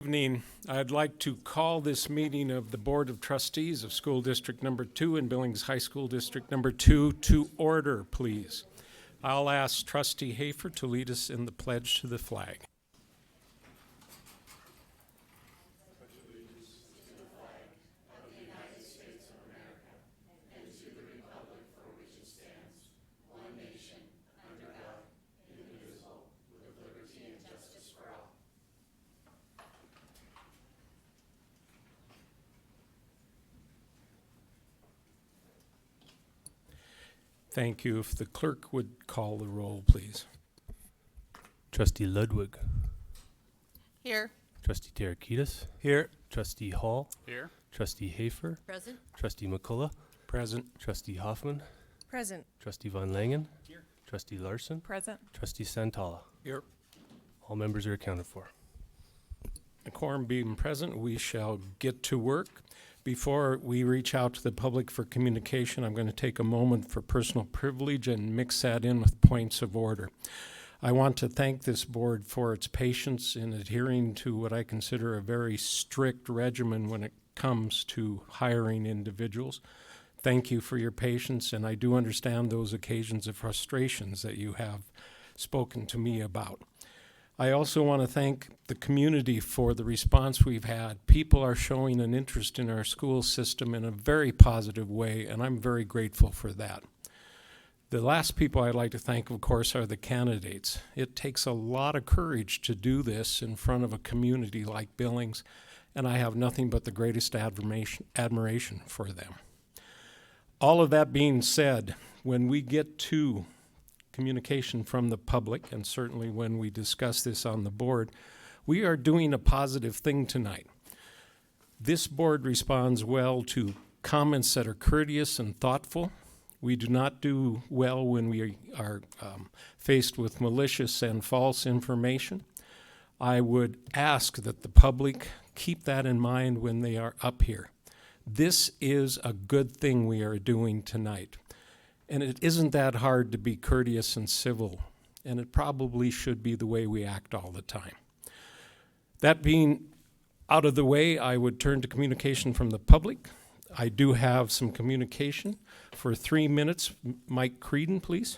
Evening. I'd like to call this meeting of the Board of Trustees of School District Number 2 and Billings High School District Number 2 to order, please. I'll ask Trustee Hafer to lead us in the pledge to the flag. Thank you. If the clerk would call the roll, please. Trustee Ludwig. Here. Trustee Tarakitis. Here. Trustee Hall. Here. Trustee Hafer. Present. Trustee McCullough. Present. Trustee Hoffman. Present. Trustee Von Langen. Here. Trustee Larson. Present. Trustee Santala. Here. All members are accounted for. The quorum being present, we shall get to work. Before we reach out to the public for communication, I'm going to take a moment for personal privilege and mix that in with points of order. I want to thank this board for its patience in adhering to what I consider a very strict regimen when it comes to hiring individuals. Thank you for your patience, and I do understand those occasions of frustrations that you have spoken to me about. I also want to thank the community for the response we've had. People are showing an interest in our school system in a very positive way, and I'm very grateful for that. The last people I'd like to thank, of course, are the candidates. It takes a lot of courage to do this in front of a community like Billings, and I have nothing but the greatest admiration for them. All of that being said, when we get to communication from the public, and certainly when we discuss this on the board, we are doing a positive thing tonight. This board responds well to comments that are courteous and thoughtful. We do not do well when we are faced with malicious and false information. I would ask that the public keep that in mind when they are up here. This is a good thing we are doing tonight. And it isn't that hard to be courteous and civil, and it probably should be the way we act all the time. That being out of the way, I would turn to communication from the public. I do have some communication for 3 minutes. Mike Creedon, please.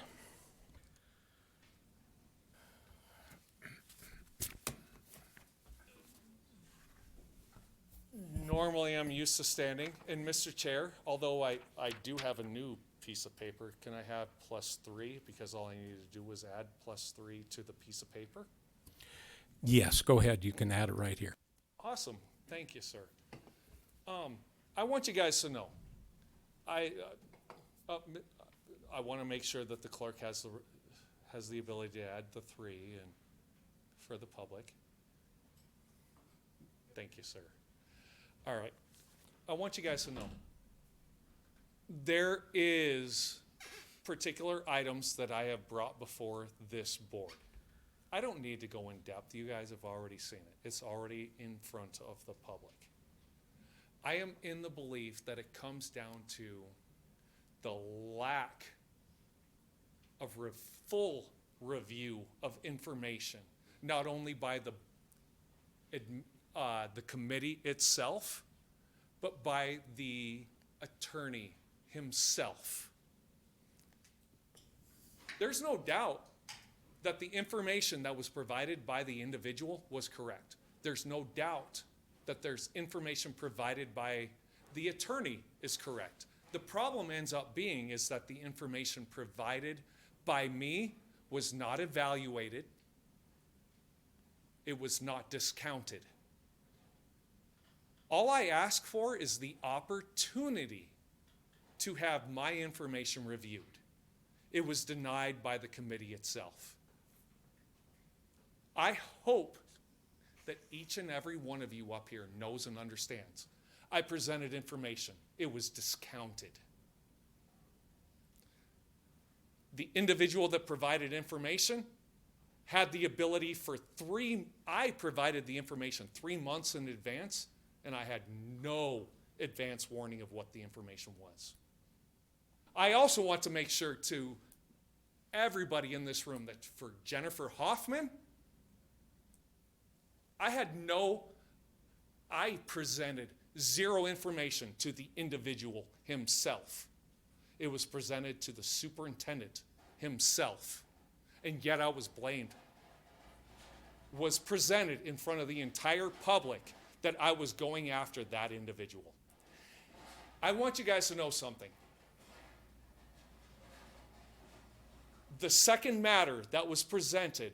Normally I'm used to standing, and Mr. Chair, although I do have a new piece of paper, can I have +3? Because all I needed to do was add +3 to the piece of paper. Yes, go ahead. You can add it right here. Awesome. Thank you, sir. I want you guys to know, I want to make sure that the clerk has the ability to add the 3 and for the public. Thank you, sir. All right. I want you guys to know, there is particular items that I have brought before this board. I don't need to go in depth. You guys have already seen it. It's already in front of the public. I am in the belief that it comes down to the lack of full review of information, not only by the committee itself, but by the attorney himself. There's no doubt that the information that was provided by the individual was correct. There's no doubt that there's information provided by the attorney is correct. The problem ends up being is that the information provided by me was not evaluated. It was not discounted. All I ask for is the opportunity to have my information reviewed. It was denied by the committee itself. I hope that each and every one of you up here knows and understands. I presented information. It was discounted. The individual that provided information had the ability for I provided the information 3 months in advance, and I had no advance warning of what the information was. I also want to make sure to everybody in this room that for Jennifer Hoffman, I had no I presented zero information to the individual himself. It was presented to the superintendent himself, and yet I was blamed. Was presented in front of the entire public that I was going after that individual. I want you guys to know something. The second matter that was presented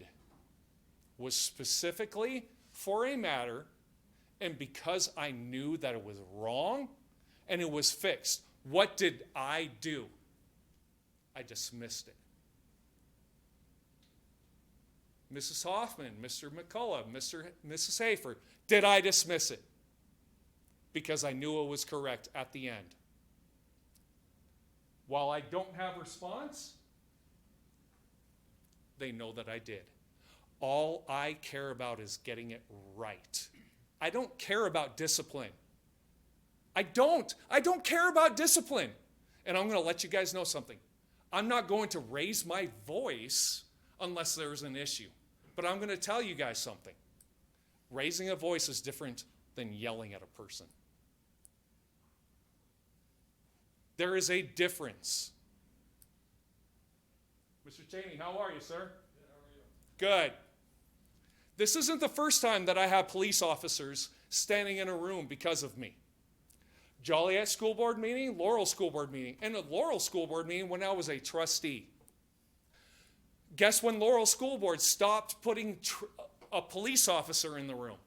was specifically for a matter, and because I knew that it was wrong and it was fixed, what did I do? I dismissed it. Mrs. Hoffman, Mr. McCullough, Mrs. Hafer, did I dismiss it? Because I knew it was correct at the end. While I don't have response, they know that I did. All I care about is getting it right. I don't care about discipline. I don't care about discipline. And I'm going to let you guys know something. I'm not going to raise my voice unless there's an issue. But I'm going to tell you guys something. Raising a voice is different than yelling at a person. There is a difference. Mr. Cheney, how are you, sir? Good, how are you? Good. This isn't the first time that I have police officers standing in a room because of me. Joliet School Board meeting, Laurel School Board meeting, and a Laurel School Board meeting when I was a trustee. Guess when Laurel School Board stopped putting a police officer in the room?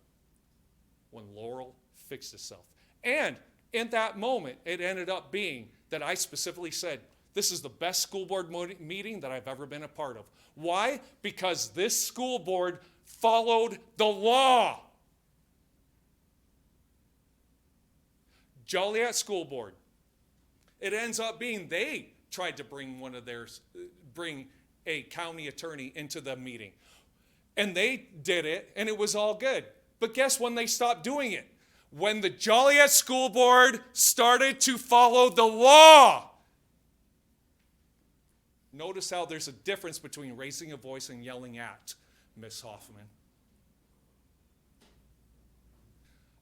When Laurel fixed itself. And in that moment, it ended up being that I specifically said, this is the best school board meeting that I've ever been a part of. Why? Because this school board followed the law. Joliet School Board. It ends up being they tried to bring a county attorney into the meeting. And they did it, and it was all good. But guess when they stopped doing it? When the Joliet School Board started to follow the law. Notice how there's a difference between raising a voice and yelling at Miss Hoffman.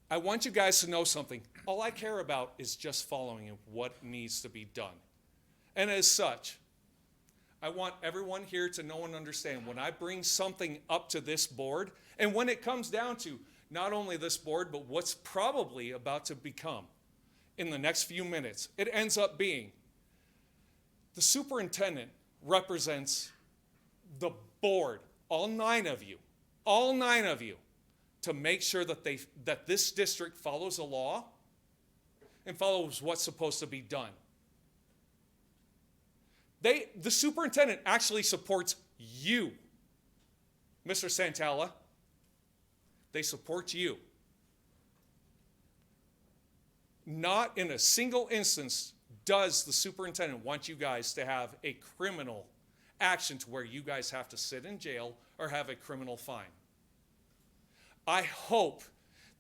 I want you guys to know something. All I care about is just following what needs to be done. And as such, I want everyone here to know and understand when I bring something up to this board, and when it comes down to not only this board, but what's probably about to become in the next few minutes, it ends up being the superintendent represents the board, all nine of you, to make sure that this district follows the law and follows what's supposed to be done. The superintendent actually supports you, Mr. Santella. They support you. Not in a single instance does the superintendent want you guys to have a criminal action to where you guys have to sit in jail or have a criminal fine. I hope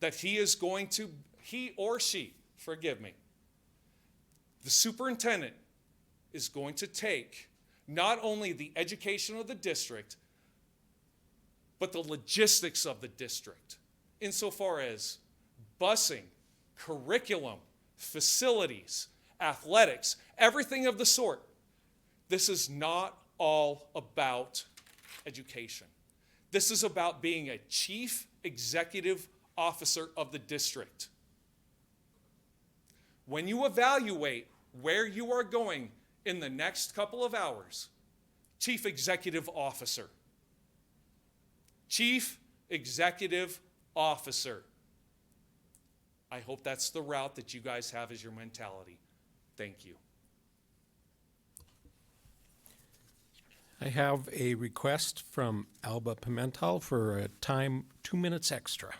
that he or she, the superintendent is going to take not only the education of the district, but the logistics of the district, insofar as busing, curriculum, facilities, athletics, everything of the sort. This is not all about education. This is about being a chief executive officer of the district. When you evaluate where you are going in the next couple of hours, chief executive officer. Chief executive officer. I hope that's the route that you guys have as your mentality. Thank you. I have a request from Alba Pimentel for a time 2 minutes extra.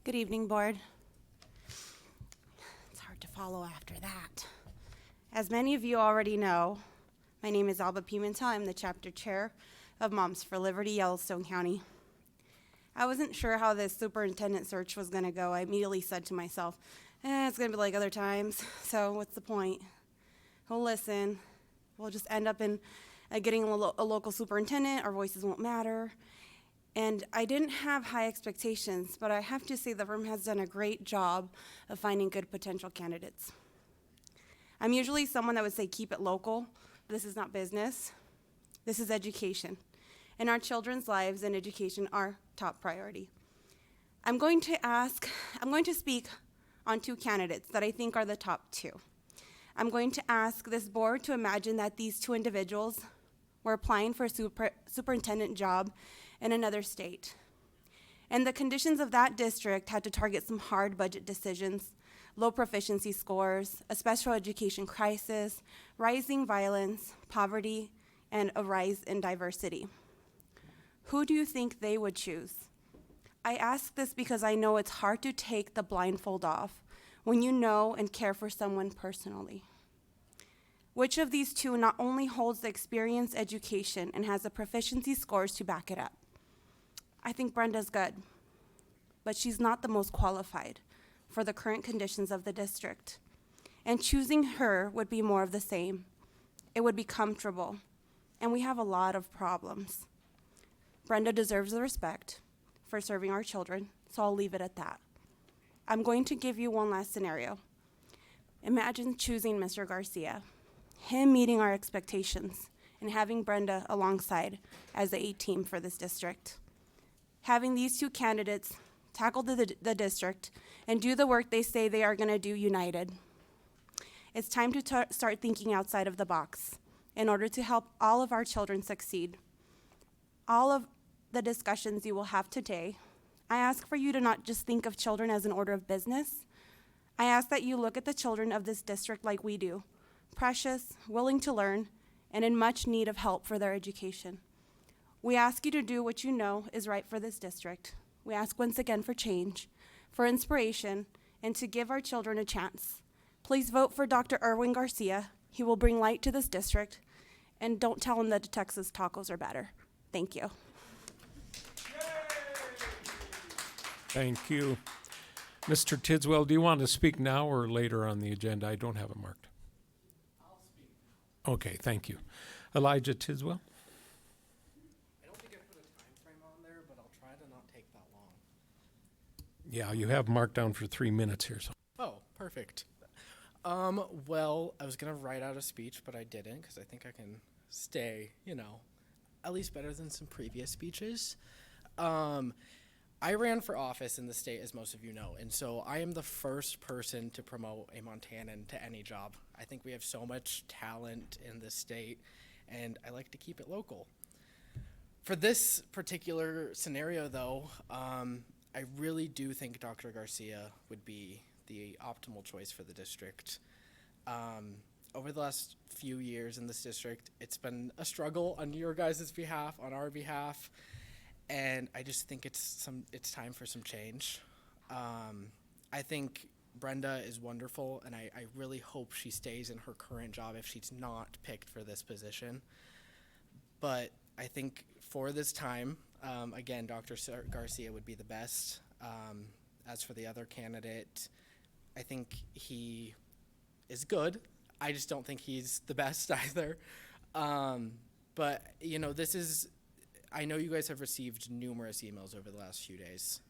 Good evening, Board. It's hard to follow after that. As many of you already know, my name is Alba Pimentel. I'm the chapter chair of Moms for Liberty, Yellowstone County. I wasn't sure how this superintendent search was going to go. I immediately said to myself, it's going to be like other times, so what's the point? He'll listen. We'll just end up in getting a local superintendent. Our voices won't matter. And I didn't have high expectations, but I have to say the firm has done a great job of finding good potential candidates. I'm usually someone that would say keep it local, but this is not business. This is education. And our children's lives and education are top priority. I'm going to speak on two candidates that I think are the top two. I'm going to ask this board to imagine that these two individuals were applying for a superintendent job in another state. And the conditions of that district had to target some hard budget decisions, low proficiency scores, a special education crisis, rising violence, poverty, and a rise in diversity. Who do you think they would choose? I ask this because I know it's hard to take the blindfold off when you know and care for someone personally. Which of these two not only holds the experience, education, and has the proficiency scores to back it up? I think Brenda's good, but she's not the most qualified for the current conditions of the district. And choosing her would be more of the same. It would be comfortable, and we have a lot of problems. Brenda deserves the respect for serving our children, so I'll leave it at that. I'm going to give you one last scenario. Imagine choosing Mr. Garcia, him meeting our expectations, and having Brenda alongside as the A team for this district. Having these two candidates tackle the district and do the work they say they are going to do united. It's time to start thinking outside of the box in order to help all of our children succeed. All of the discussions you will have today, I ask for you to not just think of children as an order of business. I ask that you look at the children of this district like we do, precious, willing to learn, and in much need of help for their education. We ask you to do what you know is right for this district. We ask once again for change, for inspiration, and to give our children a chance. Please vote for Dr. Erwin Garcia. He will bring light to this district, and don't tell him that the Texas tacos are better. Thank you. Thank you. Mr. Tidswell, do you want to speak now or later on the agenda? I don't have it marked. I'll speak. Okay, thank you. Elijah Tidswell? I don't think I put a time frame on there, but I'll try to not take that long. Yeah, you have marked down for 3 minutes here. So. Oh, perfect. Well, I was gonna write out a speech, but I didn't because I think I can stay, at least better than some previous speeches. I ran for office in the state, as most of you know, and so I am the first person to promote a Montanan to any job. I think we have so much talent in this state, and I like to keep it local. For this particular scenario, though, I really do think Dr. Garcia would be the optimal choice for the district. Over the last few years in this district, it's been a struggle on your guys' behalf, on our behalf, and I just think it's time for some change. I think Brenda is wonderful, and I really hope she stays in her current job if she's not picked for this position. But I think for this time, again, Dr. Garcia would be the best. As for the other candidate, I think he is good. I just don't think he's the best either. But, this is, I know you guys have received numerous emails over the last few days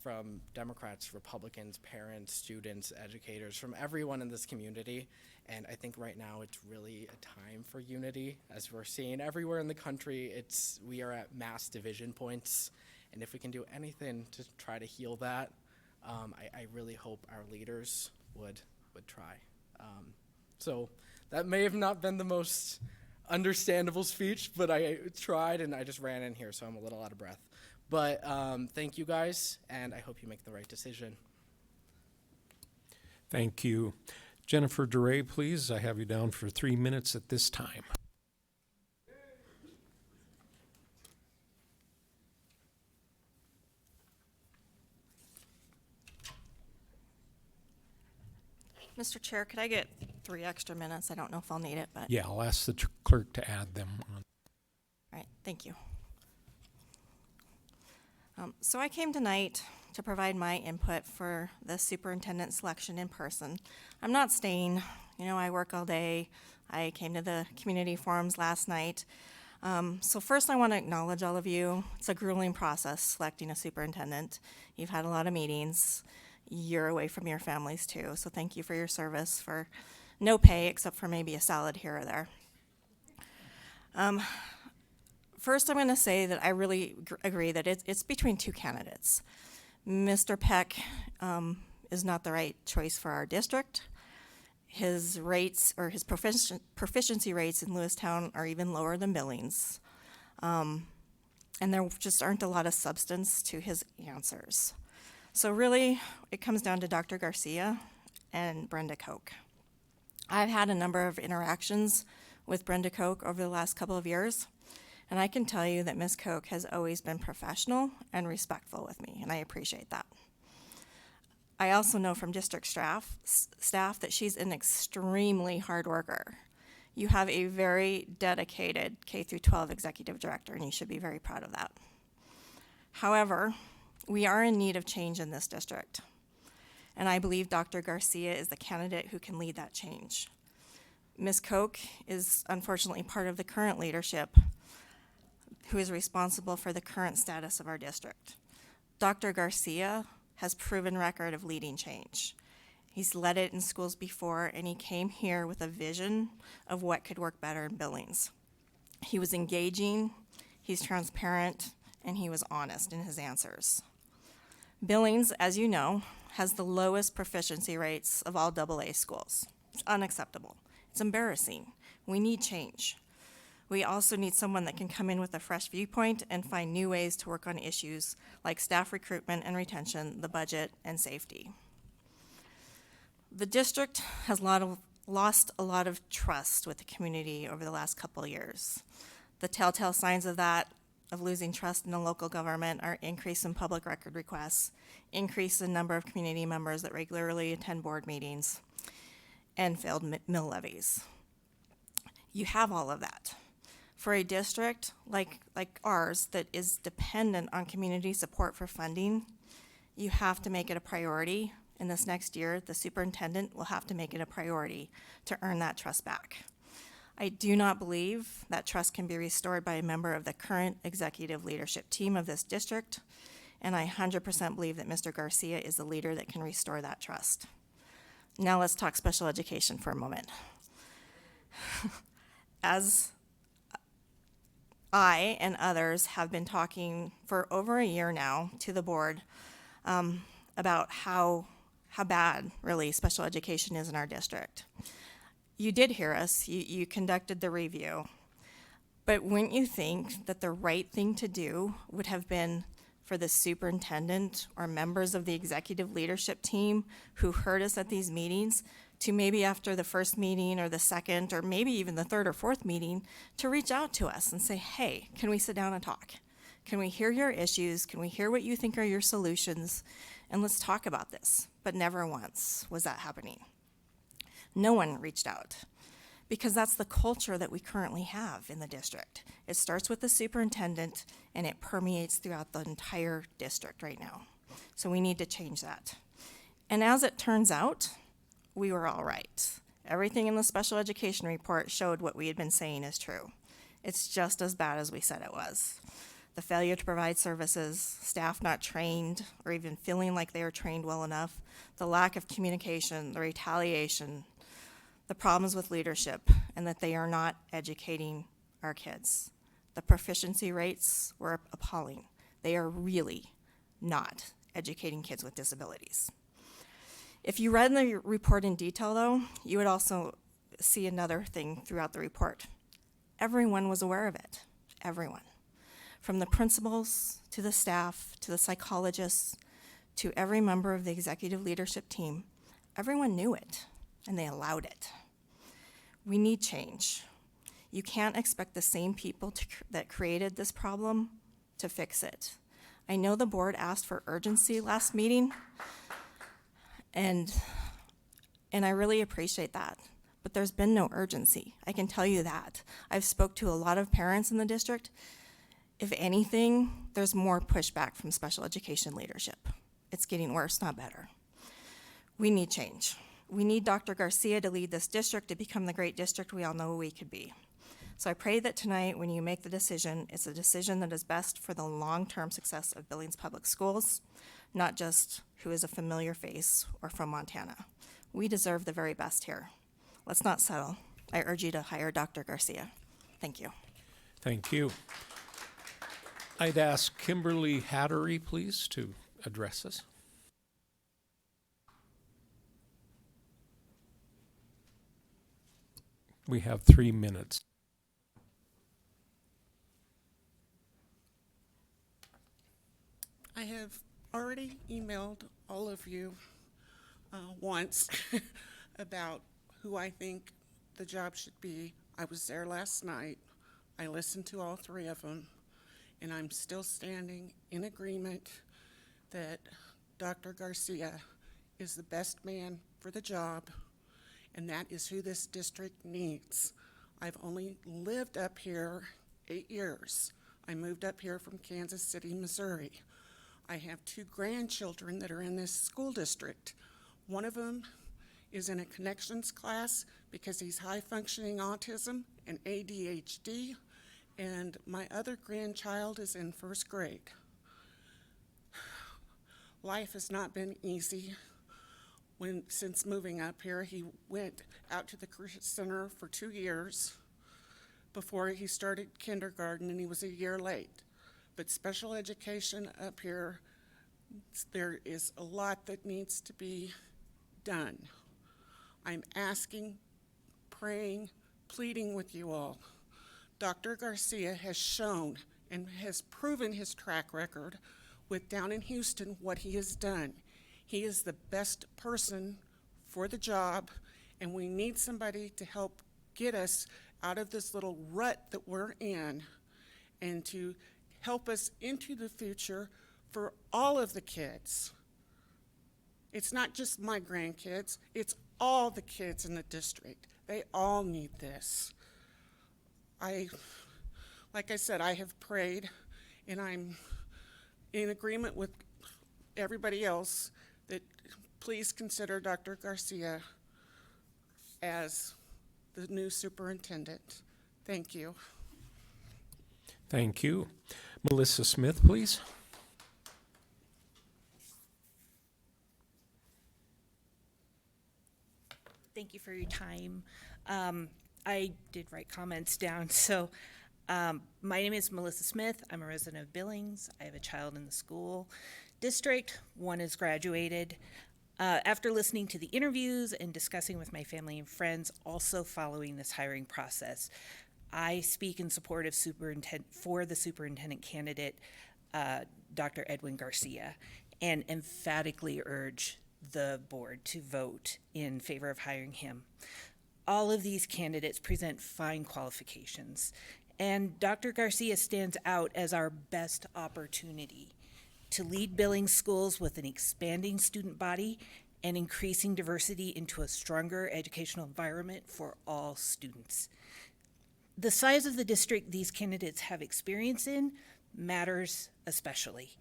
from Democrats, Republicans, parents, students, educators, from everyone in this community. And I think right now it's really a time for unity. As we're seeing everywhere in the country, we are at mass division points. And if we can do anything to try to heal that, I really hope our leaders would try. So that may have not been the most understandable speech, but I tried and I just ran in here, so I'm a little out of breath. But thank you guys, and I hope you make the right decision. Thank you. Jennifer DeRay, please. I have you down for 3 minutes at this time. Mr. Chair, could I get 3 extra minutes? I don't know if I'll need it, but. Yeah, I'll ask the clerk to add them on. All right, thank you. So I came tonight to provide my input for the superintendent selection in person. I'm not staying. You know, I work all day. I came to the community forums last night. So first I want to acknowledge all of you. It's a grueling process selecting a superintendent. You've had a lot of meetings. You're away from your families too. So thank you for your service for no pay except for maybe a salad here or there. First, I'm going to say that I really agree that it's between two candidates. Mr. Peck is not the right choice for our district. His rates, or his proficiency rates in Lewistown are even lower than Billings. And there just aren't a lot of substance to his answers. So really, it comes down to Dr. Garcia and Brenda Koch. I've had a number of interactions with Brenda Koch over the last couple of years, and I can tell you that Ms. Koch has always been professional and respectful with me, and I appreciate that. I also know from district staff that she's an extremely hard worker. You have a very dedicated K-12 executive director, and you should be very proud of that. However, we are in need of change in this district, and I believe Dr. Garcia is the candidate who can lead that change. Ms. Koch is unfortunately part of the current leadership who is responsible for the current status of our district. Dr. Garcia has proven record of leading change. He's led it in schools before, and he came here with a vision of what could work better in Billings. He was engaging, he's transparent, and he was honest in his answers. Billings, as you know, has the lowest proficiency rates of all AA schools. It's unacceptable. It's embarrassing. We need change. We also need someone that can come in with a fresh viewpoint and find new ways to work on issues like staff recruitment and retention, the budget, and safety. The district has lost a lot of trust with the community over the last couple of years. The telltale signs of that, of losing trust in the local government, are increase in public record requests, increase in number of community members that regularly attend board meetings, and failed mill levies. You have all of that. For a district like ours that is dependent on community support for funding, you have to make it a priority. In this next year, the superintendent will have to make it a priority to earn that trust back. I do not believe that trust can be restored by a member of the current executive leadership team of this district, and I 100% believe that Mr. Garcia is the leader that can restore that trust. Now let's talk special education for a moment. As I and others have been talking for over a year now to the board about how bad, really, special education is in our district. You did hear us. You conducted the review. But wouldn't you think that the right thing to do would have been for the superintendent or members of the executive leadership team who heard us at these meetings to maybe after the first meeting or the second or maybe even the third or fourth meeting to reach out to us and say, hey, can we sit down and talk? Can we hear your issues? Can we hear what you think are your solutions? And let's talk about this. But never once was that happening. No one reached out because that's the culture that we currently have in the district. It starts with the superintendent and it permeates throughout the entire district right now. So we need to change that. And as it turns out, we were all right. Everything in the special education report showed what we had been saying is true. It's just as bad as we said it was. The failure to provide services, staff not trained or even feeling like they are trained well enough, the lack of communication, the retaliation, the problems with leadership, and that they are not educating our kids. The proficiency rates were appalling. They are really not educating kids with disabilities. If you read the report in detail, though, you would also see another thing throughout the report. Everyone was aware of it, everyone. From the principals, to the staff, to the psychologists, to every member of the executive leadership team, everyone knew it, and they allowed it. We need change. You can't expect the same people that created this problem to fix it. I know the board asked for urgency last meeting, and I really appreciate that, but there's been no urgency. I can tell you that. I've spoke to a lot of parents in the district. If anything, there's more pushback from special education leadership. It's getting worse, not better. We need change. We need Dr. Garcia to lead this district to become the great district we all know we could be. So I pray that tonight, when you make the decision, it's a decision that is best for the long-term success of Billings Public Schools, not just who is a familiar face or from Montana. We deserve the very best here. Let's not settle. I urge you to hire Dr. Garcia. Thank you. Thank you. I'd ask Kimberly Hattery, please, to address us. We have 3 minutes. I have already emailed all of you once about who I think the job should be. I was there last night. I listened to all three of them, and I'm still standing in agreement that Dr. Garcia is the best man for the job, and that is who this district needs. I've only lived up here 8 years. I moved up here from Kansas City, Missouri. I have 2 grandchildren that are in this school district. One of them is in a connections class because he's high-functioning autism and ADHD, and my other grandchild is in 1st grade. Life has not been easy. Since moving up here, he went out to the Christian Center for 2 years before he started kindergarten, and he was a year late. But special education up here, there is a lot that needs to be done. I'm asking, praying, pleading with you all. Dr. Garcia has shown and has proven his track record with down in Houston what he has done. He is the best person for the job, and we need somebody to help get us out of this little rut that we're in and to help us into the future for all of the kids. It's not just my grandkids, it's all the kids in the district. They all need this. Like I said, I have prayed, and I'm in agreement with everybody else that please consider Dr. Garcia as the new superintendent. Thank you. Thank you. Melissa Smith, please. Thank you for your time. I did write comments down. So my name is Melissa Smith. I'm a resident of Billings. I have a child in the school district. One is graduated. After listening to the interviews and discussing with my family and friends, also following this hiring process, I speak in support of the superintendent candidate, Dr. Edwin Garcia, and emphatically urge the board to vote in favor of hiring him. All of these candidates present fine qualifications, and Dr. Garcia stands out as our best opportunity to lead Billings schools with an expanding student body and increasing diversity into a stronger educational environment for all students. The size of the district these candidates have experience in matters especially.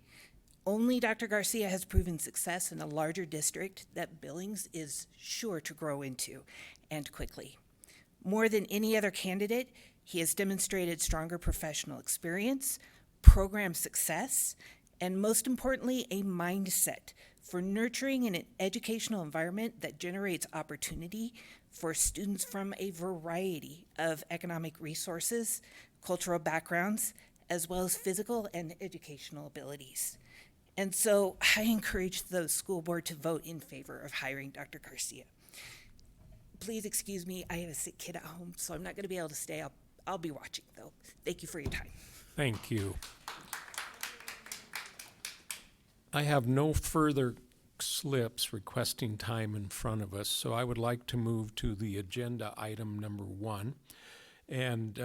Only Dr. Garcia has proven success in a larger district that Billings is sure to grow into, and quickly. More than any other candidate, he has demonstrated stronger professional experience, program success, and most importantly, a mindset for nurturing an educational environment that generates opportunity for students from a variety of economic resources, cultural backgrounds, as well as physical and educational abilities. And so I encourage the school board to vote in favor of hiring Dr. Garcia. Please excuse me, I have a sick kid at home, so I'm not going to be able to stay. I'll be watching, though. Thank you for your time. Thank you. I have no further slips requesting time in front of us, so I would like to move to the agenda item number 1. And,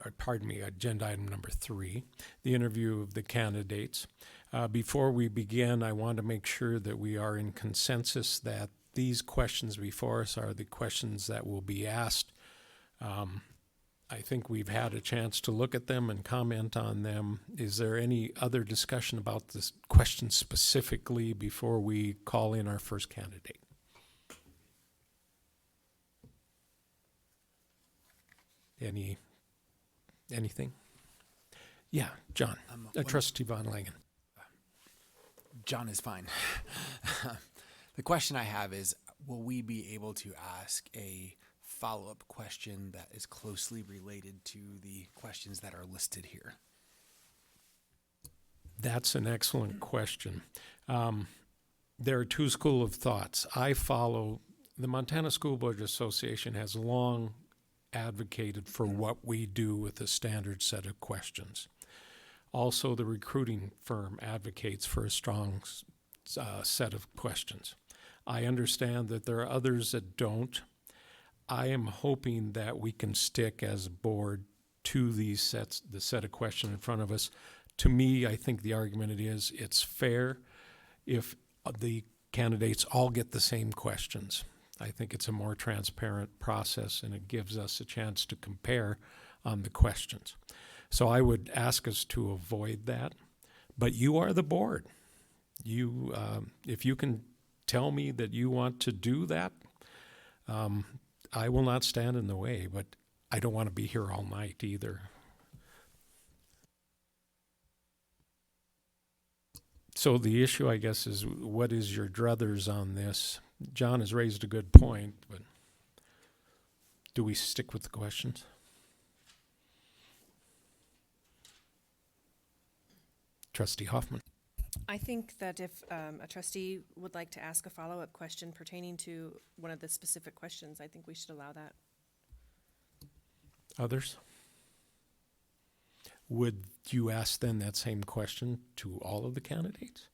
agenda item number 3, the interview of the candidates. Before we begin, I want to make sure that we are in consensus that these questions before us are the questions that will be asked I think we've had a chance to look at them and comment on them. Is there any other discussion about this question specifically before we call in our first candidate? Anything? Yeah, John. Trustee Von Langen. John is fine. The question I have is, will we be able to ask a follow-up question that is closely related to the questions that are listed here? That's an excellent question. There are two schools of thoughts. The Montana School Board Association has long advocated for what we do with a standard set of questions. Also, the recruiting firm advocates for a strong set of questions. I understand that there are others that don't. I am hoping that we can stick as a board to the set of questions in front of us. To me, I think the argument it's fair if the candidates all get the same questions. I think it's a more transparent process and it gives us a chance to compare on the questions. So I would ask us to avoid that, but you are the board. If you can tell me that you want to do that, I will not stand in the way, but I don't want to be here all night either. So the issue, I guess, is what is your druthers on this? John has raised a good point, but do we stick with the questions? Trustee Hoffman. I think that if a trustee would like to ask a follow-up question pertaining to one of the specific questions, I think we should allow that. Others? Would you ask then that same question to all of the candidates?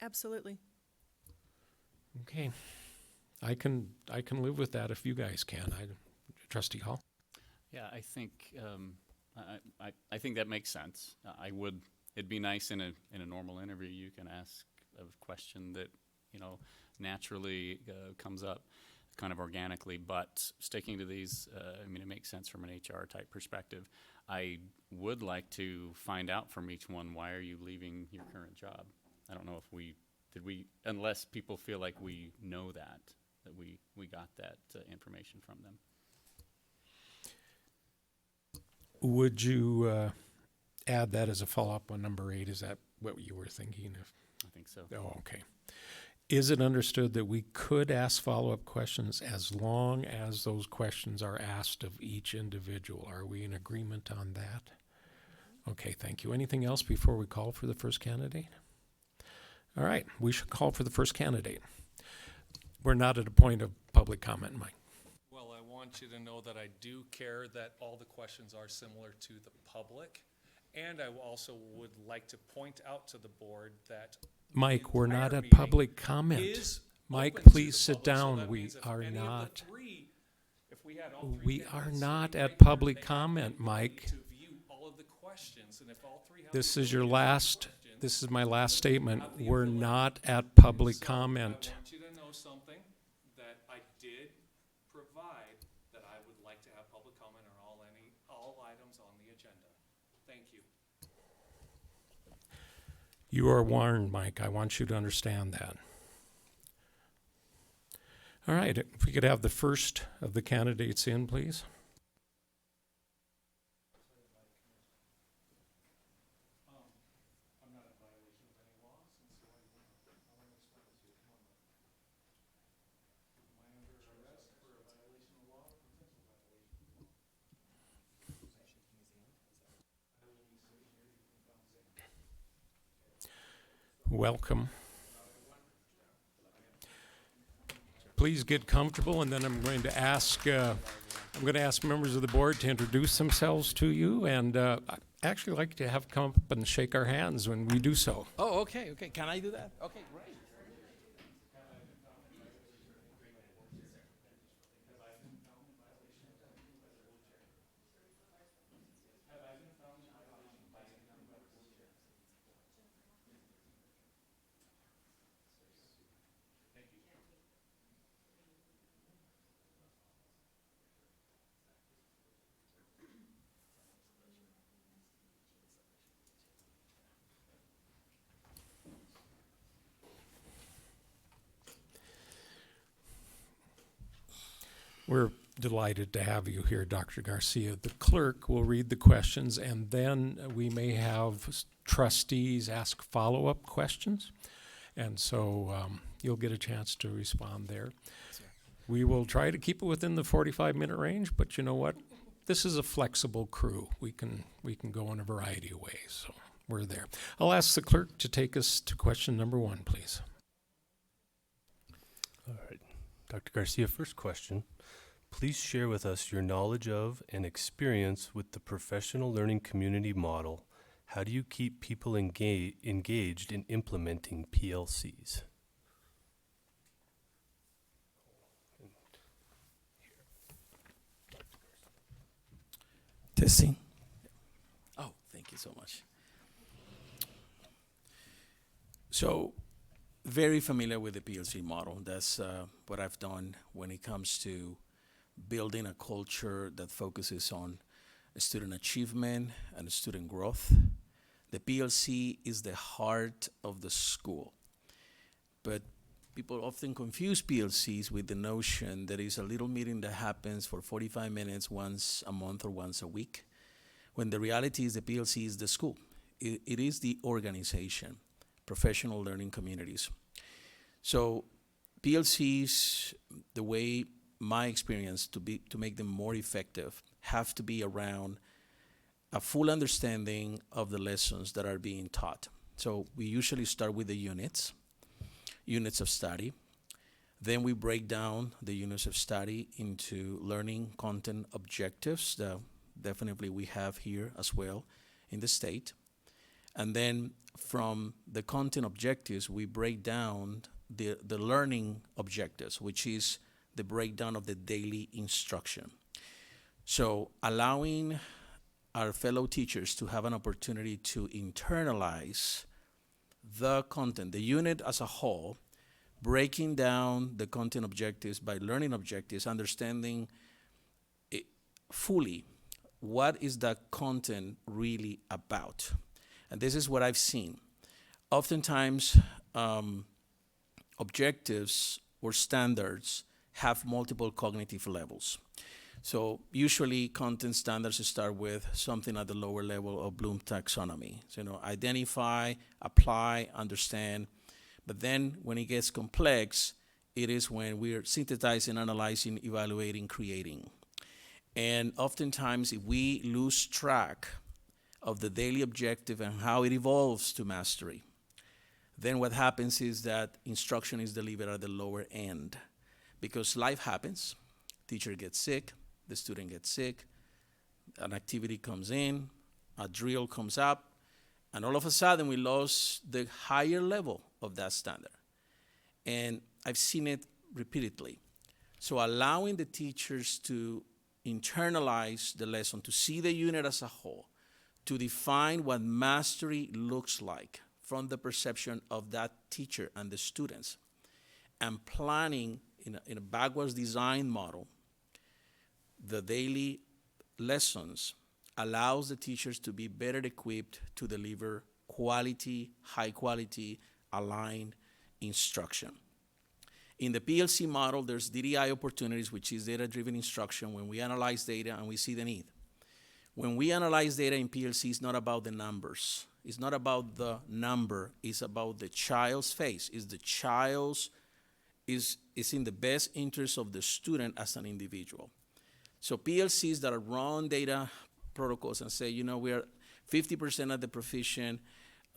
Absolutely. Okay. I can live with that if you guys can. Trustee Hall? Yeah, I think I think that makes sense. It'd be nice in a normal interview you can ask a question that naturally comes up kind of organically, but sticking to these, it makes sense from an HR type perspective. I would like to find out from each one, why are you leaving your current job? I don't know if unless people feel like we know that we got that information from them. Would you add that as a follow-up on number 8? Is that what you were thinking of? I think so. Oh, okay. Is it understood that we could ask follow-up questions as long as those questions are asked of each individual? Are we in agreement on that? Okay, thank you. Anything else before we call for the first candidate? All right, we should call for the first candidate. We're not at a point of public comment, Mike. Well, I want you to know that I do care that all the questions are similar to the public. And I also would like to point out to the board that Mike, we're not entire at meeting public comment. is Mike, open to please the sit public. So down. that We means if are any of the not. three- if we had all three We are candidates not sitting at right here, public they have comment, the Mike. ability to view all of the questions, and if all three have This the is your ability to view last, questions, this is my last statement. have the We're ability. not at public So comment. I want you to know something, that I did provide, that I would like to have public comment on all items on the agenda. Thank you. You are warned, Mike. I want you to understand that. All right, if we could have the first of the candidates in, please. Welcome. Please get comfortable, and then I'm going to ask members of the board to introduce themselves to you, and I'd actually like to have come up and shake our hands when we do so. Oh, okay. Can I do that? Okay, great. We're delighted to have you here, Dr. Garcia. The clerk will read the questions, and then we may have trustees ask follow-up questions. And so you'll get a chance to respond there. We will try to keep it within the 45-minute range, but you know what? This is a flexible crew. We can go in a variety of ways, so we're there. I'll ask the clerk to take us to question number 1, please. All right. Dr. Garcia, first question. Please share with us your knowledge of and experience with the professional learning community model. How do you keep people engaged in implementing PLCs? Testing. Oh, thank you so much. So, very familiar with the PLC model. That's what I've done when it comes to building a culture that focuses on student achievement and student growth. The PLC is the heart of the school. But people often confuse PLCs with the notion that it's a little meeting that happens for 45 minutes once a month or once a week, when the reality is the PLC is the school. It is the organization, professional learning communities. So PLCs, the way my experience to make them more effective, have to be around a full understanding of the lessons that are being taught. So we usually start with the units of study. Then we break down the units of study into learning content objectives that definitely we have here as well in the state. And then from the content objectives, we break down the learning objectives, which is the breakdown of the daily instruction. So allowing our fellow teachers to have an opportunity to internalize the content, the unit as a whole, breaking down the content objectives by learning objectives, understanding it fully what is that content really about. And this is what I've seen. Oftentimes, objectives or standards have multiple cognitive levels. So usually content standards start with something at the lower level of Bloom taxonomy. So, identify, apply, understand. But then when it gets complex, it is when we're synthesizing, analyzing, evaluating, creating. And oftentimes, if we lose track of the daily objective and how it evolves to mastery, then what happens is that instruction is delivered at the lower end. Because life happens, teacher gets sick, the student gets sick, an activity comes in, a drill comes up, and all of a sudden we lost the higher level of that standard. And I've seen it repeatedly. So allowing the teachers to internalize the lesson, to see the unit as a whole, to define what mastery looks like from the perception of that teacher and the students, and planning in a backwards design model, the daily lessons allows the teachers to be better equipped to deliver quality, high quality, aligned instruction. In the PLC model, there's DDI opportunities, which is data-driven instruction, when we analyze data and we see the need. When we analyze data in PLC, it's not about the numbers. It's not about the number. It's about the child's face. It's the child's is in the best interest of the student as an individual. So PLCs that run data protocols and say, we are 50% at the proficient,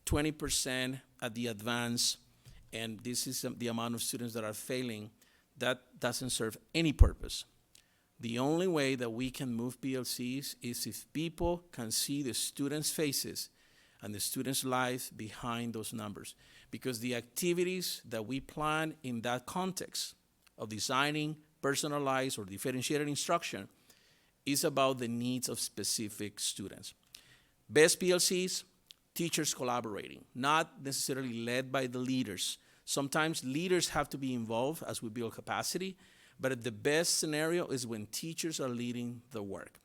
20% at the advanced, and this is the amount of students that are failing, that doesn't serve any purpose. The only way that we can move PLCs is if people can see the students' faces and the students' lives behind those numbers. Because the activities that we plan in that context of designing personalized or differentiated instruction is about the needs of specific students. Best PLCs, teachers collaborating, not necessarily led by the leaders. Sometimes leaders have to be involved as we build capacity, but the best scenario is when teachers are leading the work.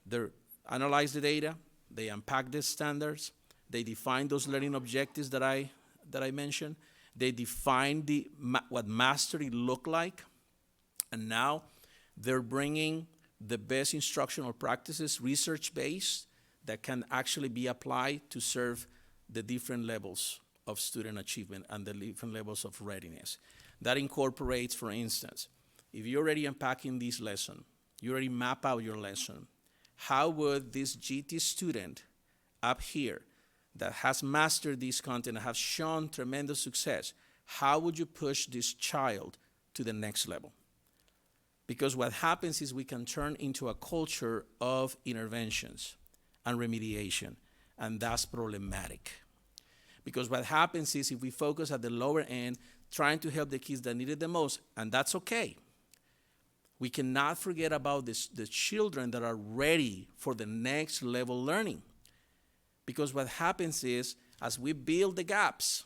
They analyze the data, they unpack the standards, they define those learning objectives that I mentioned, they define what mastery look like, and now They're bringing the best instructional practices, research-based, that can actually be applied to serve the different levels of student achievement and the different levels of readiness. That incorporates, for instance, if you're already unpacking this lesson, you already map out your lesson, how would this GT student up here that has mastered this content and has shown tremendous success, how would you push this child to the next level? Because what happens is we can turn into a culture of interventions and remediation, and that's problematic. Because what happens is if we focus at the lower end, trying to help the kids that need it the most, and that's okay, we cannot forget about the children that are ready for the next level learning. Because what happens is, as we build the gaps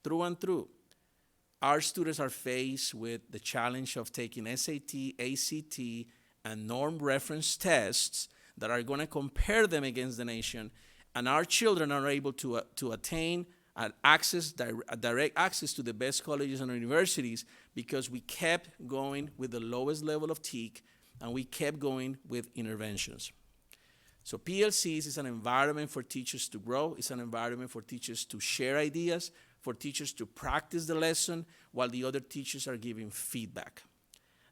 through and through, our students are faced with the challenge of taking SAT, ACT, and norm reference tests that are going to compare them against the nation, and our children are able to attain direct access to the best colleges and universities because we kept going with the lowest level of TEAC, and we kept going with interventions. So PLCs is an environment for teachers to grow. It's an environment for teachers to share ideas, for teachers to practice the lesson while the other teachers are giving feedback.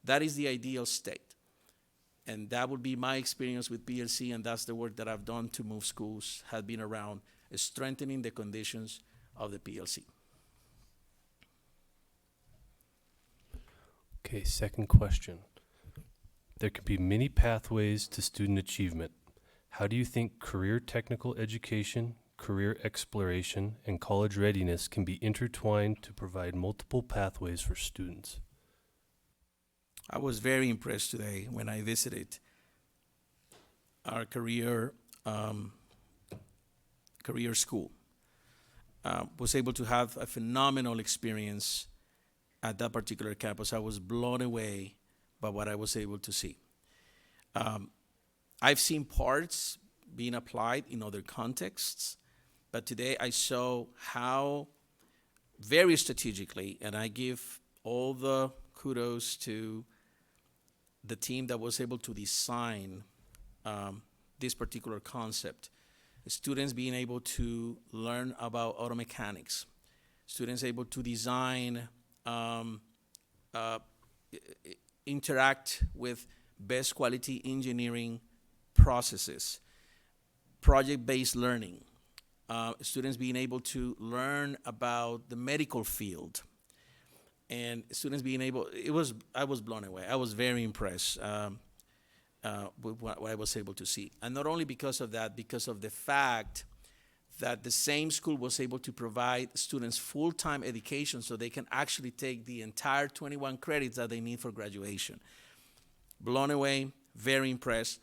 That is the ideal state. And that would be my experience with PLC, and that's the work that I've done to move schools, has been around strengthening the conditions of the PLC. Okay, second question. There can be many pathways to student achievement. How do you think career technical education, career exploration, and college readiness can be intertwined to provide multiple pathways for students? I was very impressed today when I visited our career school. Was able to have a phenomenal experience at that particular campus. I was blown away by what I was able to see. I've seen parts being applied in other contexts, but today I saw how very strategically, and I give all the kudos to the team that was able to design this particular concept. Students being able to learn about auto mechanics, students able to design, interact with best quality engineering processes, project-based learning, students being able to learn about the medical field, and students being able, I was blown away. I was very impressed with what I was able to see. And not only because of that, because of the fact that the same school was able to provide students full-time education so they can actually take the entire 21 credits that they need for graduation. Blown away, very impressed.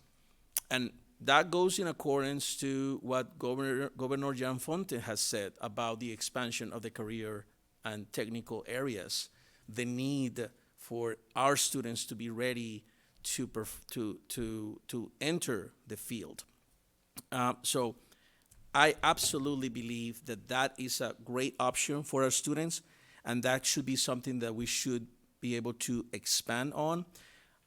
And that goes in accordance to what Governor Gianfonte has said about the expansion of the career and technical areas, the need for our students to be ready to enter the field. So I absolutely believe that that is a great option for our students, and that should be something that we should be able to expand on.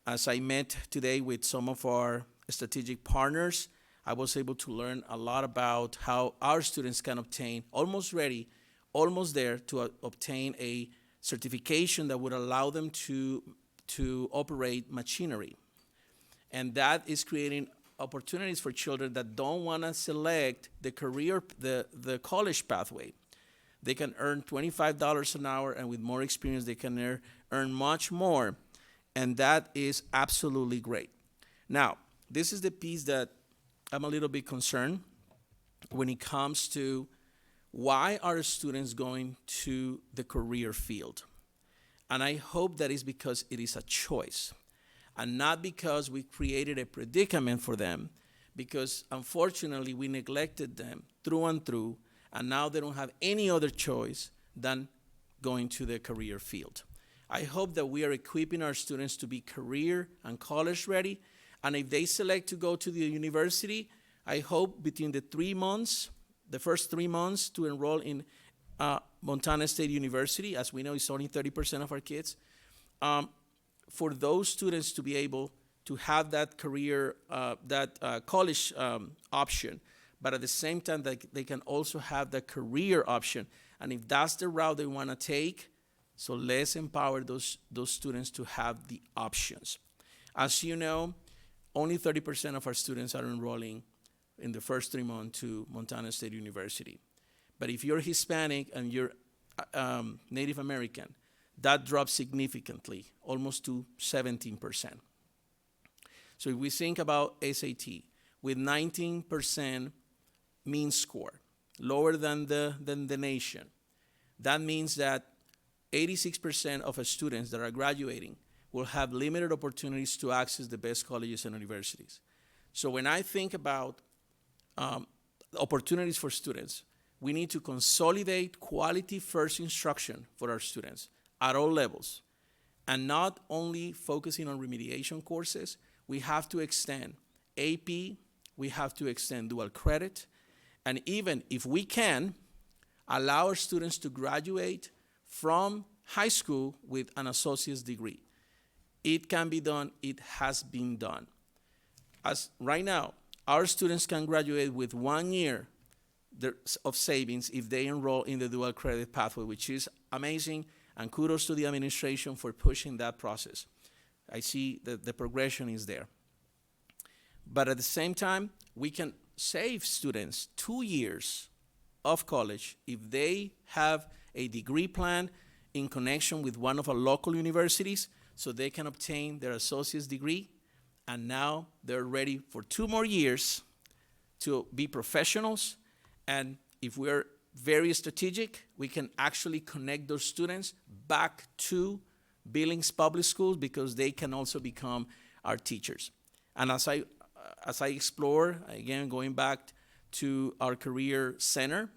As I met today with some of our strategic partners, I was able to learn a lot about how our students can obtain, almost ready, almost there, to obtain a certification that would allow them to operate machinery. And that is creating opportunities for children that don't want to select the career, the college pathway. They can earn $25 an hour, and with more experience, they can earn much more. And that is absolutely great. Now, this is the piece that I'm a little bit concerned when it comes to why are students going to the career field? And I hope that is because it is a choice and not because we created a predicament for them, because unfortunately we neglected them through and through, and now they don't have any other choice than going to the career field. I hope that we are equipping our students to be career and college ready, and if they select to go to the university, I hope between the first 3 months to enroll in Montana State University, as we know it's only 30% of our kids, for those students to be able to have that career, college option, but at the same time that they can also have the career option. And if that's the route they want to take, so let's empower those students to have the options. As you know, only 30% of our students are enrolling in the first 3 months to Montana State University. But if you're Hispanic and you're Native American, that drops significantly, almost to 17%. So if we think about SAT, with 19% mean score, lower than the nation, that means that 86% of our students that are graduating will have limited opportunities to access the best colleges and universities. So when I think about opportunities for students, we need to consolidate quality first instruction for our students at all levels, and not only focusing on remediation courses. We have to extend AP, we have to extend dual credit, and even if we can, allow our students to graduate from high school with an associate's degree. It can be done, it has been done. As right now, our students can graduate with 1 year of savings if they enroll in the dual credit pathway, which is amazing, and kudos to the administration for pushing that process. I see that the progression is there. But at the same time, we can save students 2 years of college if they have a degree plan in connection with one of our local universities, so they can obtain their associate's degree, and now they're ready for 2 more years to be professionals. And if we're very strategic, we can actually connect those students back to Billings Public Schools, because they can also become our teachers. And as I explore, again, going back to our career center,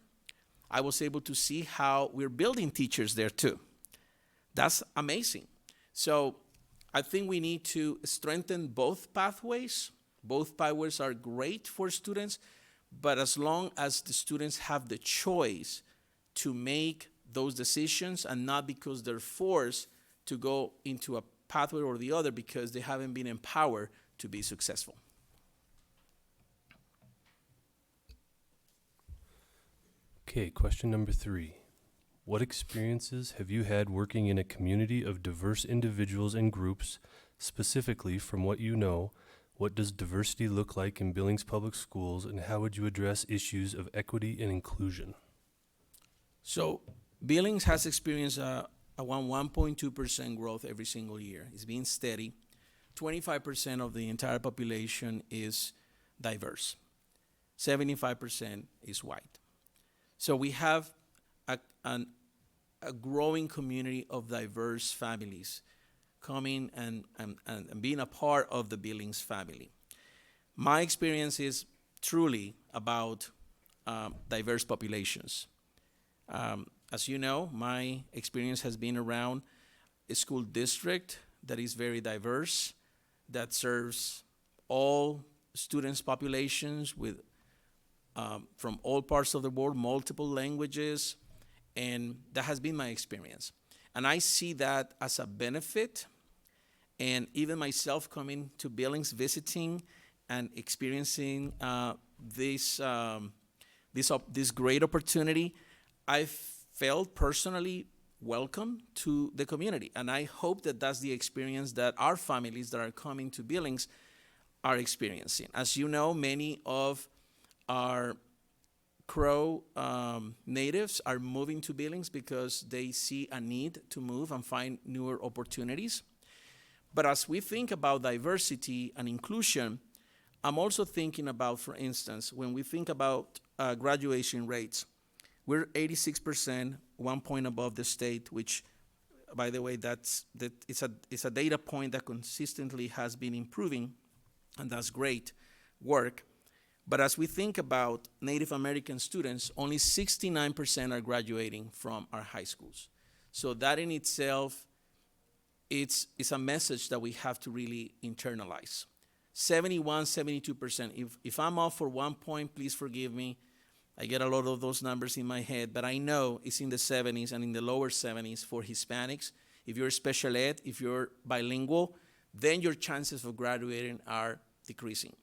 I was able to see how we're building teachers there too. That's amazing. So I think we need to strengthen both pathways. Both pathways are great for students, but as long as the students have the choice to make those decisions, and not because they're forced to go into a pathway or the other because they haven't been empowered to be successful. Okay, question number 3. What experiences have you had working in a community of diverse individuals and groups? Specifically, from what you know, what does diversity look like in Billings Public Schools, and how would you address issues of equity and inclusion? So Billings has experienced around 1.2% growth every single year. It's been steady. 25% of the entire population is diverse. 75% is white. So we have a growing community of diverse families coming and being a part of the Billings family. My experience is truly about diverse populations. As you know, my experience has been around a school district that is very diverse, that serves all students' populations with from all parts of the world, multiple languages, and that has been my experience. And I see that as a benefit, and even myself coming to Billings, visiting and experiencing this great opportunity, I felt personally welcome to the community. And I hope that that's the experience that our families that are coming to Billings are experiencing. As you know, many of our Crow natives are moving to Billings because they see a need to move and find newer opportunities. But as we think about diversity and inclusion, I'm also thinking about, for instance, when we think about graduation rates, we're 86%, 1 point above the state, which, by the way, it's a data point that consistently has been improving, and that's great work. But as we think about Native American students, only 69% are graduating from our high schools. So that in itself, it's a message that we have to really internalize. 71, 72%. If I'm off for 1 point, please forgive me. I get a lot of those numbers in my head, but I know it's in the 70s and in the lower 70s for Hispanics, if you're special ed, if you're bilingual, then your chances of graduating are decreasing.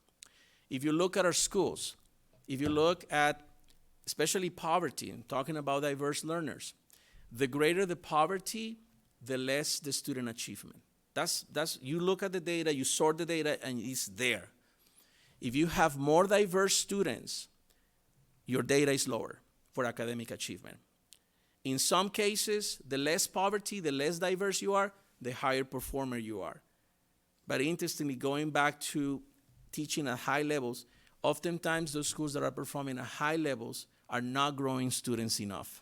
If you look at our schools, if you look at especially poverty, and talking about diverse learners, the greater the poverty, the less the student achievement. That's you look at the data, you sort the data, and it's there. If you have more diverse students, your data is lower for academic achievement. In some cases, the less poverty, the less diverse you are, the higher performer you are. But interestingly, going back to teaching at high levels, oftentimes those schools that are performing at high levels are not growing students enough.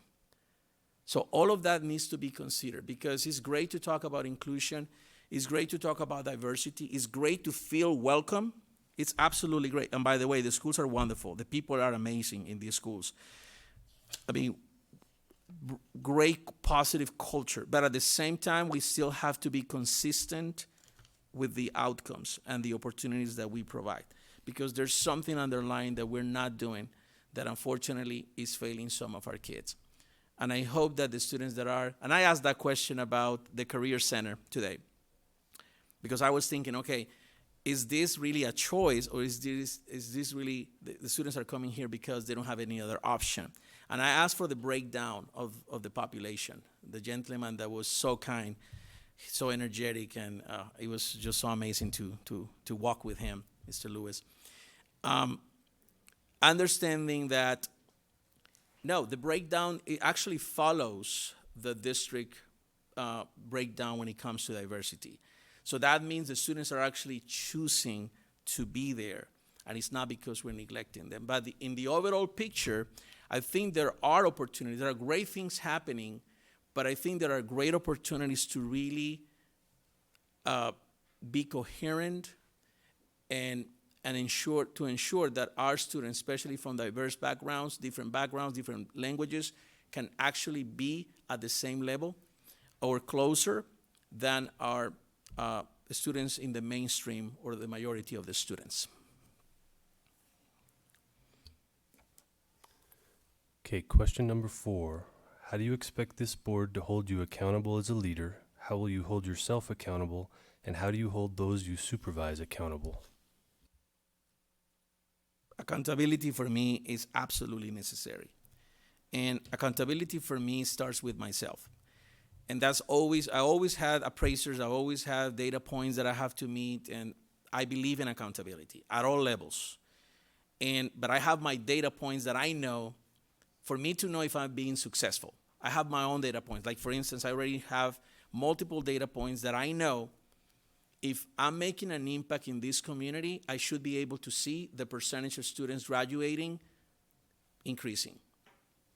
So all of that needs to be considered, because it's great to talk about inclusion, it's great to talk about diversity, it's great to feel welcome. It's absolutely great. And by the way, the schools are wonderful. The people are amazing in these schools. I mean, great positive culture. But at the same time, we still have to be consistent with the outcomes and the opportunities that we provide, because there's something underlying that we're not doing that unfortunately is failing some of our kids. And I hope that the students that are, and I asked that question about the Career Center today, because I was thinking, okay, is this really a choice, or is this really, the students are coming here because they don't have any other option? And I asked for the breakdown of the population. The gentleman that was so kind, so energetic, and it was just so amazing to walk with him, Mr. Lewis. Understanding that, no, the breakdown, it actually follows the district breakdown when it comes to diversity. So that means the students are actually choosing to be there, and it's not because we're neglecting them. But in the overall picture, I think there are opportunities. There are great things happening, but I think there are great opportunities to really be coherent and ensure that our students, especially from diverse backgrounds, different languages, can actually be at the same level or closer than our students in the mainstream or the majority of the students. Okay, question number 4. How do you expect this board to hold you accountable as a leader? How will you hold yourself accountable? And how do you hold those you supervise accountable? Accountability for me is absolutely necessary. And accountability for me starts with myself. And I always had appraisers, I always had data points that I have to meet, and I believe in accountability at all levels. But I have my data points that I know, for me to know if I'm being successful. I have my own data points. Like, for instance, I already have multiple data points that I know if I'm making an impact in this community, I should be able to see the percentage of students graduating increasing.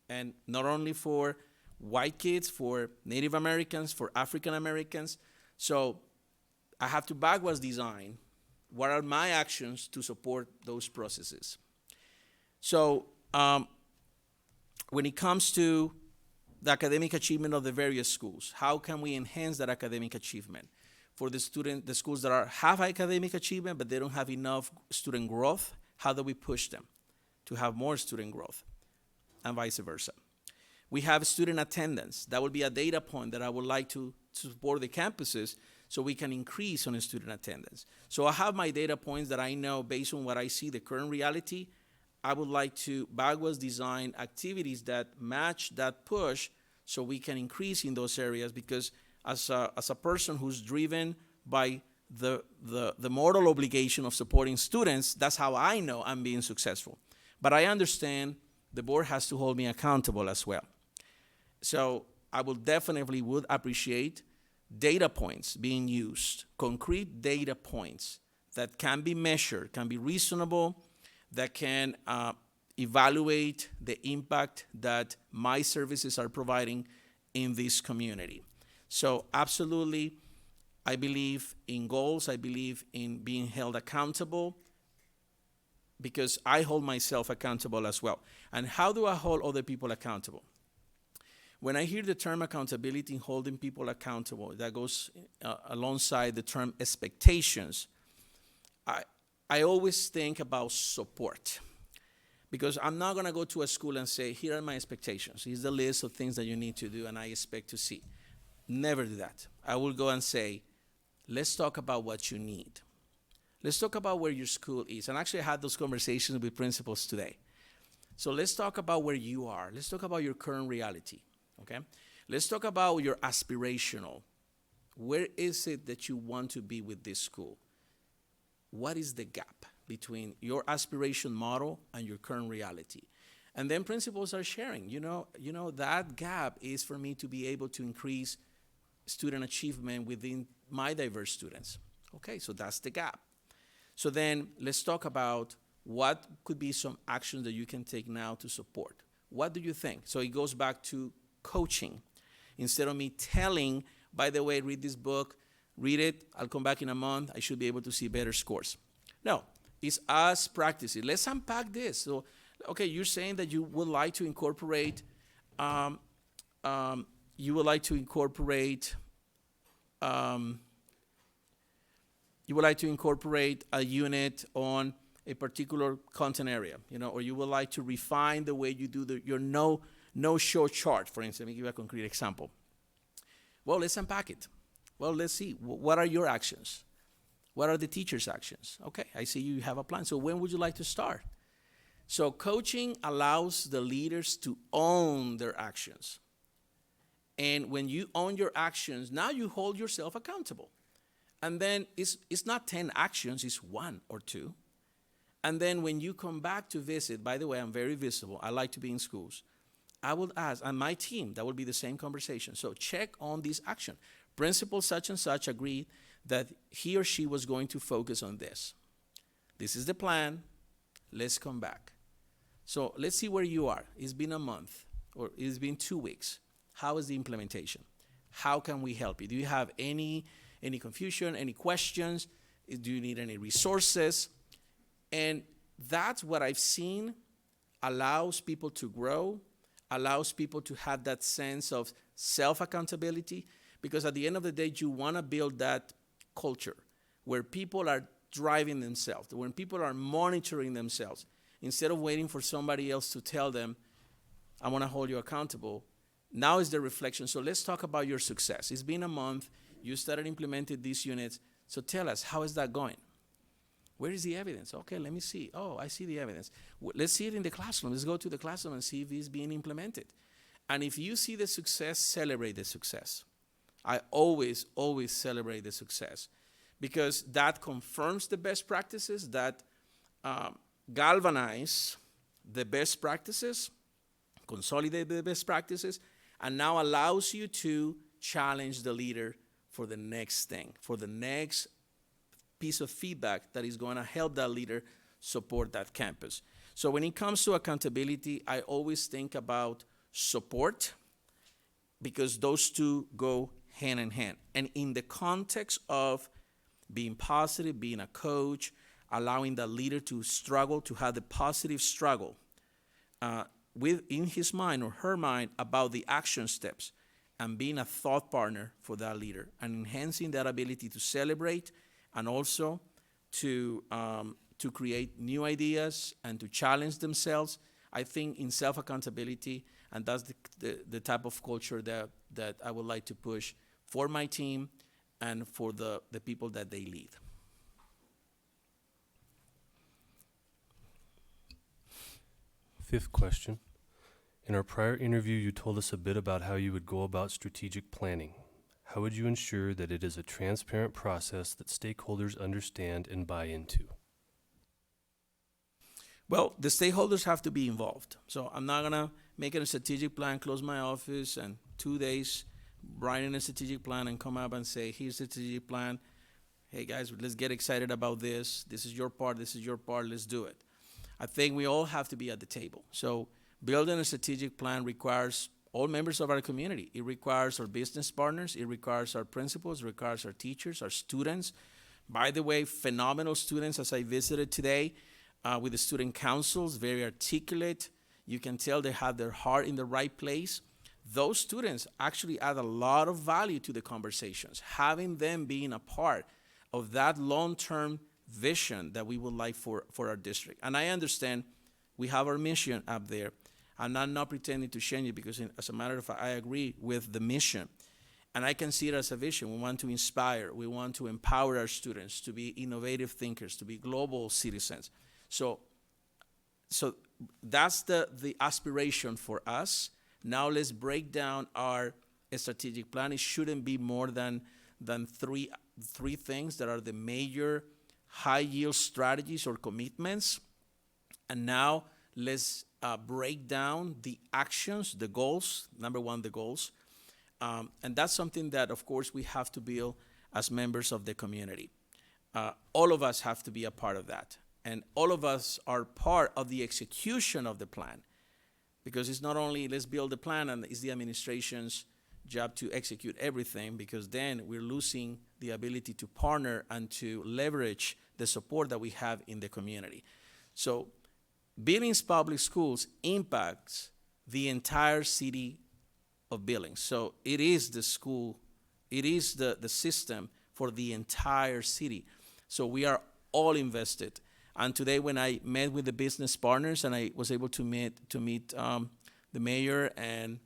And not only for white kids, for Native Americans, for African Americans. So I have to backwards design what are my actions to support those processes. So when it comes to the academic achievement of the various schools, how can we enhance that academic achievement? For the schools that have academic achievement, but they don't have enough student growth, how do we push them to have more student growth, and vice versa? We have student attendance. That would be a data point that I would like to support the campuses so we can increase on the student attendance. So I have my data points that I know based on what I see, the current reality. I would like to backwards design activities that match that push so we can increase in those areas, because as a person who's driven by the moral obligation of supporting students, that's how I know I'm being successful. But I understand the board has to hold me accountable as well. So I would appreciate data points being used, concrete data points that can be measured, can be reasonable, that can evaluate the impact that my services are providing in this community. So absolutely, I believe in goals. I believe in being held accountable, because I hold myself accountable as well. And how do I hold other people accountable? When I hear the term accountability and holding people accountable, that goes alongside the term expectations. I always think about support, because I'm not going to go to a school and say, here are my expectations. Here's the list of things that you need to do and I expect to see. Never do that. I will go and say, let's talk about what you need. Let's talk about where your school is. And actually, I had those conversations with principals today. So let's talk about where you are. Let's talk about your current reality, okay? Let's talk about your aspirational. Where is it that you want to be with this school? What is the gap between your aspiration model and your current reality? And then principals are sharing, you know, that gap is for me to be able to increase student achievement within my diverse students. Okay, so that's the gap. So then let's talk about what could be some actions that you can take now to support. What do you think? So it goes back to coaching. Instead of me telling, by the way, read this book, read it, I'll come back in a month, I should be able to see better scores. No, it's us practicing. Let's unpack this. So, okay, you're saying that you would like to incorporate, a unit on a particular content area, you know, or you would like to refine the way you do your no-show chart, for instance. Let me give you a concrete example. Well, let's unpack it. Well, let's see. What are your actions? What are the teacher's actions? Okay, I see you have a plan. So when would you like to start? So coaching allows the leaders to own their actions. And when you own your actions, now you hold yourself accountable. And then it's not 10 actions, it's 1 or 2. And then when you come back to visit, by the way, I'm very visible. I like to be in schools. I will ask, and my team, that will be the same conversation. So check on this action. Principal such and such agreed that he or she was going to focus on this. This is the plan. Let's come back. So let's see where you are. It's been a month, or it's been 2 weeks. How is the implementation? How can we help you? Do you have any confusion, any questions? Do you need any resources? And that's what I've seen allows people to grow, allows people to have that sense of self-accountability, because at the end of the day, you want to build that culture where people are driving themselves, when people are monitoring themselves, instead of waiting for somebody else to tell them, I want to hold you accountable. Now is the reflection. So let's talk about your success. It's been a month. You started implementing these units. So tell us, how is that going? Where is the evidence? Okay, let me see. Oh, I see the evidence. Let's see it in the classroom. Let's go to the classroom and see if it's being implemented. And if you see the success, celebrate the success. I always celebrate the success, because that confirms the best practices, that galvanize the best practices, consolidate the best practices, and now allows you to challenge the leader for the next thing, for the next piece of feedback that is going to help that leader support that campus. So when it comes to accountability, I always think about support, because those two go hand in hand. And in the context of being positive, being a coach, allowing the leader to struggle, to have the positive struggle in his mind or her mind about the action steps, and being a thought partner for that leader, and enhancing that ability to celebrate, and also to create new ideas and to challenge themselves. I think in self-accountability, and that's the type of culture that I would like to push for my team and for the people that they lead. Fifth question. In our prior interview, you told us a bit about how you would go about strategic planning. How would you ensure that it is a transparent process that stakeholders understand and buy into? Well, the stakeholders have to be involved. So I'm not going to make a strategic plan, close my office, and 2 days write in a strategic plan and come up and say, here's the strategic plan. Hey, guys, let's get excited about this. This is your part. This is your part. Let's do it. I think we all have to be at the table. So building a strategic plan requires all members of our community. It requires our business partners. It requires our principals. It requires our teachers, our students. By the way, phenomenal students, as I visited today with the student councils, very articulate. You can tell they have their heart in the right place. Those students actually add a lot of value to the conversations, having them being a part of that long-term vision that we would like for our district. And I understand we have our mission up there. I'm not pretending to change it, because as a matter of fact, I agree with the mission. And I can see it as a vision. We want to inspire. We want to empower our students to be innovative thinkers, to be global citizens. So that's the aspiration for us. Now let's break down our strategic plan. It shouldn't be more than three things that are the major high-yield strategies or commitments. And now let's break down the actions, the goals. Number one, the goals. And that's something that, of course, we have to build as members of the community. All of us have to be a part of that. And all of us are part of the execution of the plan. Because it's not only let's build the plan and it's the administration's job to execute everything, because then we're losing the ability to partner and to leverage the support that we have in the community. So Billings Public Schools impacts the entire city of Billings. So it is the school, it is the system for the entire city. So we are all invested. And today when I met with the business partners and I was able to meet the mayor and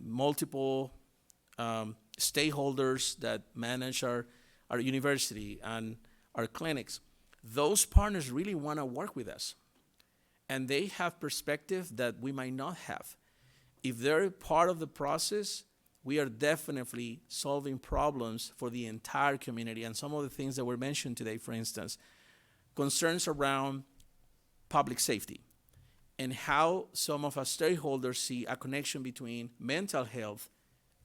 multiple stakeholders that manage our university and our clinics, those partners really want to work with us. And they have perspective that we might not have. If they're part of the process, we are definitely solving problems for the entire community. And some of the things that were mentioned today, for instance, concerns around public safety and how some of our stakeholders see a connection between mental health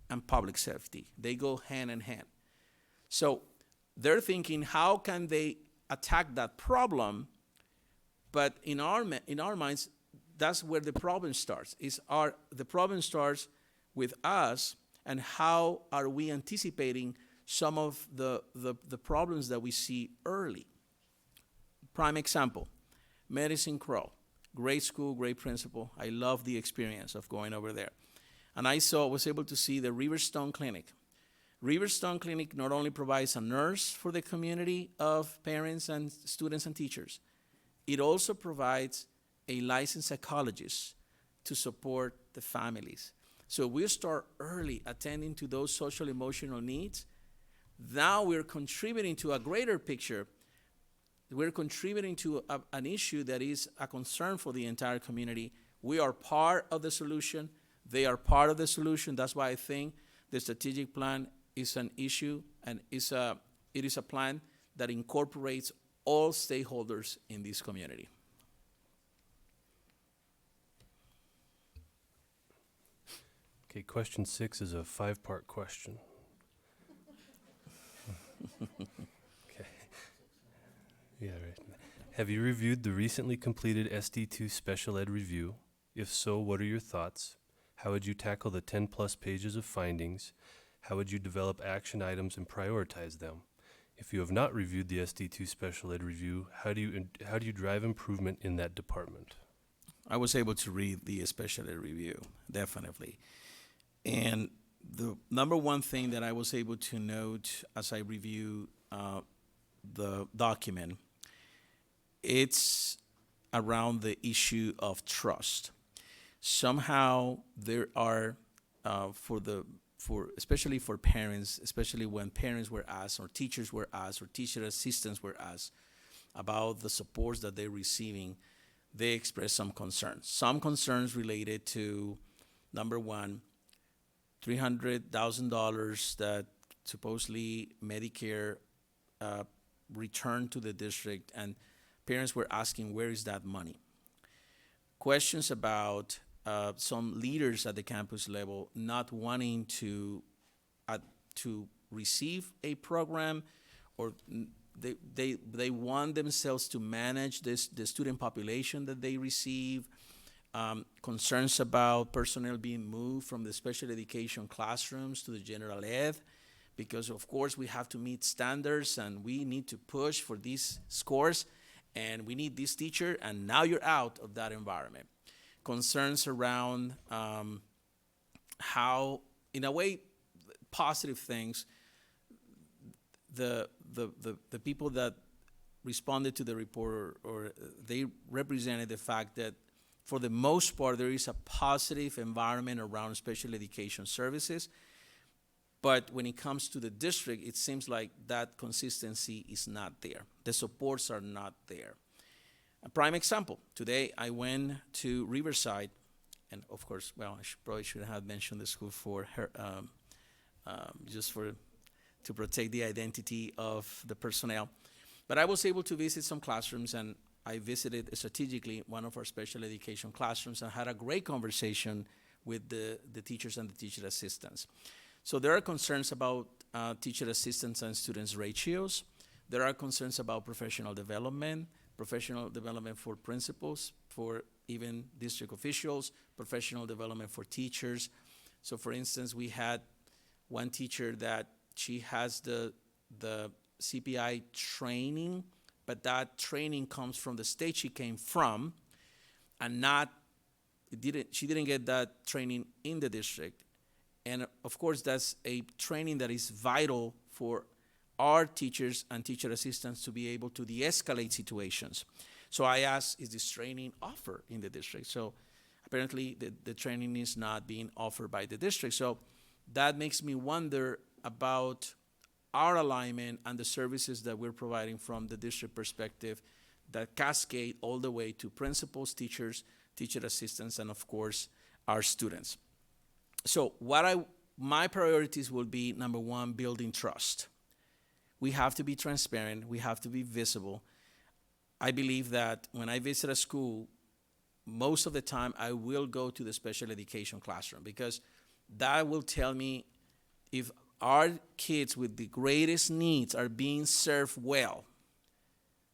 and public safety. They go hand in hand. So they're thinking, how can they attack that problem? But in our minds, that's where the problem starts. The problem starts with us, and how are we anticipating some of the problems that we see early. Prime example, Medicine Crow. Great school, great principal. I love the experience of going over there. And I was able to see the Riverstone Clinic. Riverstone Clinic not only provides a nurse for the community of parents and students and teachers, it also provides a licensed psychologist to support the families. So we start early attending to those social emotional needs. Now we're contributing to a greater picture. We're contributing to an issue that is a concern for the entire community. We are part of the solution. They are part of the solution. That's why I think the strategic plan is an issue, and it is a plan that incorporates all stakeholders in this community. Okay, question 6 is a 5-part question. Okay. Yeah, right. Have you reviewed the recently completed SD2 Special Ed review? If so, what are your thoughts? How would you tackle the 10-plus pages of findings? How would you develop action items and prioritize them? If you have not reviewed the SD2 Special Ed review, how do you drive improvement in that department? I was able to read the Special Ed review, definitely. And the number one thing that I was able to note as I review the document, it's around the issue of trust. Somehow there are, especially for parents, especially when parents were asked or teachers were asked or teacher assistants were asked about the supports that they're receiving, they expressed some concerns. Some concerns related to, number one, $300,000 that supposedly Medicare returned to the district, and parents were asking, where is that money? Questions about some leaders at the campus level not wanting to receive a program, or they want themselves to manage the student population that they receive. Concerns about personnel being moved from the special education classrooms to the general ed, because of course we have to meet standards and we need to push for these scores, and we need this teacher, and now you're out of that environment. Concerns around how, in a way, positive things, the people that responded to the report, or they represented the fact that for the most part there is a positive environment around special education services. But when it comes to the district, it seems like that consistency is not there. The supports are not there. A prime example, today I went to Riverside, and of course, well, probably should have mentioned the school for her, to protect the identity of the personnel. But I was able to visit some classrooms, and I visited strategically one of our special education classrooms and had a great conversation with the teachers and the teacher assistants. So there are concerns about teacher assistants and students ratios. There are concerns about professional development for principals, for even district officials, professional development for teachers. So for instance, we had one teacher that she has the CPI training, but that training comes from the state she came from, and she didn't get that training in the district. And of course, that's a training that is vital for our teachers and teacher assistants to be able to de-escalate situations. So I asked, is this training offered in the district? So apparently the training is not being offered by the district. So that makes me wonder about our alignment and the services that we're providing from the district perspective that cascade all the way to principals, teachers, teacher assistants, and of course, our students. So my priorities will be, number one, building trust. We have to be transparent. We have to be visible. I believe that when I visit a school, most of the time I will go to the special education classroom, because that will tell me if our kids with the greatest needs are being served well.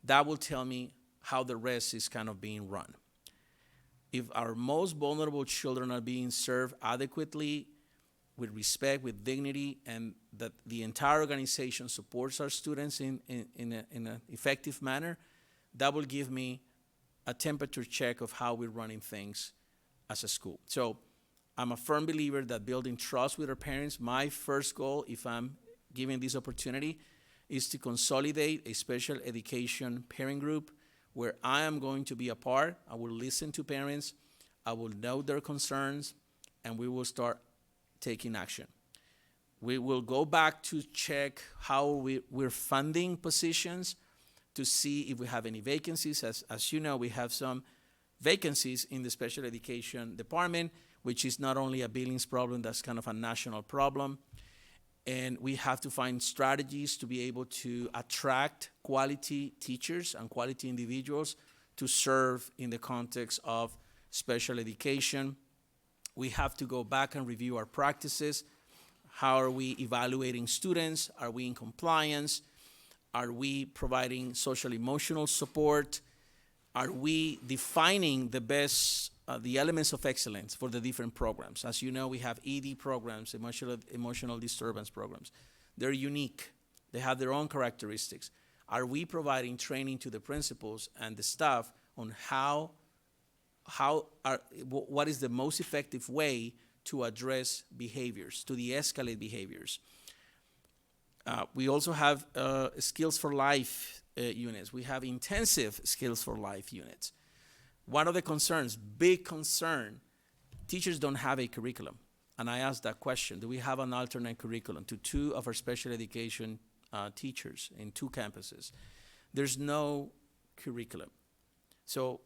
That will tell me how the rest is kind of being run. If our most vulnerable children are being served adequately, with respect, with dignity, and that the entire organization supports our students in an effective manner, that will give me a temperature check of how we're running things as a school. So I'm a firm believer that building trust with our parents, my first goal, if I'm given this opportunity, is to consolidate a special education parent group where I am going to be a part. I will listen to parents, I will know their concerns, and we will start taking action. We will go back to check how we're funding positions to see if we have any vacancies. As you know, we have some vacancies in the special education department, which is not only a Billings problem, that's kind of a national problem. And we have to find strategies to be able to attract quality teachers and quality individuals to serve in the context of special education. We have to go back and review our practices. How are we evaluating students? Are we in compliance? Are we providing social emotional support? Are we defining the best, the elements of excellence for the different programs? As you know, we have ED programs, emotional disturbance programs. They're unique. They have their own characteristics. Are we providing training to the principals and the staff on what is the most effective way to address behaviors, to de-escalate behaviors? We also have skills for life units. We have intensive skills for life units. One of the concerns, big concern, teachers don't have a curriculum. And I asked that question, do we have an alternate curriculum to 2 of our special education teachers in 2 campuses? There's no curriculum. So,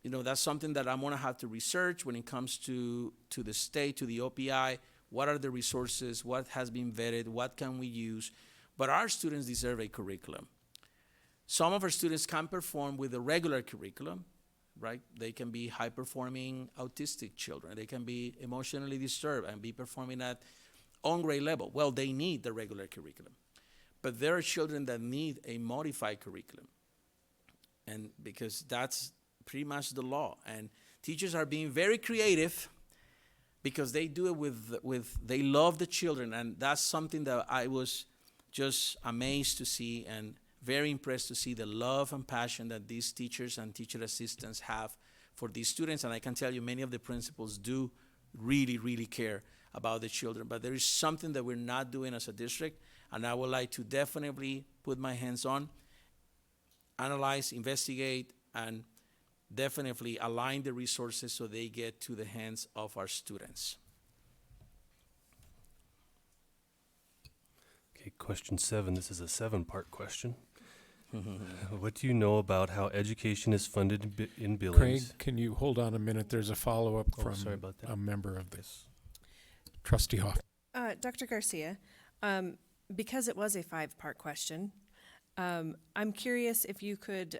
that's something that I'm gonna have to research when it comes to the state, to the OPI. What are the resources? What has been vetted? What can we use? But our students deserve a curriculum. Some of our students can perform with the regular curriculum, right? They can be high-performing autistic children. They can be emotionally disturbed and be performing at on-grade level. Well, they need the regular curriculum. But there are children that need a modified curriculum. And because that's pretty much the law. And teachers are being very creative because they do it they love the children. And that's something that I was just amazed to see and very impressed to see the love and passion that these teachers and teacher assistants have for these students. And I can tell you many of the principals do really, really care about the children. But there is something that we're not doing as a district, and I would like to definitely put my hands on, analyze, investigate, and definitely align the resources so they get to the hands of our students. Okay, question 7. This is a 7-part question. What do you know about how education is funded in Craig, Billings? can you hold on a minute? There's a follow-up Oh, from sorry about that. a member of this. Trustee Hoff. Dr. Garcia, because it was a 5-part question, I'm curious if you could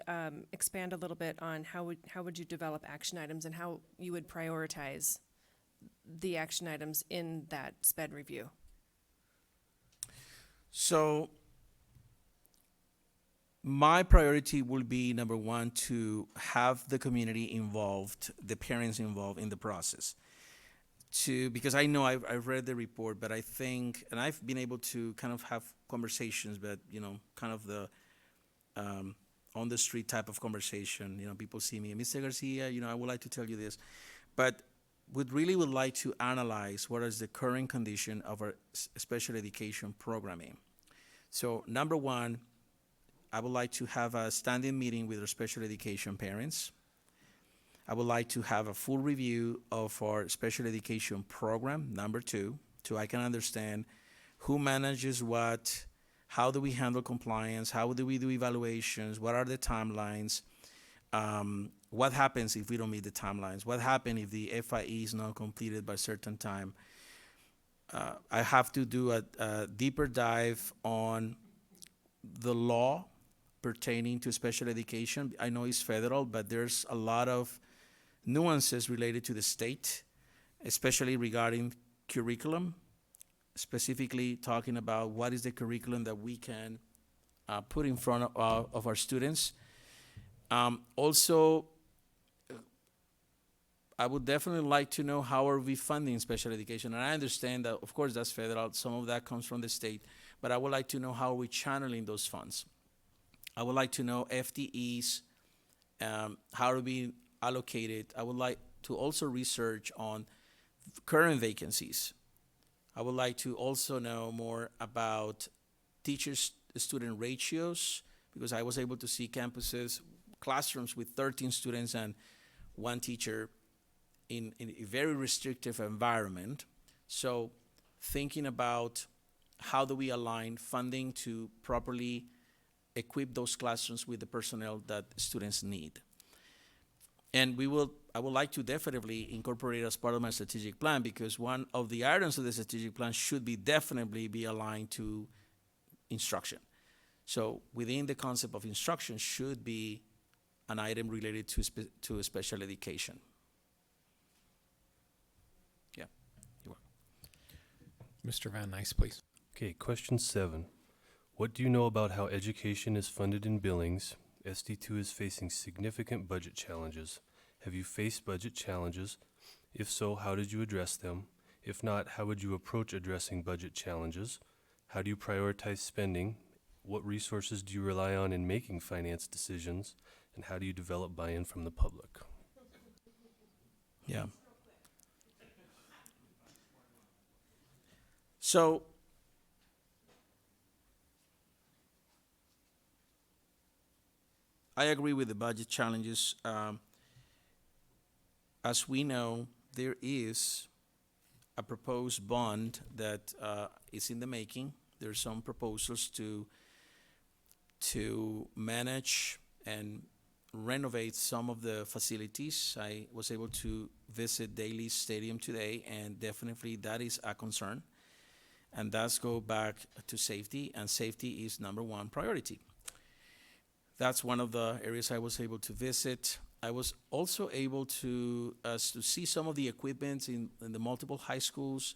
expand a little bit on how would you develop action items and how you would prioritize the action items in that SPED review. So my priority will be number one, to have the community involved, the parents involved in the process. Because I know I've read the report, but I think, and I've been able to kind of have conversations, but kind of the on the street type of conversation. People see me, Mr. Garcia, I would like to tell you this, but would like to analyze what is the current condition of our special education programming. So number one, I would like to have a standing meeting with our special education parents. I would like to have a full review of our special education program, number two, so I can understand who manages what, how do we handle compliance, how do we do evaluations, what are the timelines, what happens if we don't meet the timelines, what happens if the FIE is not completed by a certain time. I have to do a deeper dive on the law pertaining to special education. I know it's federal, but there's a lot of nuances related to the state, especially regarding curriculum, specifically talking about what is the curriculum that we can put in front of our students. Also, I would definitely like to know how are we funding special education. And I understand that, of course, that's federal. Some of that comes from the state. But I would like to know how are we channeling those funds. I would like to know FTEs, how are we allocated. I would like to also research on current vacancies. I would like to also know more about teacher-student ratios, because I was able to see campuses, classrooms with 13 students and one teacher in a very restrictive environment. So thinking about how do we align funding to properly equip those classrooms with the personnel that students need. And I would like to definitely incorporate as part of my strategic plan, because one of the items of the strategic plan should definitely be aligned to instruction. So within the concept of instruction should be an item related to special education. Yeah, you are. Mr. Van Nys, please. Okay, question 7. What do you know about how education is funded in Billings? SD2 is facing significant budget challenges. Have you faced budget challenges? If so, how did you address them? If not, how would you approach addressing budget challenges? How do you prioritize spending? What resources do you rely on in making finance decisions? And how do you develop buy-in from the public? Yeah. So I agree with the budget challenges. As we know, there is a proposed bond that is in the making. There are some proposals to manage and renovate some of the facilities. I was able to visit Daly Stadium today, and definitely that is a concern. And that's go back to safety, and safety is number one priority. That's one of the areas I was able to visit. I was also able to see some of the equipment in the multiple high schools,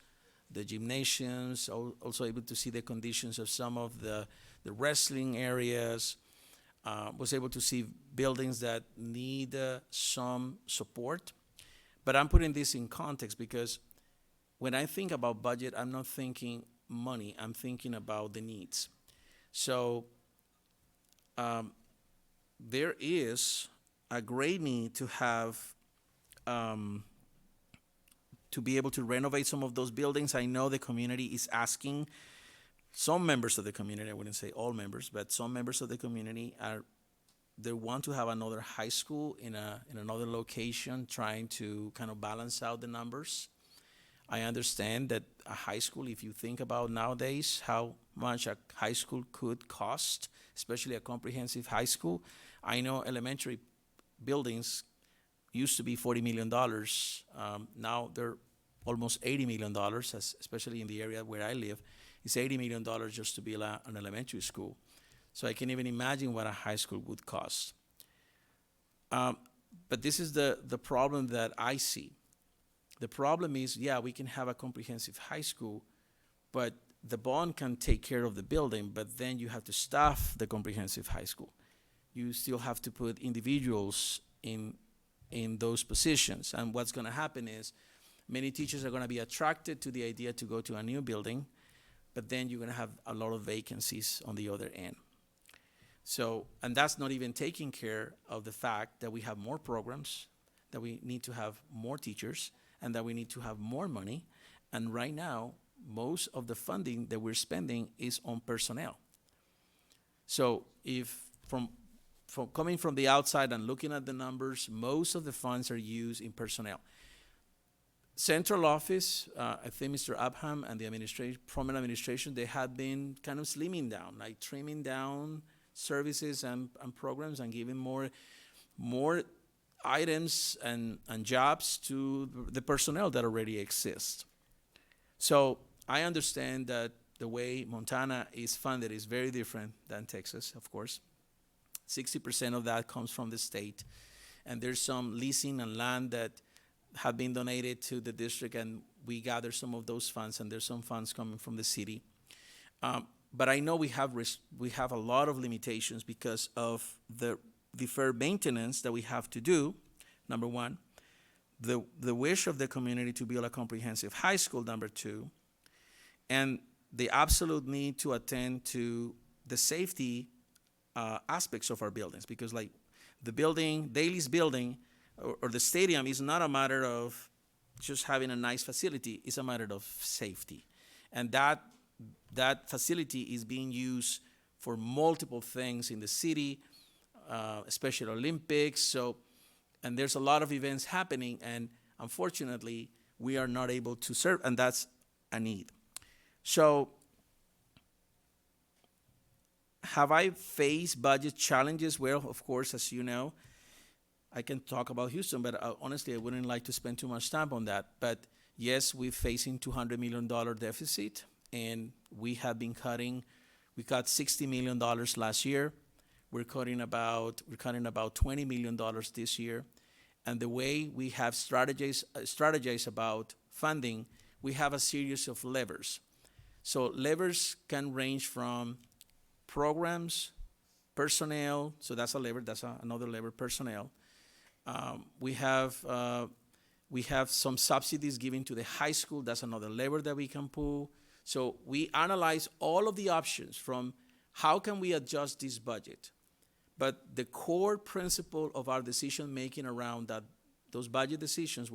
the gymnasiums, also able to see the conditions of some of the wrestling areas. Was able to see buildings that need some support. But I'm putting this in context because when I think about budget, I'm not thinking money, I'm thinking about the needs. So there is a great need to have, to be able to renovate some of those buildings. I know the community is asking. Some members of the community, I wouldn't say all members, but some members of the community they want to have another high school in another location, trying to kind of balance out the numbers. I understand that a high school, if you think about nowadays how much a high school could cost, especially a comprehensive high school. I know elementary buildings used to be $40 million. Now they're almost $80 million, especially in the area where I live. It's $80 million just to build an elementary school. So I can even imagine what a high school would cost. But this is the problem that I see. The problem is, yeah, we can have a comprehensive high school, but the bond can take care of the building, but then you have to staff the comprehensive high school. You still have to put individuals in those positions. And what's going to happen is many teachers are going to be attracted to the idea to go to a new building, but then you're going to have a lot of vacancies on the other end. So, and that's not even taking care of the fact that we have more programs, that we need to have more teachers, and that we need to have more money. And right now, most of the funding that we're spending is on personnel. So if from coming from the outside and looking at the numbers, most of the funds are used in personnel. Central office, I think Mr. Upham and the prominent administration, they have been kind of slimming down, like trimming down services and programs and giving more items and jobs to the personnel that already exist. So I understand that the way Montana is funded is very different than Texas, of course. 60% of that comes from the state, and there's some leasing and land that have been donated to the district, and we gather some of those funds, and there's some funds coming from the city. But I know we have a lot of limitations because of the deferred maintenance that we have to do, number one, the wish of the community to build a comprehensive high school, number two, and the absolute need to attend to the safety aspects of our buildings, because like the building, Daly's building, or the stadium is not a matter of just having a nice facility, it's a matter of safety. And that facility is being used for multiple things in the city, especially Olympics. So, and there's a lot of events happening, and unfortunately, we are not able to serve, and that's a need. So, have I faced budget challenges? Well, of course, as you know, I can talk about Houston, but honestly, I wouldn't like to spend too much time on that. But yes, we're facing $200 million deficit, and we have been cutting. We cut $60 million last year. We're cutting about $20 million this year. And the way we have strategized about funding, we have a series of levers. So levers can range from programs, personnel, so that's a lever, that's another lever, personnel. We have some subsidies given to the high school, that's another lever that we can pull. So we analyze all of the options from how can we adjust this budget. But the core principle of our decision making around those budget decisions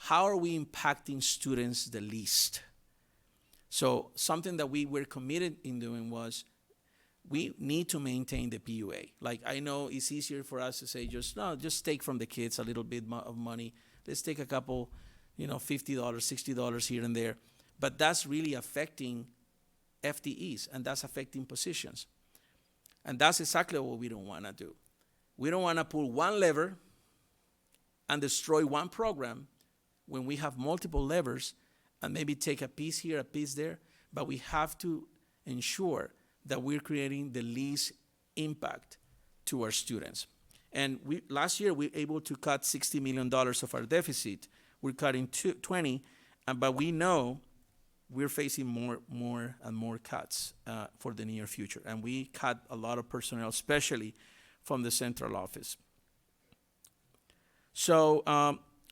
how are we impacting students the least? So something that we were committed in doing was we need to maintain the PUA. Like, I know it's easier for us to say just take from the kids a little bit of money. Let's take a couple, $50, $60 here and there. But that's really affecting FTEs, and that's affecting positions. And that's exactly what we don't want to do. We don't want to pull one lever and destroy one program when we have multiple levers and maybe take a piece here, a piece there, but we have to ensure that we're creating the least impact to our students. And last year, we were able to cut $60 million of our deficit. We're cutting 20, but we know we're facing more and more cuts for the near future. And we cut a lot of personnel, especially from the central office. So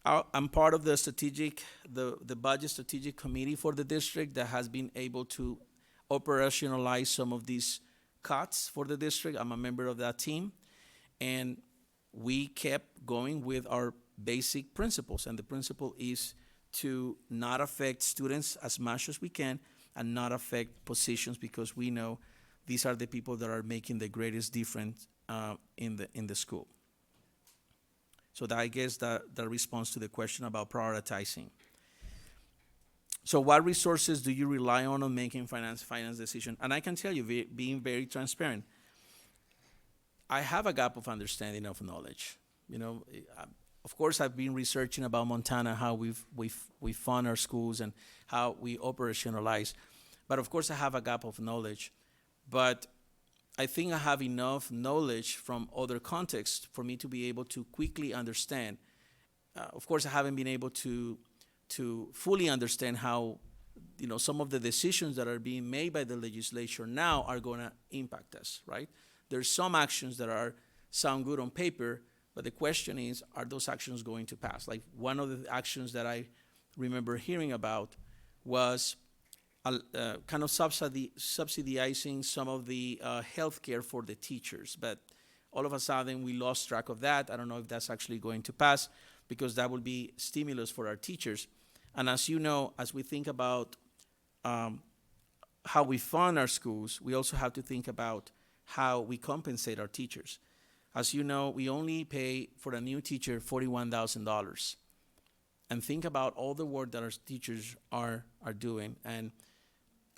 I'm part of the budget strategic committee for the district that has been able to operationalize some of these cuts for the district. I'm a member of that team. And we kept going with our basic principles. And the principle is to not affect students as much as we can and not affect positions, because we know these are the people that are making the greatest difference in the school. So that, I guess that responds to the question about prioritizing. So what resources do you rely on making finance decision? And I can tell you, being very transparent, I have a gap of understanding of knowledge. Of course, I've been researching about Montana, how we fund our schools and how we operationalize. But of course, I have a gap of knowledge. But I think I have enough knowledge from other contexts for me to be able to quickly understand. Of course, I haven't been able to fully understand how some of the decisions that are being made by the legislature now are going to impact us, right? There's some actions that sound good on paper, but the question is, are those actions going to pass? Like one of the actions that I remember hearing about was kind of subsidizing some of the health care for the teachers. But all of a sudden, we lost track of that. I don't know if that's actually going to pass, because that will be stimulus for our teachers. And as you know, as we think about how we fund our schools, we also have to think about how we compensate our teachers. As you know, we only pay for a new teacher $41,000. And think about all the work that our teachers are doing. And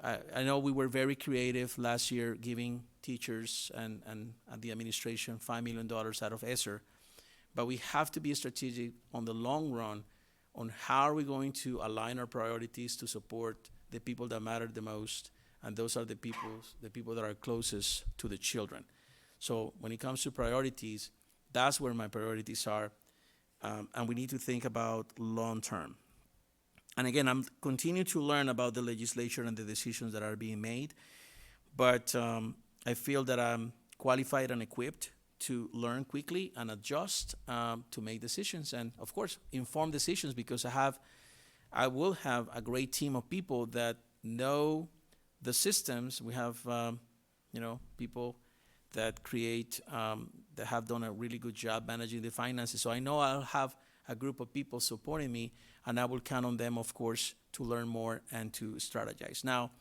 I know we were very creative last year, giving teachers and the administration $5 million out of ESSER. But we have to be strategic on the long run on how are we going to align our priorities to support the people that matter the most, and those are the people that are closest to the children. So when it comes to priorities, that's where my priorities are, and we need to think about long term. And again, I'm continuing to learn about the legislature and the decisions that are being made, but I feel that I'm qualified and equipped to learn quickly and adjust to make decisions, and of course, informed decisions, because I will have a great team of people that know the systems. We have, people that create, that have done a really good job managing the finances. So I know I'll have a group of people supporting me, and I will count on them, of course, to learn more and to strategize. Now,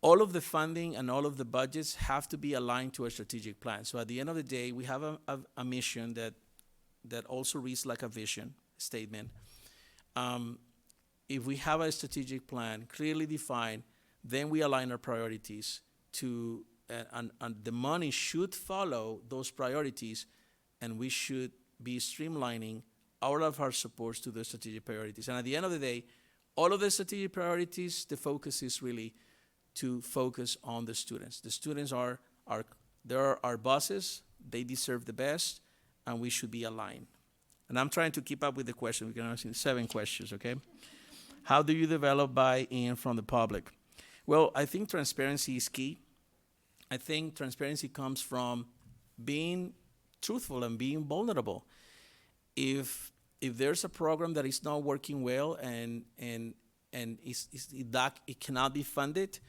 all of the funding and all of the budgets have to be aligned to a strategic plan. So at the end of the day, we have a mission that also reads like a vision statement. If we have a strategic plan clearly defined, then we align our priorities to, and the money should follow those priorities, and we should be streamlining all of our supports to the strategic priorities. And at the end of the day, all of the strategic priorities, the focus is really to focus on the students. The students are our bosses, they deserve the best, and we should be aligned. And I'm trying to keep up with the question. We're going to ask 7 questions, okay? How do you develop buy-in from the public? Well, I think transparency is key. I think transparency comes from being truthful and being vulnerable. If there's a program that is not working well and it cannot be funded,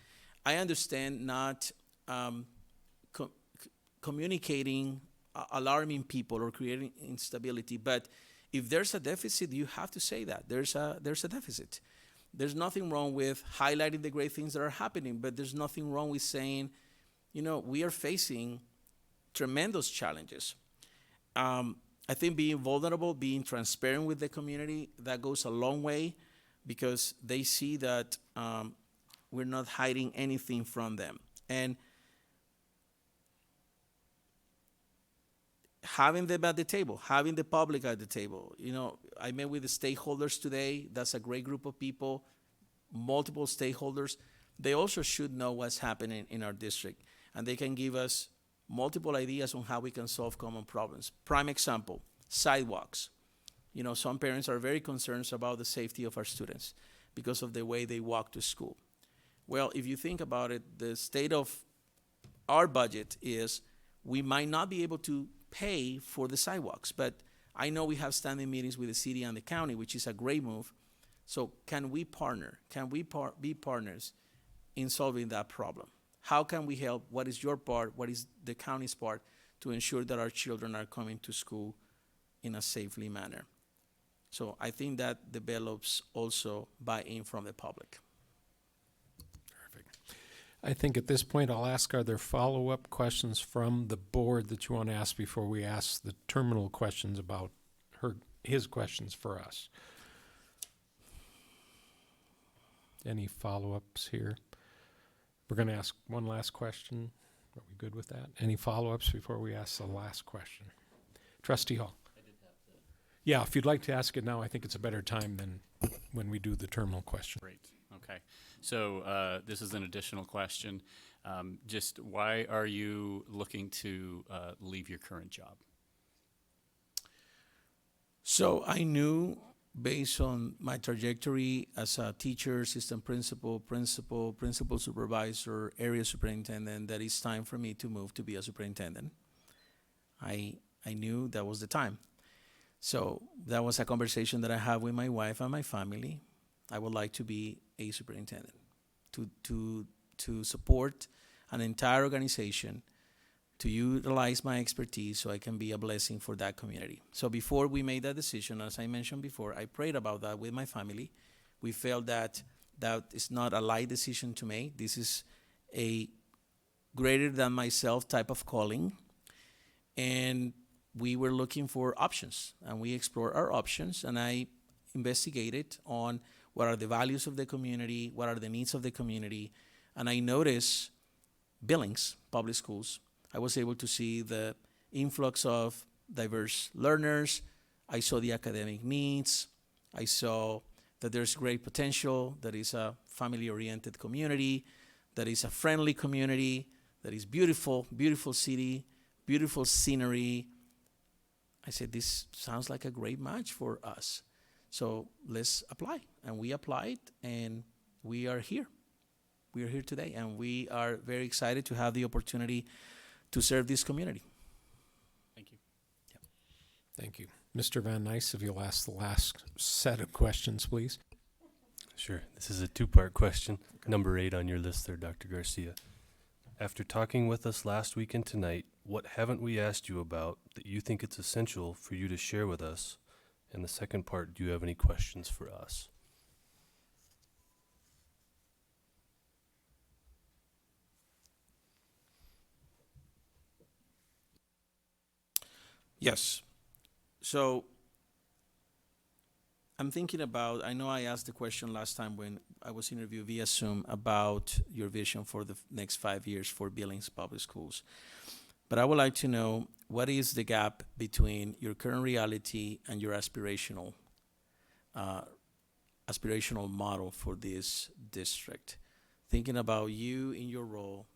I understand not communicating, alarming people or creating instability. But if there's a deficit, you have to say that there's a deficit. There's nothing wrong with highlighting the great things that are happening, but there's nothing wrong with saying, we are facing tremendous challenges. I think being vulnerable, being transparent with the community, that goes a long way, because they see that we're not hiding anything from them. And having them at the table, having the public at the table. I met with the stakeholders today. That's a great group of people, multiple stakeholders. They also should know what's happening in our district, and they can give us multiple ideas on how we can solve common problems. Prime example, sidewalks. Some parents are very concerned about the safety of our students because of the way they walk to school. Well, if you think about it, the state of our budget is we might not be able to pay for the sidewalks, but I know we have standing meetings with the city and the county, which is a great move. So can we partner? Can we be partners in solving that problem? How can we help? What is your part? What is the county's part to ensure that our children are coming to school in a safely manner? So I think that develops also buy-in from the public. Perfect. I think at this point I'll ask, are there follow-up questions from the board that you want to ask before we ask the terminal questions about his questions for us? Any follow-ups here? We're going to ask one last question. Are we good with that? Any follow-ups before we ask the last question? Trustee Hall. Yeah, if you'd like to ask it now, I think it's a better time than when we do the terminal question. Great, okay. So this is an additional question. Just why are you looking to leave your current job? So I knew, based on my trajectory as a teacher, assistant principal, principal supervisor, area superintendent, that it's time for me to move to be a superintendent. I knew that was the time. So that was a conversation that I had with my wife and my family. I would like to be a superintendent, to support an entire organization, to utilize my expertise so I can be a blessing for that community. So before we made that decision, as I mentioned before, I prayed about that with my family. We felt that that is not a light decision to make. This is a greater than myself type of calling. And we were looking for options, and we explored our options, and I investigated on what are the values of the community, what are the needs of the community, and I noticed Billings Public Schools. I was able to see the influx of diverse learners. I saw the academic needs. I saw that there's great potential, that is a family-oriented community, that is a friendly community, that is beautiful, beautiful city, beautiful scenery. I said, this sounds like a great match for us. So let's apply. And we applied, and we are here. We are here today, and we are very excited to have the opportunity to serve this community. Thank you. Thank you. Mr. Van Nys, if you'll ask the last set of questions, please. Sure. This is a two-part question. Number 8 on your list there, Dr. Garcia. After talking with us last week and tonight, what haven't we asked you about that you think it's essential for you to share with us? And the second part, do you have any questions for us? Yes. So I'm thinking about, I know I asked the question last time when I was interviewed via Zoom about your vision for the next 5 years for Billings Public Schools. But I would like to know, what is the gap between your current reality and your aspirational model for this district? Thinking about you in your role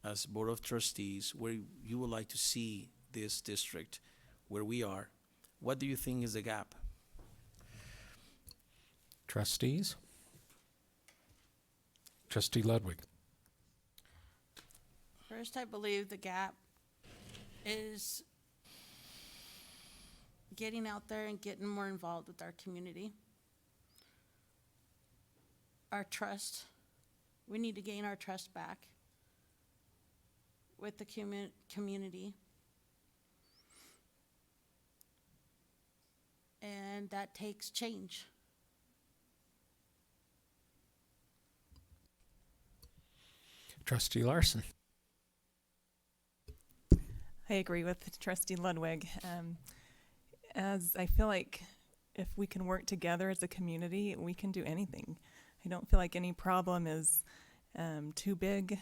as Board of Trustees, where you would like to see this district, where we are, what do you think is the gap? Trustees? Trustee Ludwig. First, I believe the gap is getting out there and getting more involved with our community. Our trust, we need to gain our trust back with the community. And that takes change. Trustee Larson. I agree with Trustee Ludwig. As I feel like if we can work together as a community, we can do anything. I don't feel like any problem is too big.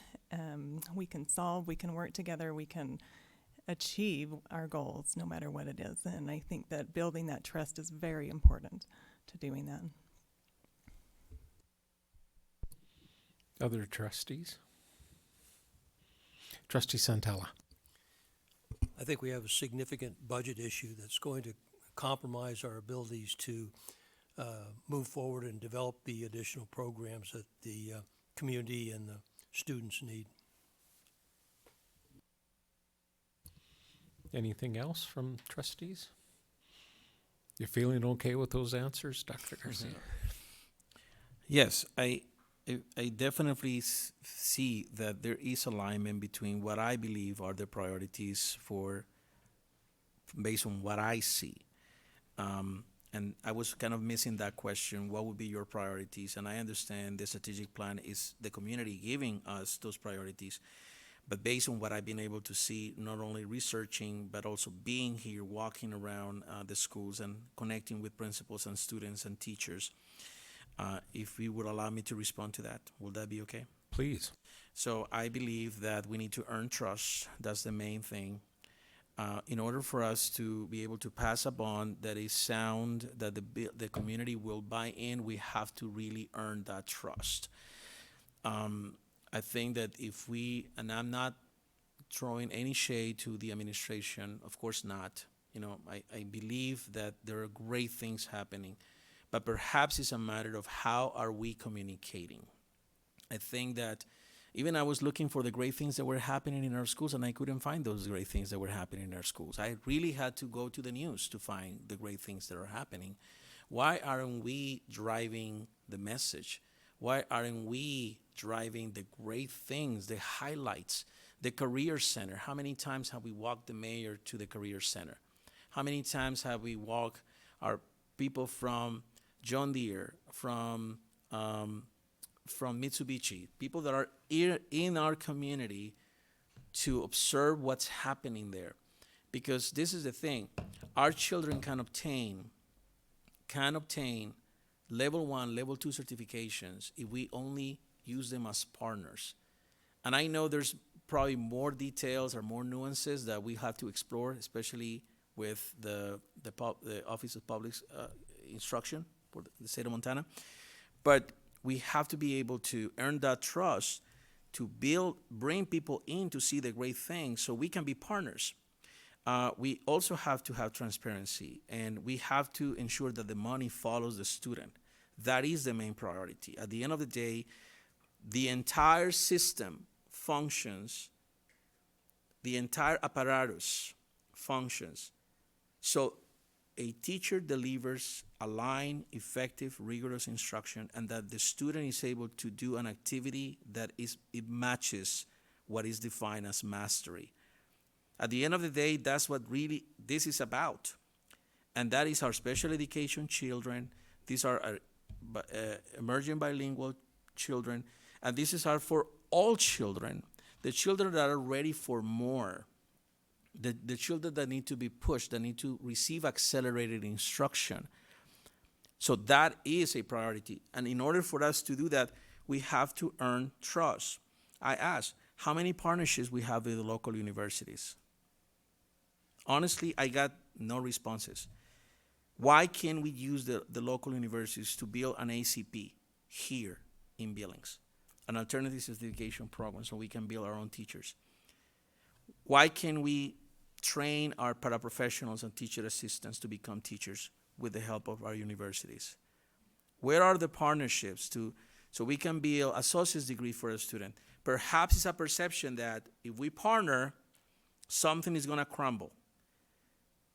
We can solve, we can work together, we can achieve our goals no matter what it is. And I think that building that trust is very important to doing that. Other trustees? Trustee Santella. I think we have a significant budget issue that's going to compromise our abilities to move forward and develop the additional programs that the community and the students need. Anything else from trustees? You feeling okay with those answers, Dr. Garcia? Yes, I definitely see that there is alignment between what I believe are the priorities for, based on what I see. And I was kind of missing that question, what would be your priorities? And I understand the strategic plan is the community giving us those priorities. But based on what I've been able to see, not only researching, but also being here, walking around the schools and connecting with principals and students and teachers, if you would allow me to respond to that, will that be okay? Please. So I believe that we need to earn trust. That's the main thing. In order for us to be able to pass a bond that is sound, that the community will buy in, we have to really earn that trust. I think that if we, and I'm not throwing any shade to the administration, of course not. You know, I believe that there are great things happening, but perhaps it's a matter of how are we communicating. I think that even I was looking for the great things that were happening in our schools, and I couldn't find those great things that were happening in our schools. I really had to go to the news to find the great things that are happening. Why aren't we driving the message? Why aren't we driving the great things, the highlights, the career center? How many times have we walked the mayor to the career center? How many times have we walked our people from John Deere, from Mitsubishi, people that are in our community to observe what's happening there? Because this is the thing, our children can obtain level 1, level 2 certifications if we only use them as partners. And I know there's probably more details or more nuances that we have to explore, especially with the Office of Public Instruction for the state of Montana. But we have to be able to earn that trust to bring people in to see the great things so we can be partners. We also have to have transparency, and we have to ensure that the money follows the student. That is the main priority. At the end of the day, the entire system functions, the entire apparatus functions. So a teacher delivers aligned, effective, rigorous instruction, and that the student is able to do an activity that it matches what is defined as mastery. At the end of the day, that's what really this is about. And that is our special education children. These are our emerging bilingual children. And this is for all children, the children that are ready for more, the children that need to be pushed, that need to receive accelerated instruction. So that is a priority. And in order for us to do that, we have to earn trust. I asked, how many partnerships we have with the local universities? Honestly, I got no responses. Why can't we use the local universities to build an ACP here in Billings, an alternative certification program, so we can build our own teachers? Why can't we train our paraprofessionals and teacher assistants to become teachers with the help of our universities? Where are the partnerships so we can build associate's degree for a student? Perhaps it's a perception that if we partner, something is going to crumble.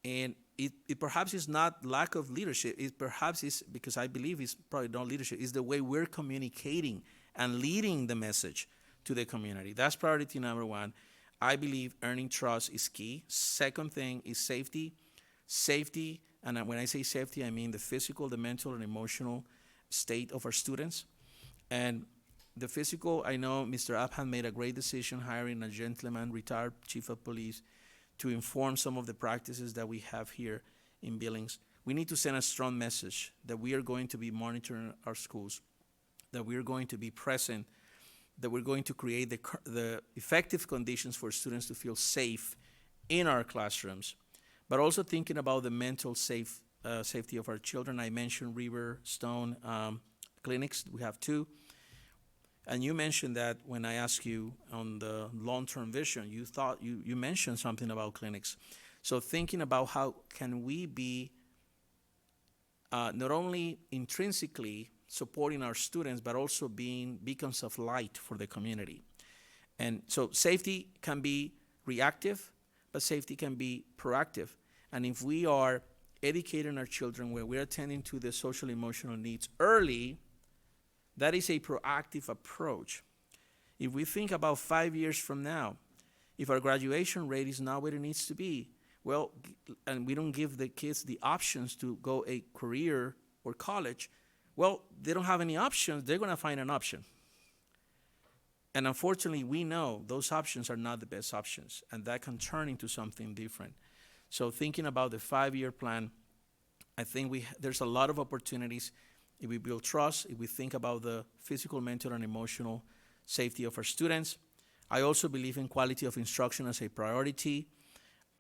And it perhaps is not lack of leadership. It perhaps is, because I believe it's probably not leadership, it's the way we're communicating and leading the message to the community. That's priority number 1. I believe earning trust is key. Second thing is safety. Safety, and when I say safety, I mean the physical, the mental, and emotional state of our students. And the physical, I know Mr. Abhan made a great decision hiring a gentleman, retired chief of police, to inform some of the practices that we have here in Billings. We need to send a strong message that we are going to be monitoring our schools, that we are going to be present, that we're going to create the effective conditions for students to feel safe in our classrooms, but also thinking about the mental safety of our children. I mentioned Riverstone clinics. We have 2. And you mentioned that when I asked you on the long-term vision, you mentioned something about clinics. So thinking about how can we be not only intrinsically supporting our students, but also being beacons of light for the community. And so safety can be reactive, but safety can be proactive. And if we are educating our children where we're attending to the social emotional needs early, that is a proactive approach. If we think about 5 years from now, if our graduation rate is not where it needs to be, well, and we don't give the kids the options to go a career or college, well, they don't have any options. They're going to find an option. And unfortunately, we know those options are not the best options, and that can turn into something different. So thinking about the 5-year plan, I think there's a lot of opportunities if we build trust, if we think about the physical, mental, and emotional safety of our students. I also believe in quality of instruction as a priority.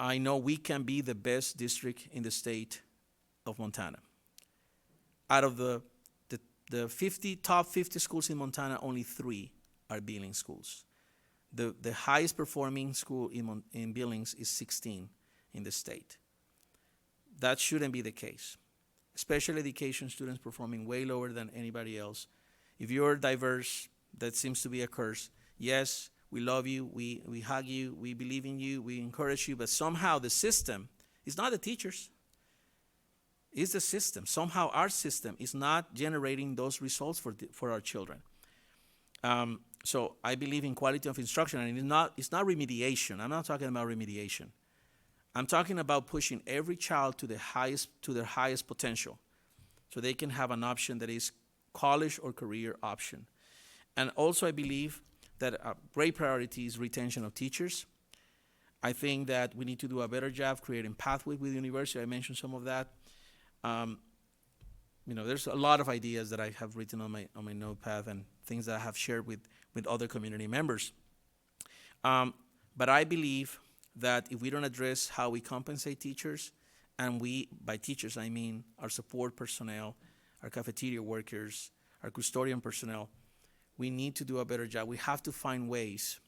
I know we can be the best district in the state of Montana. Out of the top 50 schools in Montana, only 3 are Billings schools. The highest performing school in Billings is 16 in the state. That shouldn't be the case. Special education students performing way lower than anybody else. If you're diverse, that seems to be a curse. Yes, we love you, we hug you, we believe in you, we encourage you, but somehow the system is not the teachers. It's the system. Somehow our system is not generating those results for our children. So I believe in quality of instruction, and it's not remediation. I'm not talking about remediation. I'm talking about pushing every child to their highest potential, so they can have an option that is college or career option. And also I believe that a great priority is retention of teachers. I think that we need to do a better job creating pathways with the university. I mentioned some of that. There's a lot of ideas that I have written on my notepad and things that I have shared with other community members. But I believe that if we don't address how we compensate teachers, and by teachers I mean our support personnel, our cafeteria workers, our custodian personnel, we need to do a better job. We have to find ways.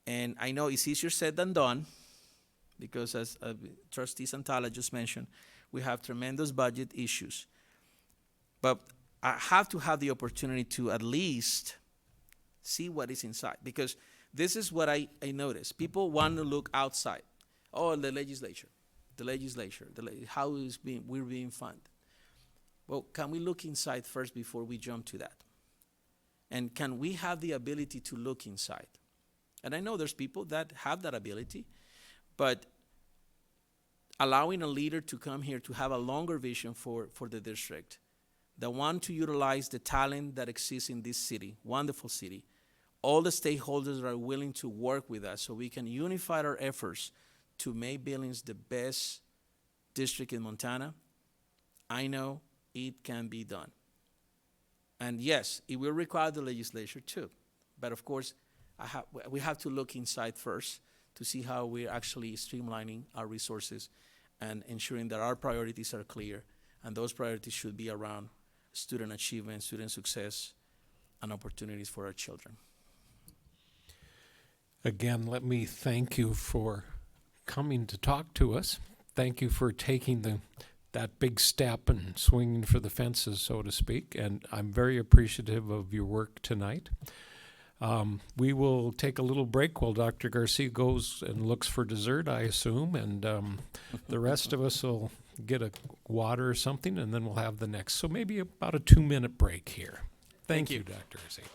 And I know it's easier said than done, because as Trustee Santala just mentioned, we have tremendous budget issues. But I have to have the opportunity to at least see what is inside, because this is what I notice. People want to look outside. Oh, the legislature, how we're being funded. Well, can we look inside first before we jump to that? And can we have the ability to look inside? And I know there's people that have that ability, but allowing a leader to come here to have a longer vision for the district, that want to utilize the talent that exists in this city, wonderful city, all the stakeholders are willing to work with us so we can unify our efforts to make Billings the best district in Montana. I know it can be done. And yes, it will require the legislature too. But of course, we have to look inside first to see how we're actually streamlining our resources and ensuring that our priorities are clear. And those priorities should be around student achievement, student success, and opportunities for our children. Again, let me thank you for coming to talk to us. Thank you for taking that big step and swinging for the fences, so to speak. And I'm very appreciative of your work tonight. We will take a little break while Dr. Garcia goes and looks for dessert, I assume, and the rest of us will get a water or something, and then we'll have the next. So maybe about a 2-minute break here. Thank you, Dr. Garcia.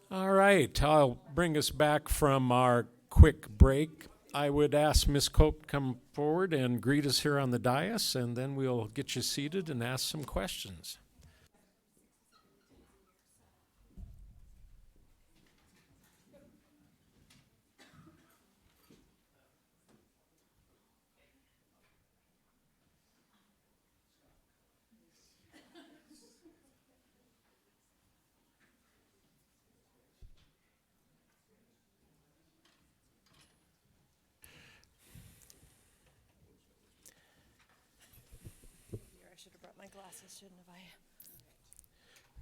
All right, I'll bring us back from our quick break. I would ask Ms. Cope to come forward and greet us here on the dais, and then we'll get you seated and ask some questions. I should have brought my glasses, shouldn't have I?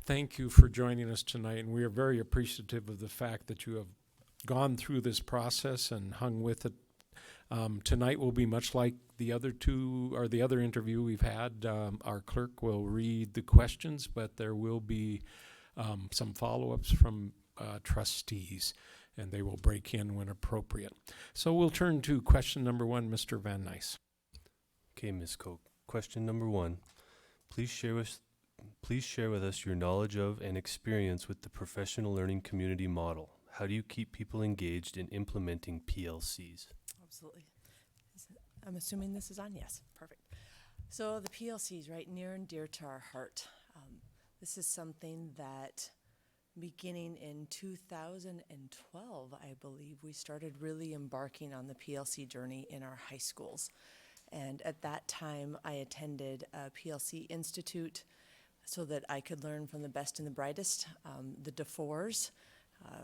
Thank you for joining us tonight, and we are very appreciative of the fact that you have gone through this process and hung with it. Tonight will be much like the other two, or the other interview we've had. Our clerk will read the questions, but there will be some follow-ups from trustees, and they will break in when appropriate. So we'll turn to question number 1, Mr. Van Nuys. Okay, Ms. Cope. Question number 1. Please share with us your knowledge of and experience with the professional learning community model. How do you keep people engaged in implementing PLCs? Absolutely. I'm assuming this is on? Yes, perfect. So the PLC is right near and dear to our heart. This is something that beginning in 2012, I believe, we started really embarking on the PLC journey in our high schools. And at that time, I attended a PLC Institute so that I could learn from the best and the brightest, the DeFores,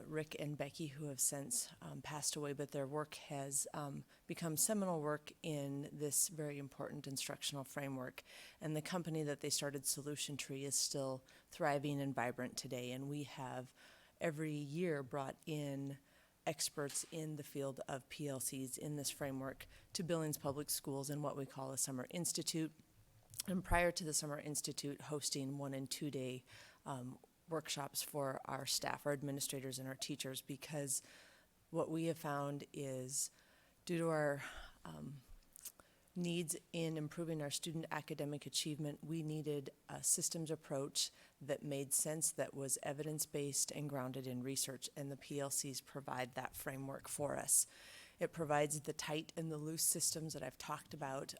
Rick and Becky, who have since passed away, but their work has become seminal work in this very important instructional framework. And the company that they started, Solution Tree, is still thriving and vibrant today. And we have every year brought in experts in the field of PLCs in this framework to Billings Public Schools in what we call a Summer Institute. And prior to the Summer Institute, hosting 1- and 2-day workshops for our staff, our administrators, and our teachers, because what we have found is due to our needs in improving our student academic achievement, we needed a systems approach that made sense, that was evidence-based and grounded in research, and the PLCs provide that framework for us. It provides the tight and the loose systems that I've talked about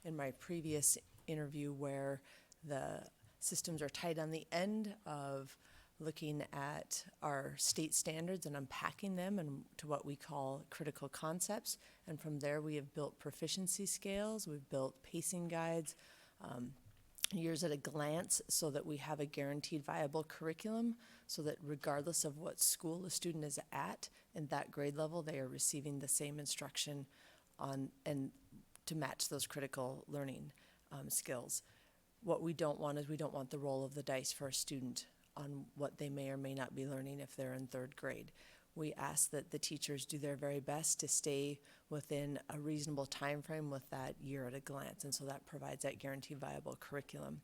in my previous interview, where the systems are tight on the end of looking at our state standards and unpacking them and to what we call critical concepts. And from there, we have built proficiency scales, we've built pacing guides, years at a glance, so that we have a guaranteed viable curriculum, so that regardless of what school a student is at in that grade level, they are receiving the same instruction on and to match those critical learning skills. What we don't want is we don't want the roll of the dice for a student on what they may or may not be learning if they're in 3rd grade. We ask that the teachers do their very best to stay within a reasonable time frame with that year at a glance, and so that provides that guaranteed viable curriculum.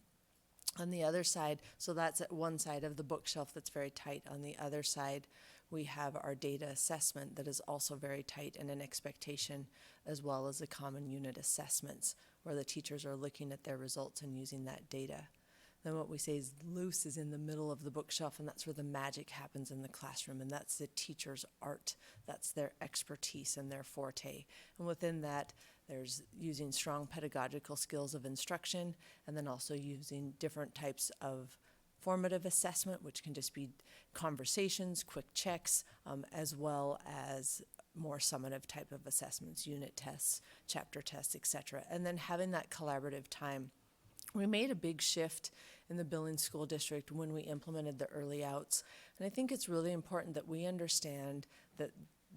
On the other side, so that's at one side of the bookshelf that's very tight. On the other side, we have our data assessment that is also very tight, and an expectation, as well as the common unit assessments, where the teachers are looking at their results and using that data. Then what we say is loose is in the middle of the bookshelf, and that's where the magic happens in the classroom, and that's the teacher's art. That's their expertise and their forte. And within that, there's using strong pedagogical skills of instruction, and then also using different types of formative assessment, which can just be conversations, quick checks, as well as more summative type of assessments, unit tests, chapter tests, etc. And then having that collaborative time. We made a big shift in the Billings School District when we implemented the early outs. And I think it's really important that we understand that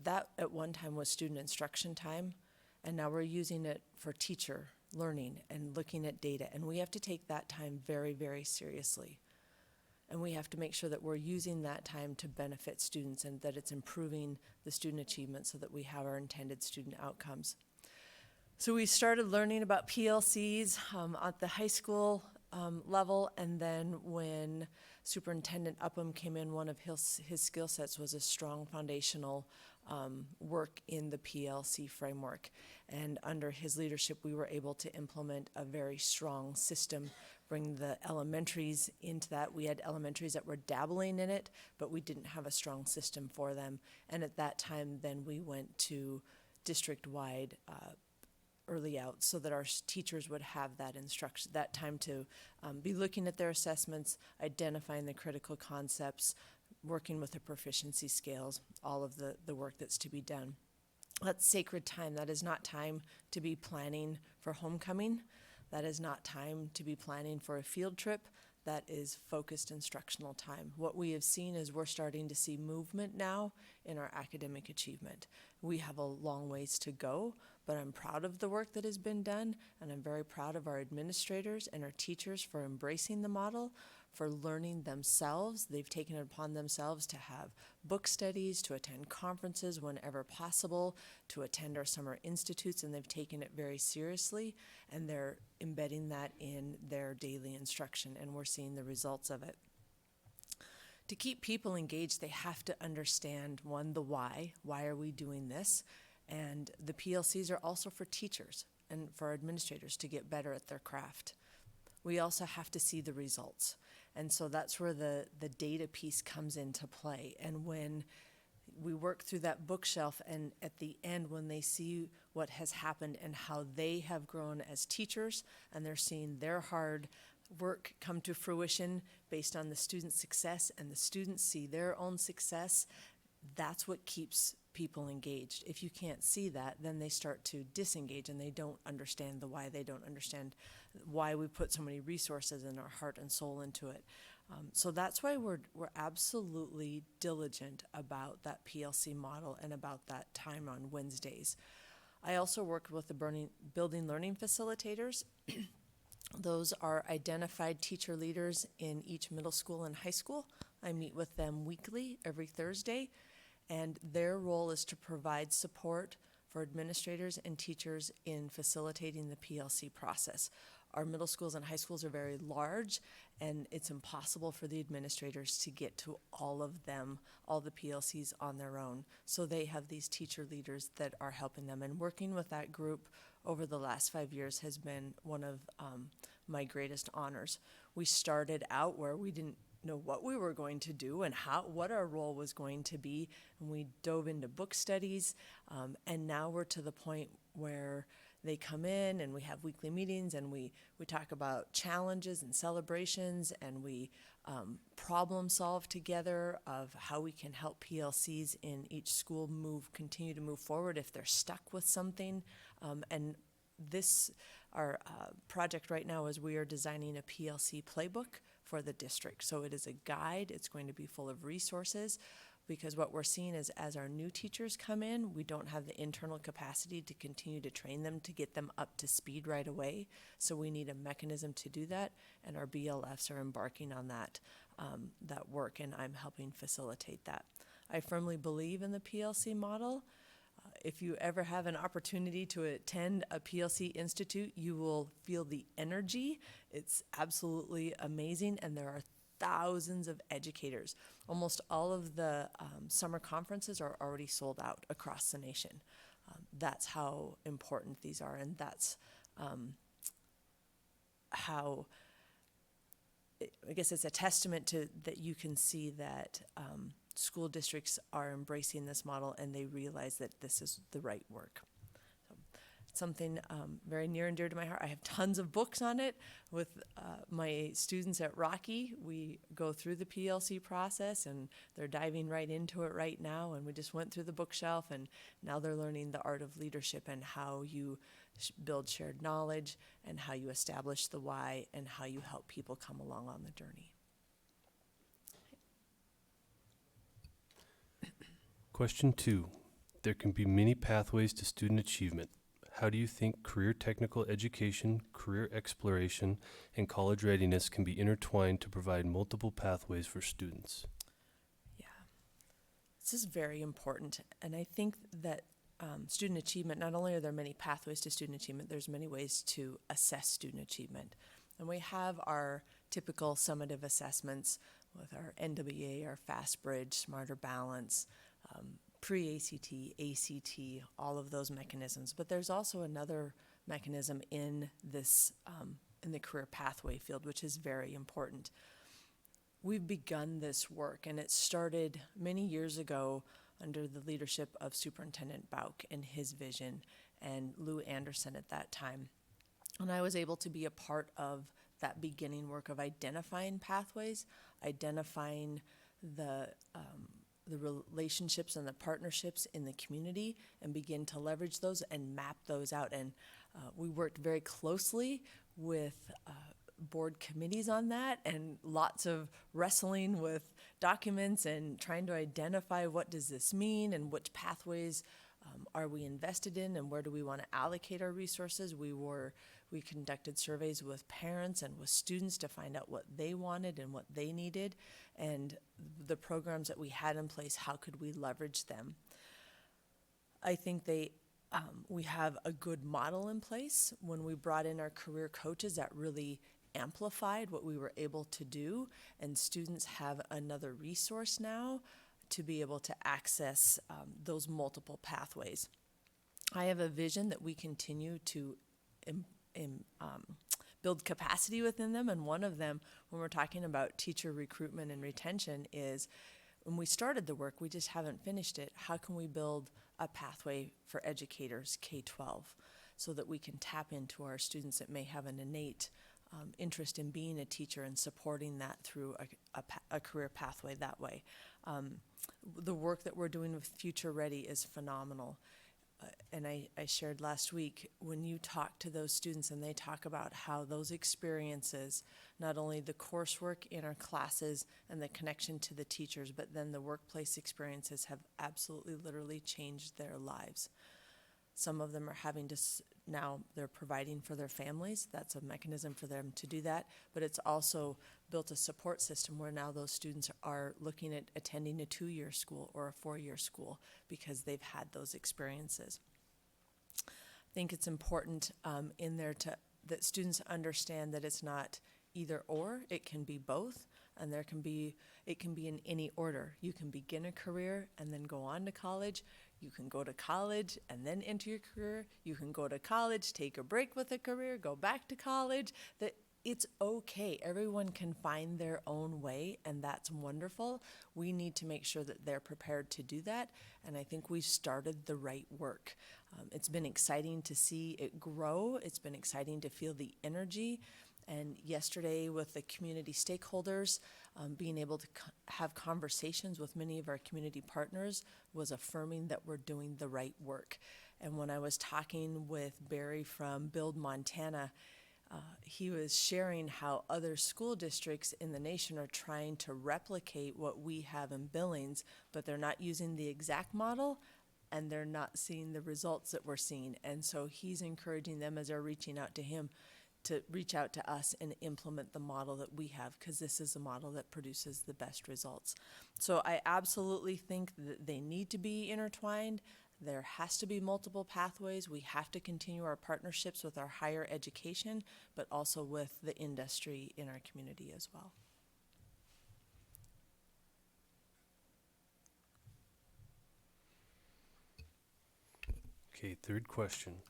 that at one time was student instruction time, and now we're using it for teacher learning and looking at data. And we have to take that time very, very seriously. And we have to make sure that we're using that time to benefit students and that it's improving the student achievement so that we have our intended student outcomes. So we started learning about PLCs at the high school level, and then when Superintendent Upham came in, one of his skill sets was a strong foundational work in the PLC framework. And under his leadership, we were able to implement a very strong system bring the elementaries into that. We had elementaries that were dabbling in it, but we didn't have a strong system for them. And at that time, then we went to district-wide early out so that our teachers would have that instruction, that time to be looking at their assessments, identifying the critical concepts, working with the proficiency scales, all of the work that's to be done. That's sacred time. That is not time to be planning for homecoming. That is not time to be planning for a field trip. That is focused instructional time. What we have seen is we're starting to see movement now in our academic achievement. We have a long ways to go, but I'm proud of the work that has been done, and I'm very proud of our administrators and our teachers for embracing the model, for learning themselves. They've taken it upon themselves to have book studies, to attend conferences whenever possible, to attend our summer institutes, and they've taken it very seriously, and they're embedding that in their daily instruction, and we're seeing the results of it. To keep people engaged, they have to understand, one, the why. Why are we doing this? And the PLCs are also for teachers and for administrators to get better at their craft. We also have to see the results. And so that's where the data piece comes into play. And when we work through that bookshelf, and at the end, when they see what has happened and how they have grown as teachers, and they're seeing their hard work come to fruition based on the student's success, and the students see their own success, that's what keeps people engaged. If you can't see that, then they start to disengage, and they don't understand the why. They don't understand why we put so many resources and our heart and soul into it. So that's why we're absolutely diligent about that PLC model and about that time on Wednesdays. I also work with the building learning facilitators. Those are identified teacher leaders in each middle school and high school. I meet with them weekly, every Thursday, and their role is to provide support for administrators and teachers in facilitating the PLC process. Our middle schools and high schools are very large, and it's impossible for the administrators to get to all of them, all the PLCs on their own. So they have these teacher leaders that are helping them, and working with that group over the last 5 years has been one of my greatest honors. We started out where we didn't know what we were going to do and what our role was going to be, and we dove into book studies, and now we're to the point where they come in and we have weekly meetings, and we talk about challenges and celebrations, and we problem solve together of how we can help PLCs in each school continue to move forward if they're stuck with something. And our project right now is we are designing a PLC playbook for the district. So it is a guide. It's going to be full of resources, because what we're seeing is as our new teachers come in, we don't have the internal capacity to continue to train them to get them up to speed right away. So we need a mechanism to do that, and our BLFs are embarking on that work, and I'm helping facilitate that. I firmly believe in the PLC model. If you ever have an opportunity to attend a PLC Institute, you will feel the energy. It's absolutely amazing, and there are thousands of educators. Almost all of the summer conferences are already sold out across the nation. That's how important these are, and that's how, I guess it's a testament to that you can see that school districts are embracing this model, and they realize that this is the right work. So it's something very near and dear to my heart. I have tons of books on it with my students at Rocky. We go through the PLC process, and they're diving right into it right now, and we just went through the bookshelf, and now they're learning the art of leadership and how you build shared knowledge, and how you establish the why, and how you help people come along on the journey. Question 2. There can be many pathways to student achievement. How do you think career technical education, career exploration, and college readiness can be intertwined to provide multiple pathways for students? Yeah, this is very important, and I think that student achievement, not only are there many pathways to student achievement, there's many ways to assess student achievement. And we have our typical summative assessments with our NWA, our Fast Bridge, Smarter Balance, pre-ACT, ACT, all of those mechanisms. But there's also another mechanism in this in the career pathway field, which is very important. We've begun this work, and it started many years ago under the leadership of Superintendent Bauk and his vision, and Lou Anderson at that time. And I was able to be a part of that beginning work of identifying pathways, identifying the relationships and the partnerships in the community, and begin to leverage those and map those out. And we worked very closely with board committees on that, and lots of wrestling with documents and trying to identify what does this mean and which pathways are we invested in and where do we want to allocate our resources. We conducted surveys with parents and with students to find out what they wanted and what they needed, and the programs that we had in place, how could we leverage them. I think we have a good model in place. When we brought in our career coaches, that really amplified what we were able to do, and students have another resource now to be able to access those multiple pathways. I have a vision that we continue to build capacity within them, and one of them, when we're talking about teacher recruitment and retention, is when we started the work, we just haven't finished it. How can we build a pathway for educators K-12 so that we can tap into our students that may have an innate interest in being a teacher and supporting that through a career pathway that way. The work that we're doing with Future Ready is phenomenal. And I shared last week, when you talk to those students and they talk about how those experiences, not only the coursework in our classes and the connection to the teachers, but then the workplace experiences have absolutely literally changed their lives. Some of them are having to, now they're providing for their families. That's a mechanism for them to do that. But it's also built a support system where now those students are looking at attending a 2-year school or a 4-year school because they've had those experiences. I think it's important in there that students understand that it's not either or, it can be both. And it can be in any order. You can begin a career and then go on to college. You can go to college and then enter your career. You can go to college, take a break with a career, go back to college. That it's okay. Everyone can find their own way, and that's wonderful. We need to make sure that they're prepared to do that, and I think we've started the right work. It's been exciting to see it grow. It's been exciting to feel the energy. And yesterday with the community stakeholders, being able to have conversations with many of our community partners was affirming that we're doing the right work. And when I was talking with Barry from Build Montana, he was sharing how other school districts in the nation are trying to replicate what we have in Billings, but they're not using the exact model and they're not seeing the results that we're seeing. And so he's encouraging them as they're reaching out to him to reach out to us and implement the model that we have, because this is a model that produces the best results. So I absolutely think that they need to be intertwined. There has to be multiple pathways. We have to continue our partnerships with our higher education, but also with the industry in our community as well. Okay, third question.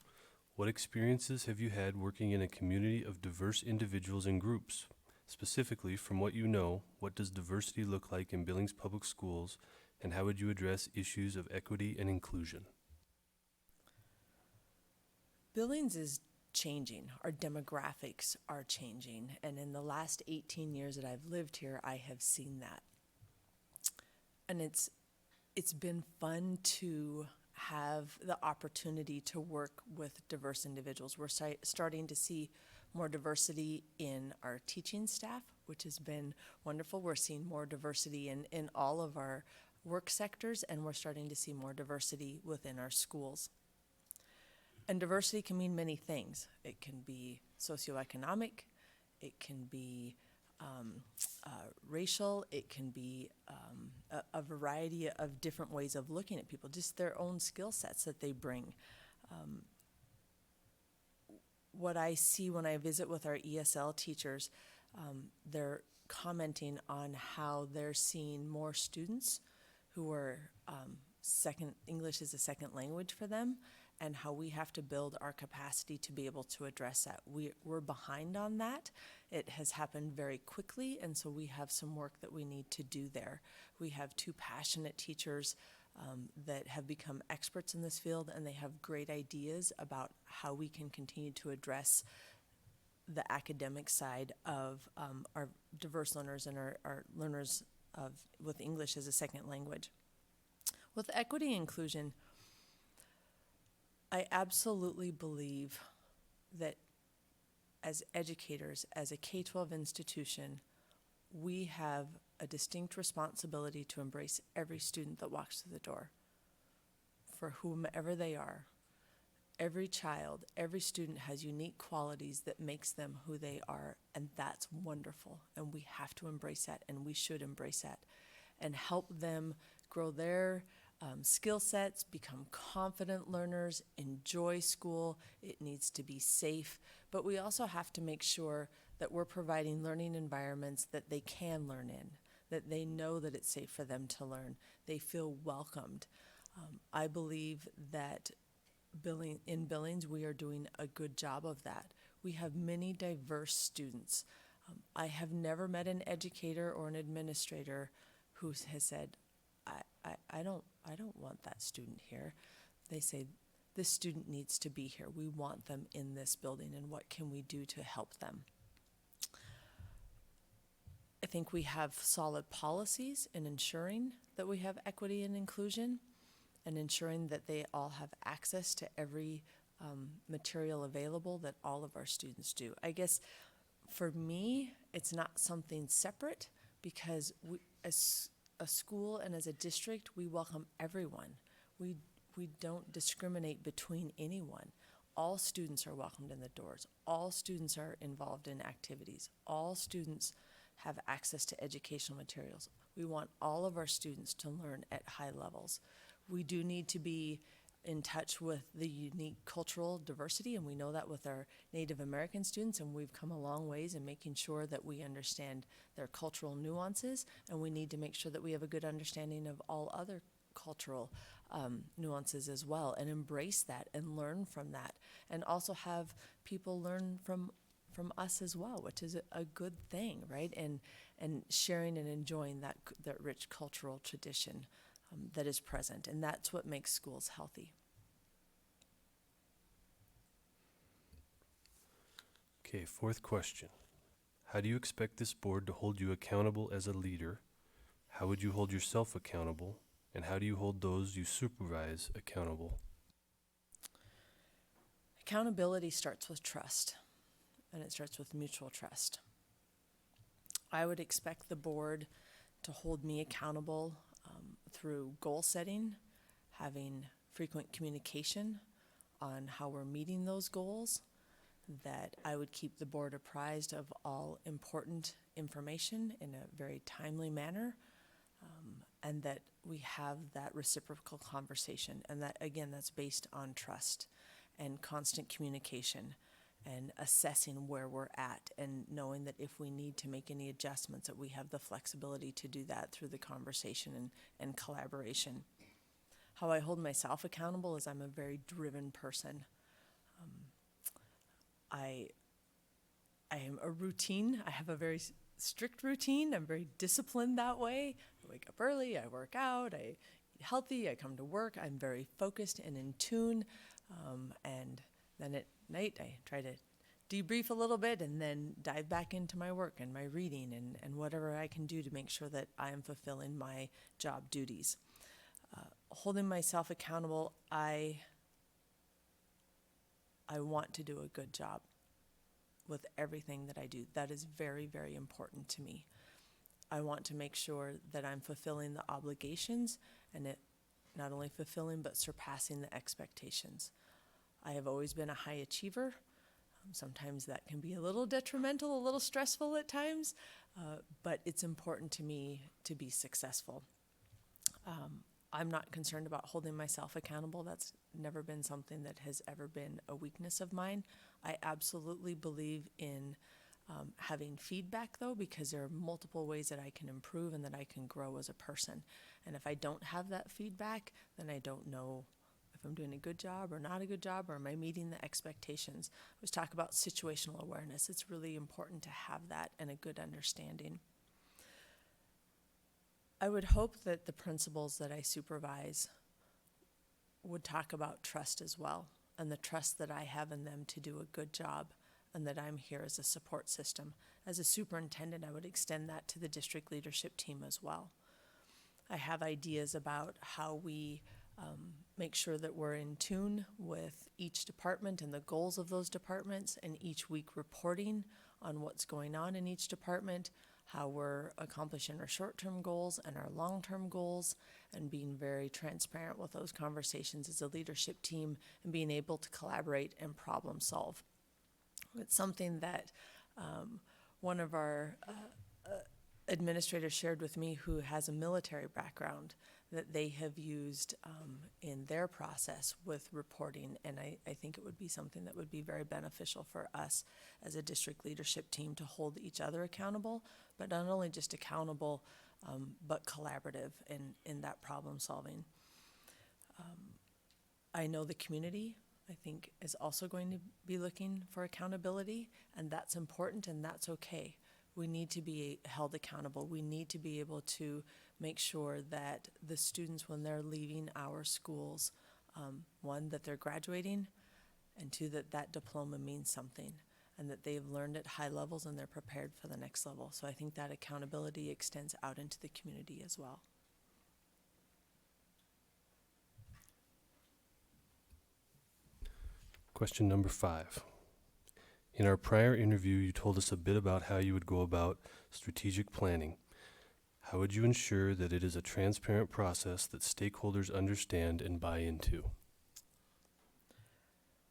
What experiences have you had working in a community of diverse individuals and groups? Specifically, from what you know, what does diversity look like in Billings Public Schools, and how would you address issues of equity and inclusion? Billings is changing. Our demographics are changing, and in the last 18 years that I've lived here, I have seen that. And it's been fun to have the opportunity to work with diverse individuals. We're starting to see more diversity in our teaching staff, which has been wonderful. We're seeing more diversity in all of our work sectors, and we're starting to see more diversity within our schools. And diversity can mean many things. It can be socioeconomic, it can be racial, it can be a variety of different ways of looking at people, just their own skill sets that they bring. What I see when I visit with our ESL teachers, they're commenting on how they're seeing more students who are English is a second language for them, and how we have to build our capacity to be able to address that. We're behind on that. It has happened very quickly, and so we have some work that we need to do there. We have two passionate teachers that have become experts in this field, and they have great ideas about how we can continue to address the academic side of our diverse learners and our learners with English as a second language. With equity and inclusion, I absolutely believe that as educators, as a K-12 institution, we have a distinct responsibility to embrace every student that walks through the door, for whomever they are. Every child, every student has unique qualities that makes them who they are, and that's wonderful, and we have to embrace that, and we should embrace that, and help them grow their skill sets, become confident learners, enjoy school. It needs to be safe, but we also have to make sure that we're providing learning environments that they can learn in, that they know that it's safe for them to learn. They feel welcomed. I believe that in Billings, we are doing a good job of that. We have many diverse students. I have never met an educator or an administrator who has said, I don't want that student here. They say, this student needs to be here. We want them in this building, and what can we do to help them? I think we have solid policies in ensuring that we have equity and inclusion, and ensuring that they all have access to every material available that all of our students do. I guess for me, it's not something separate, because we, as a school and as a district, we welcome everyone. We don't discriminate between anyone. All students are welcomed in the doors. All students are involved in activities. All students have access to educational materials. We want all of our students to learn at high levels. We do need to be in touch with the unique cultural diversity, and we know that with our Native American students, and we've come a long ways in making sure that we understand their cultural nuances, and we need to make sure that we have a good understanding of all other cultural nuances as well, and embrace that and learn from that, and also have people learn from us as well, which is a good thing, right? And sharing and enjoying that rich cultural tradition that is present, and that's what makes schools healthy. Okay, fourth question. How do you expect this board to hold you accountable as a leader? How would you hold yourself accountable? And how do you hold those you supervise accountable? Accountability starts with trust, and it starts with mutual trust. I would expect the board to hold me accountable through goal setting, having frequent communication on how we're meeting those goals, that I would keep the board apprised of all important information in a very timely manner, and that we have that reciprocal conversation, and that, again, that's based on trust and constant communication and assessing where we're at, and knowing that if we need to make any adjustments, that we have the flexibility to do that through the conversation and collaboration. How I hold myself accountable is I'm a very driven person. I am a routine. I have a very strict routine. I'm very disciplined that way. I wake up early, I work out, I eat healthy, I come to work. I'm very focused and in tune, and then at night, I try to debrief a little bit and then dive back into my work and my reading and whatever I can do to make sure that I am fulfilling my job duties. Holding myself accountable, I want to do a good job with everything that I do. That is very, very important to me. I want to make sure that I'm fulfilling the obligations, and it not only fulfilling but surpassing the expectations. I have always been a high achiever. Sometimes that can be a little detrimental, a little stressful at times, but it's important to me to be successful. I'm not concerned about holding myself accountable. That's never been something that has ever been a weakness of mine. I absolutely believe in having feedback, though, because there are multiple ways that I can improve and that I can grow as a person. And if I don't have that feedback, then I don't know if I'm doing a good job or not a good job, or am I meeting the expectations? I always talk about situational awareness. It's really important to have that and a good understanding. I would hope that the principals that I supervise would talk about trust as well, and the trust that I have in them to do a good job, and that I'm here as a support system. As a superintendent, I would extend that to the district leadership team as well. I have ideas about how we make sure that we're in tune with each department and the goals of those departments, and each week reporting on what's going on in each department, how we're accomplishing our short-term goals and our long-term goals, and being very transparent with those conversations as a leadership team, and being able to collaborate and problem solve. It's something that one of our administrators shared with me, who has a military background, that they have used in their process with reporting, and I think it would be something that would be very beneficial for us as a district leadership team to hold each other accountable, but not only just accountable, but collaborative in that problem solving. I know the community, I think, is also going to be looking for accountability, and that's important, and that's okay. We need to be held accountable. We need to be able to make sure that the students, when they're leaving our schools, one, that they're graduating, and two, that that diploma means something, and that they've learned at high levels and they're prepared for the next level. So I think that accountability extends out into the community as well. Question number 5. In our prior interview, you told us a bit about how you would go about strategic planning. How would you ensure that it is a transparent process that stakeholders understand and buy into?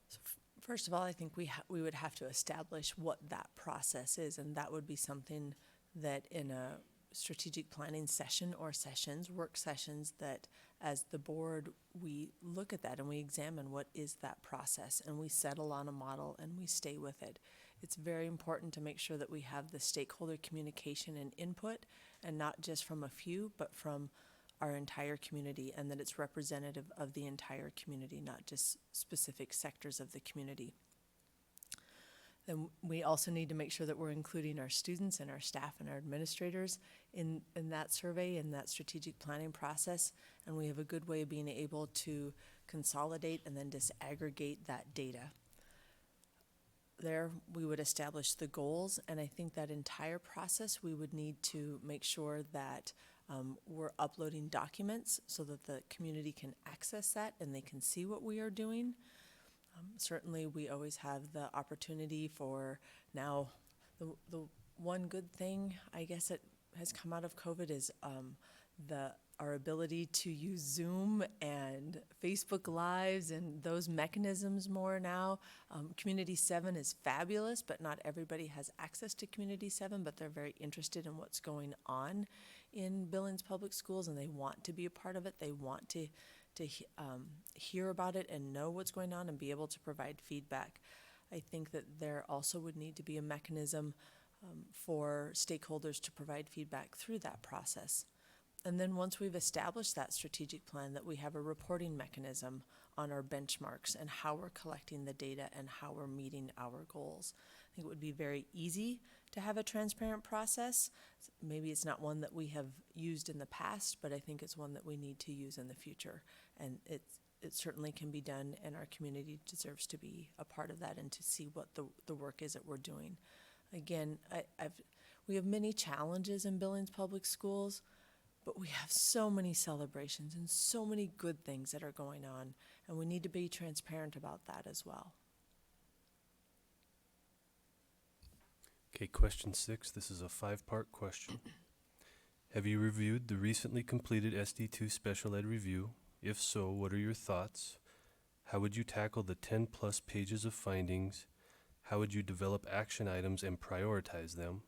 So first of all, I think we would have to establish what that process is, and that would be something that in a strategic planning session or sessions, work sessions, that as the board, we look at that and we examine what is that process, and we settle on a model and we stay with it. It's very important to make sure that we have the stakeholder communication and input, and not just from a few, but from our entire community, and that it's representative of the entire community, not just specific sectors of the community. Then we also need to make sure that we're including our students and our staff and our administrators in that survey, in that strategic planning process, and we have a good way of being able to consolidate and then disaggregate that data. There, we would establish the goals, and I think that entire process, we would need to make sure that we're uploading documents so that the community can access that and they can see what we are doing. Certainly, we always have the opportunity for now. The one good thing, I guess, that has come out of COVID is our ability to use Zoom and Facebook Lives and those mechanisms more now. Community 7 is fabulous, but not everybody has access to Community 7, but they're very interested in what's going on in Billings Public Schools, and they want to be a part of it. They want to hear about it and know what's going on and be able to provide feedback. I think that there also would need to be a mechanism for stakeholders to provide feedback through that process. And then once we've established that strategic plan, that we have a reporting mechanism on our benchmarks and how we're collecting the data and how we're meeting our goals. I think it would be very easy to have a transparent process. Maybe it's not one that we have used in the past, but I think it's one that we need to use in the future. And it certainly can be done, and our community deserves to be a part of that and to see what the work is that we're doing. Again, we have many challenges in Billings Public Schools, but we have so many celebrations and so many good things that are going on, and we need to be transparent about that as well. Okay, question 6. This is a 5-part question. Have you reviewed the recently completed SD2 Special Ed review? If so, what are your thoughts? How would you tackle the 10+ pages of findings? How would you develop action items and prioritize them?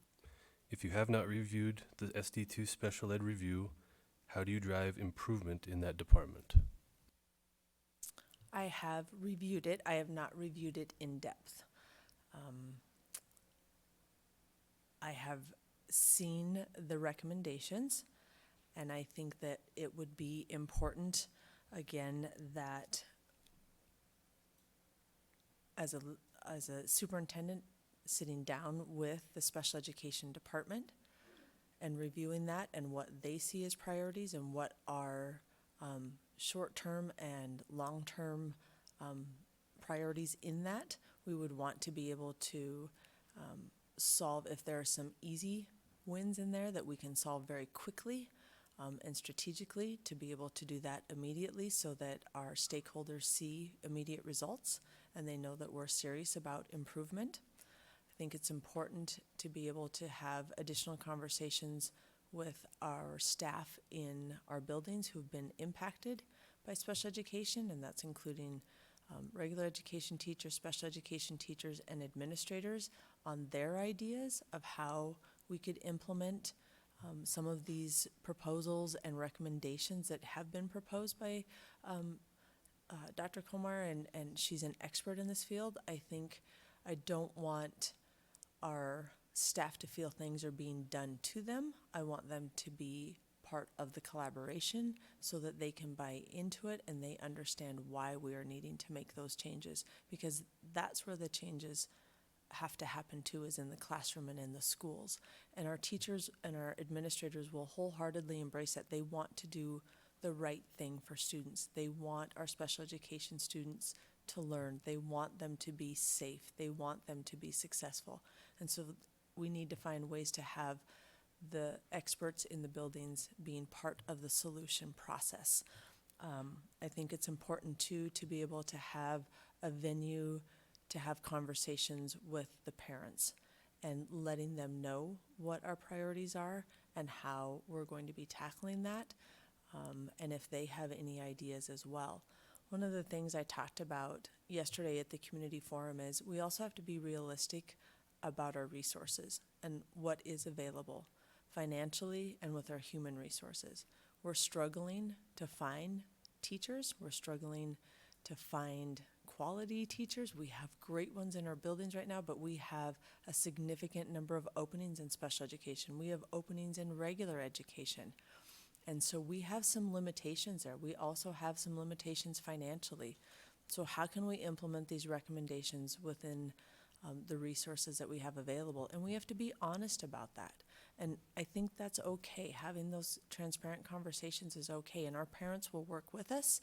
If you have not reviewed the SD2 Special Ed review, how do you drive improvement in that department? I have reviewed it. I have not reviewed it in depth. I have seen the recommendations, and I think that it would be important, again, that as a superintendent, sitting down with the special education department and reviewing that and what they see as priorities and what are short-term and long-term priorities in that. We would want to be able to solve if there are some easy wins in there that we can solve very quickly and strategically, to be able to do that immediately so that our stakeholders see immediate results and they know that we're serious about improvement. I think it's important to be able to have additional conversations with our staff in our buildings who've been impacted by special education, and that's including regular education teachers, special education teachers, and administrators on their ideas of how we could implement some of these proposals and recommendations that have been proposed by Dr. Komar, and she's an expert in this field. I don't want our staff to feel things are being done to them. I want them to be part of the collaboration so that they can buy into it and they understand why we are needing to make those changes, because that's where the changes have to happen too, is in the classroom and in the schools. And our teachers and our administrators will wholeheartedly embrace that. They want to do the right thing for students. They want our special education students to learn. They want them to be safe. They want them to be successful. And so we need to find ways to have the experts in the buildings being part of the solution process. I think it's important too to be able to have a venue to have conversations with the parents and letting them know what our priorities are and how we're going to be tackling that, and if they have any ideas as well. One of the things I talked about yesterday at the community forum is we also have to be realistic about our resources and what is available financially and with our human resources. We're struggling to find teachers. We're struggling to find quality teachers. We have great ones in our buildings right now, but we have a significant number of openings in special education. We have openings in regular education. And so we have some limitations there. We also have some limitations financially. So how can we implement these recommendations within the resources that we have available? And we have to be honest about that. And I think that's okay. Having those transparent conversations is okay, and our parents will work with us.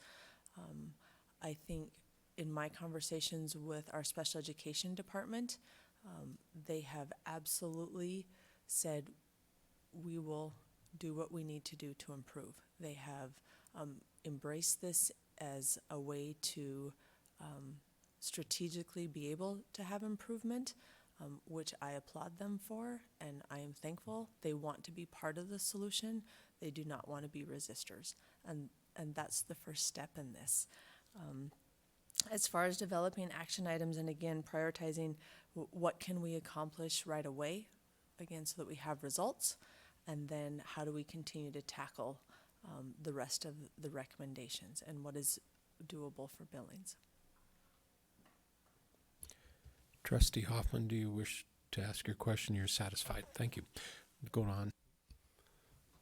I think in my conversations with our special education department, they have absolutely said we will do what we need to do to improve. They have embraced this as a way to strategically be able to have improvement, which I applaud them for, and I am thankful. They want to be part of the solution. They do not want to be resistors, and that's the first step in this. As far as developing action items and again prioritizing what can we accomplish right away, again, so that we have results, and then how do we continue to tackle the rest of the recommendations and what is doable for Billings. Trustee Hoffman, do you wish to ask your question? You're satisfied. Thank you. Going on.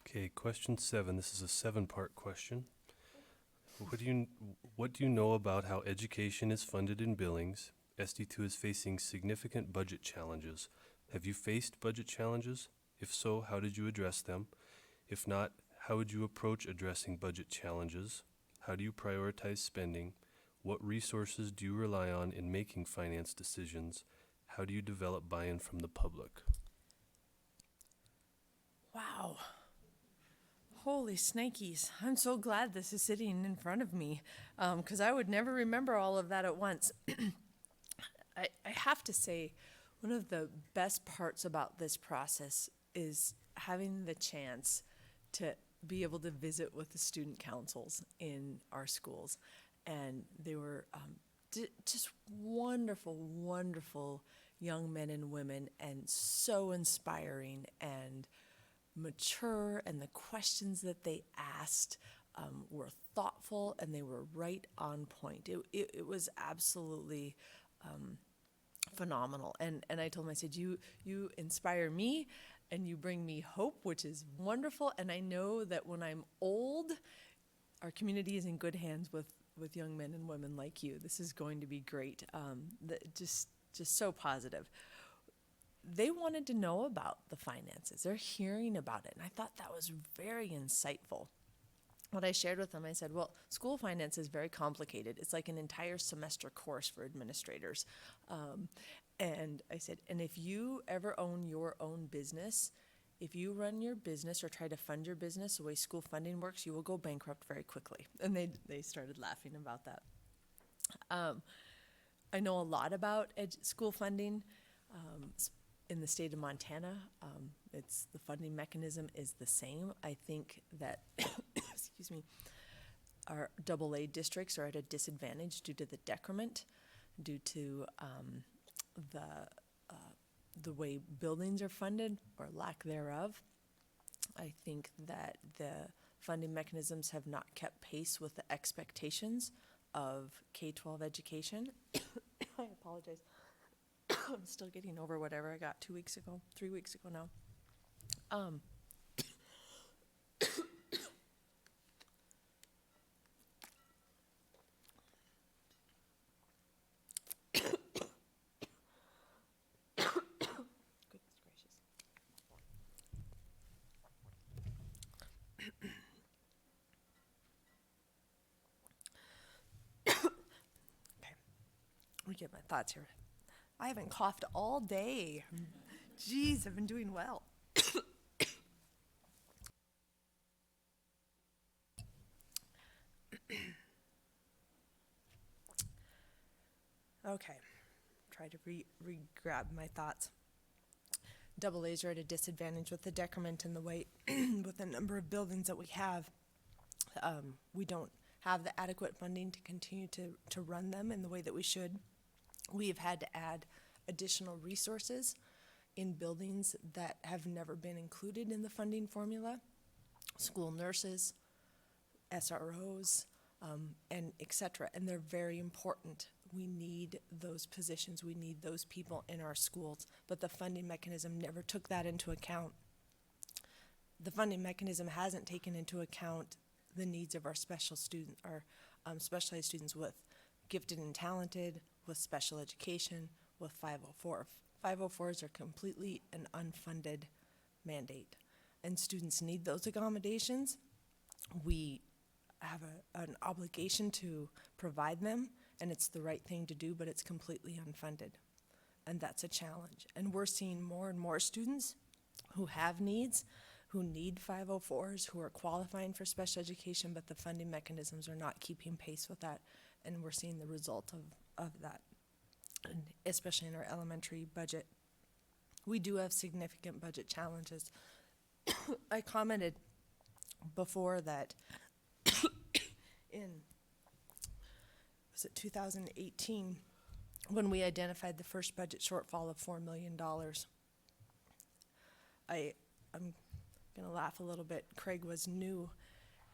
Okay, question 7. This is a 7-part question. What do you know about how education is funded in Billings? SD2 is facing significant budget challenges. Have you faced budget challenges? If so, how did you address them? If not, how would you approach addressing budget challenges? How do you prioritize spending? What resources do you rely on in making finance decisions? How do you develop buy-in from the public? Wow. Holy snakies. I'm so glad this is sitting in front of me, because I would never remember all of that at once. I have to say, one of the best parts about this process is having the chance to be able to visit with the student councils in our schools. And they were just wonderful, wonderful young men and women, and so inspiring and mature, and the questions that they asked were thoughtful and they were right on point. It was absolutely phenomenal. And I told them, I said, you inspire me and you bring me hope, which is wonderful. And I know that when I'm old, our community is in good hands with with young men and women like you. This is going to be great. Just so positive. They wanted to know about the finances. They're hearing about it, and I thought that was very insightful. What I shared with them, I said, well, school finance is very complicated. It's like an entire semester course for administrators. And I said, and if you ever own your own business, if you run your business or try to fund your business the way school funding works, you will go bankrupt very quickly. And they started laughing about that. I know a lot about school funding. In the state of Montana, it's the funding mechanism is the same. I think that, excuse me, our AA districts are at a disadvantage due to the decrement, due to the way buildings are funded or lack thereof. I think that the funding mechanisms have not kept pace with the expectations of K-12 education. I apologize. I'm still getting over whatever I got 3 weeks ago now. Goodness gracious. Okay, let me get my thoughts here. I haven't coughed all day. Jeez, I've been doing well. Okay, try to re-grab my thoughts. AAs are at a disadvantage with the decrement in the way, with the number of buildings that we have. We don't have the adequate funding to continue to run them in the way that we should. We have had to add additional resources in buildings that have never been included in the funding formula. School nurses, SROs, and et cetera. And they're very important. We need those positions. We need those people in our schools. But the funding mechanism never took that into account. The funding mechanism hasn't taken into account the needs of our special student, our specialized students with gifted and talented, with special education, with 504. 504s are completely an unfunded mandate, and students need those accommodations. We have an obligation to provide them, and it's the right thing to do, but it's completely unfunded, and that's a challenge. And we're seeing more and more students who have needs, who need 504s, who are qualifying for special education, but the funding mechanisms are not keeping pace with that, and we're seeing the result of that, and especially in our elementary budget. We do have significant budget challenges. I commented before that in, was it 2018, when we identified the first budget shortfall of $4 million. I'm gonna laugh a little bit. Craig was new,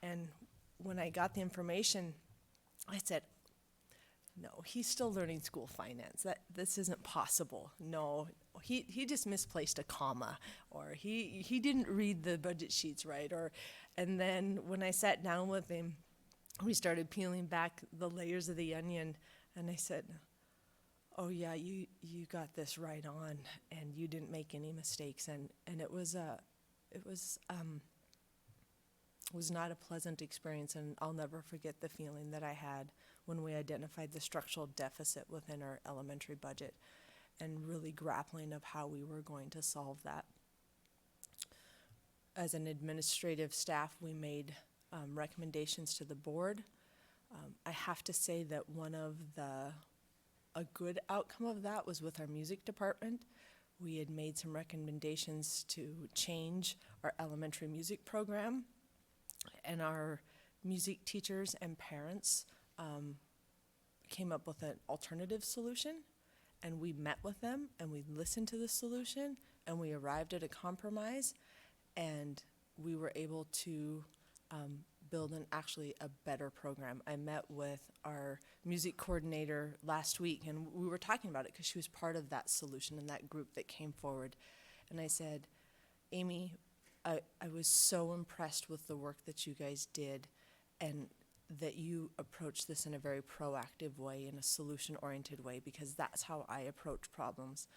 and when I got the information, I said, no, he's still learning school finance. This isn't possible. No, he just misplaced a comma, or he didn't read the budget sheets right. And then when I sat down with him, we started peeling back the layers of the onion, and I said, oh yeah, you got this right on, and you didn't make any mistakes. And it was not a pleasant experience, and I'll never forget the feeling that I had when we identified the structural deficit within our elementary budget and really grappling of how we were going to solve that. As an administrative staff, we made recommendations to the board. I have to say that a good outcome of that was with our music department. We had made some recommendations to change our elementary music program, and our music teachers and parents came up with an alternative solution, and we met with them, and we listened to the solution, and we arrived at a compromise, and we were able to build actually a better program. I met with our music coordinator last week, and we were talking about it because she was part of that solution and that group that came forward. And I said, Amy, I was so impressed with the work that you guys did, and that you approach this in a very proactive way, in a solution-oriented way, because that's how I approach problems.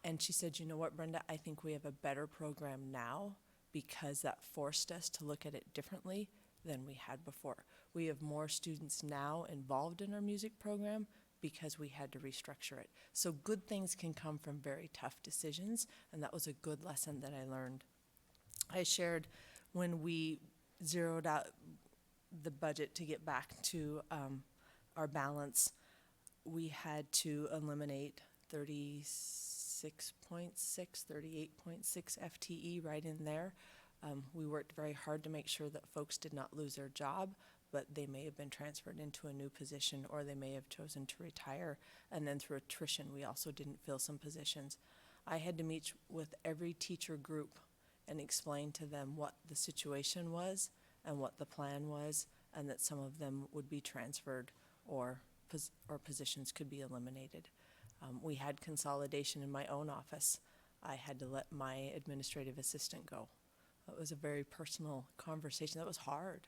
And she said, you know what, Brenda, I think we have a better program now because that forced us to look at it differently than we had before. We have more students now involved in our music program because we had to restructure it. So good things can come from very tough decisions, and that was a good lesson that I learned. I shared when we zeroed out the budget to get back to our balance, we had to eliminate 38.6 FTE right in there. We worked very hard to make sure that folks did not lose their job, but they may have been transferred into a new position, or they may have chosen to retire. And then through attrition, we also didn't fill some positions. I had to meet with every teacher group and explain to them what the situation was and what the plan was, and that some of them would be transferred or positions could be eliminated. We had consolidation in my own office. I had to let my administrative assistant go. It was a very personal conversation. That was hard.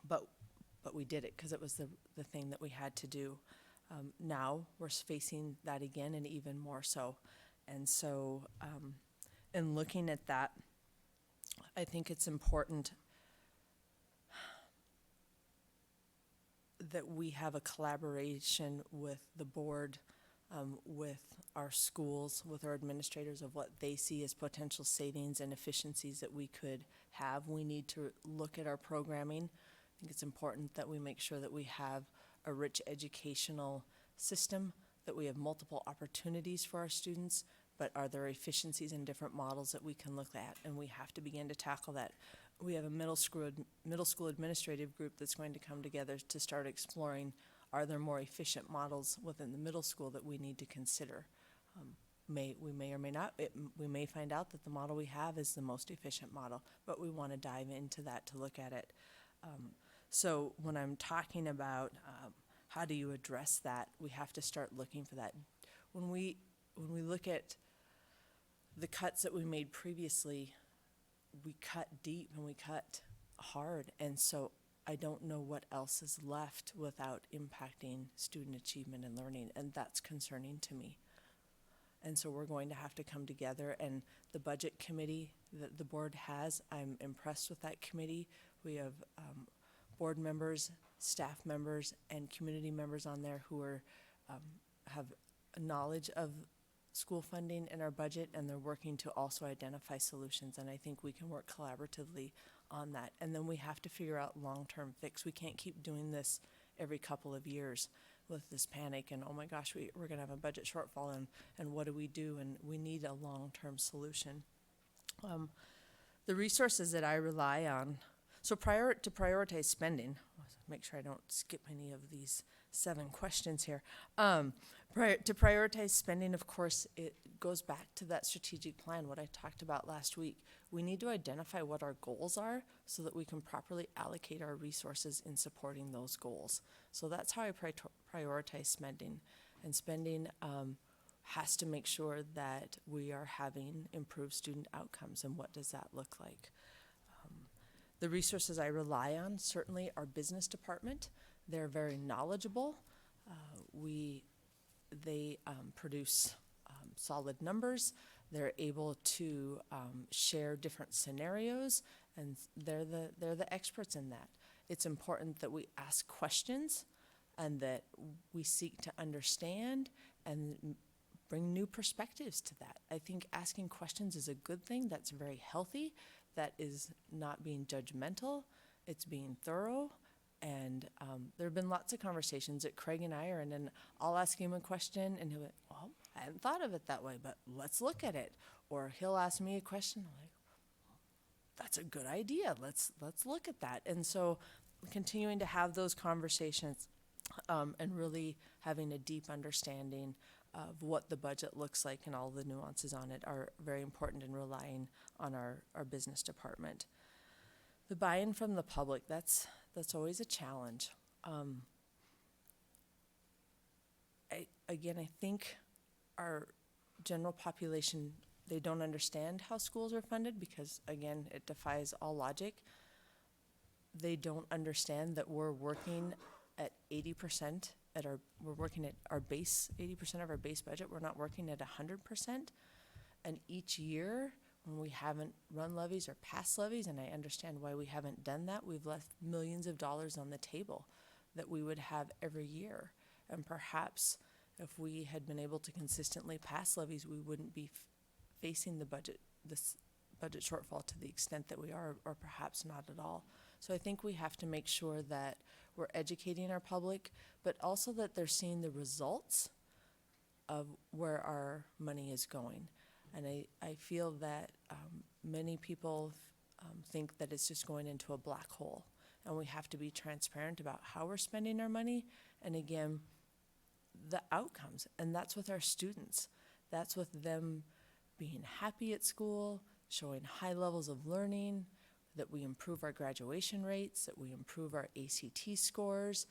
But we did it because it was the thing that we had to do. Now we're facing that again, and even more so. And so in looking at that, I think it's important that we have a collaboration with the board, with our schools, with our administrators, of what they see as potential savings and efficiencies that we could have. We need to look at our programming. I think it's important that we make sure that we have a rich educational system, that we have multiple opportunities for our students, but are there efficiencies in different models that we can look at? And we have to begin to tackle that. We have a middle school administrative group that's going to come together to start exploring, are there more efficient models within the middle school that we need to consider? We may or may not. We may find out that the model we have is the most efficient model, but we want to dive into that to look at it. So when I'm talking about how do you address that, we have to start looking for that. When we look at the cuts that we made previously, we cut deep and we cut hard, and so I don't know what else is left without impacting student achievement and learning, and that's concerning to me. And so we're going to have to come together, and the budget committee that the board has, I'm impressed with that committee. We have board members, staff members, and community members on there who are have knowledge of school funding and our budget, and they're working to also identify solutions, and I think we can work collaboratively on that. And then we have to figure out long-term fix. We can't keep doing this every couple of years with this panic and, oh my gosh, we're going to have a budget shortfall, and what do we do? And we need a long-term solution. The resources that I rely on, so to prioritize spending, make sure I don't skip any of these 7 questions here. To prioritize spending, of course, it goes back to that strategic plan, what I talked about last week. We need to identify what our goals are so that we can properly allocate our resources in supporting those goals. So that's how I prioritize spending. And spending has to make sure that we are having improved student outcomes, and what does that look like? The resources I rely on, certainly our business department. They're very knowledgeable. They produce solid numbers. They're able to share different scenarios, and they're the experts in that. It's important that we ask questions and that we seek to understand and bring new perspectives to that. I think asking questions is a good thing. That's very healthy. That is not being judgmental. It's being thorough. And there have been lots of conversations that Craig and I are in, and I'll ask him a question, and he'll be, well, I hadn't thought of it that way, but let's look at it. Or he'll ask me a question, I'm like, that's a good idea. Let's look at that. And so continuing to have those conversations and really having a deep understanding of what the budget looks like and all the nuances on it are very important in relying on our business department. The buy-in from the public, that's always a challenge. I think our general population, they don't understand how schools are funded because, again, it defies all logic. they don't understand that we're working at 80% we're working at our base, 80% of our base budget. We're not working at 100%. And each year, when we haven't run levies or passed levies, and I understand why we haven't done that, we've left millions of dollars on the table that we would have every year. And perhaps if we had been able to consistently pass levies, we wouldn't be facing this budget shortfall to the extent that we are, or perhaps not at all. So I think we have to make sure that we're educating our public, but also that they're seeing the results of where our money is going. And I feel that many people think that it's just going into a black hole. And we have to be transparent about how we're spending our money. And again, the outcomes. And that's with our students. That's with them being happy at school, showing high levels of learning, that we improve our graduation rates, that we improve our ACT scores,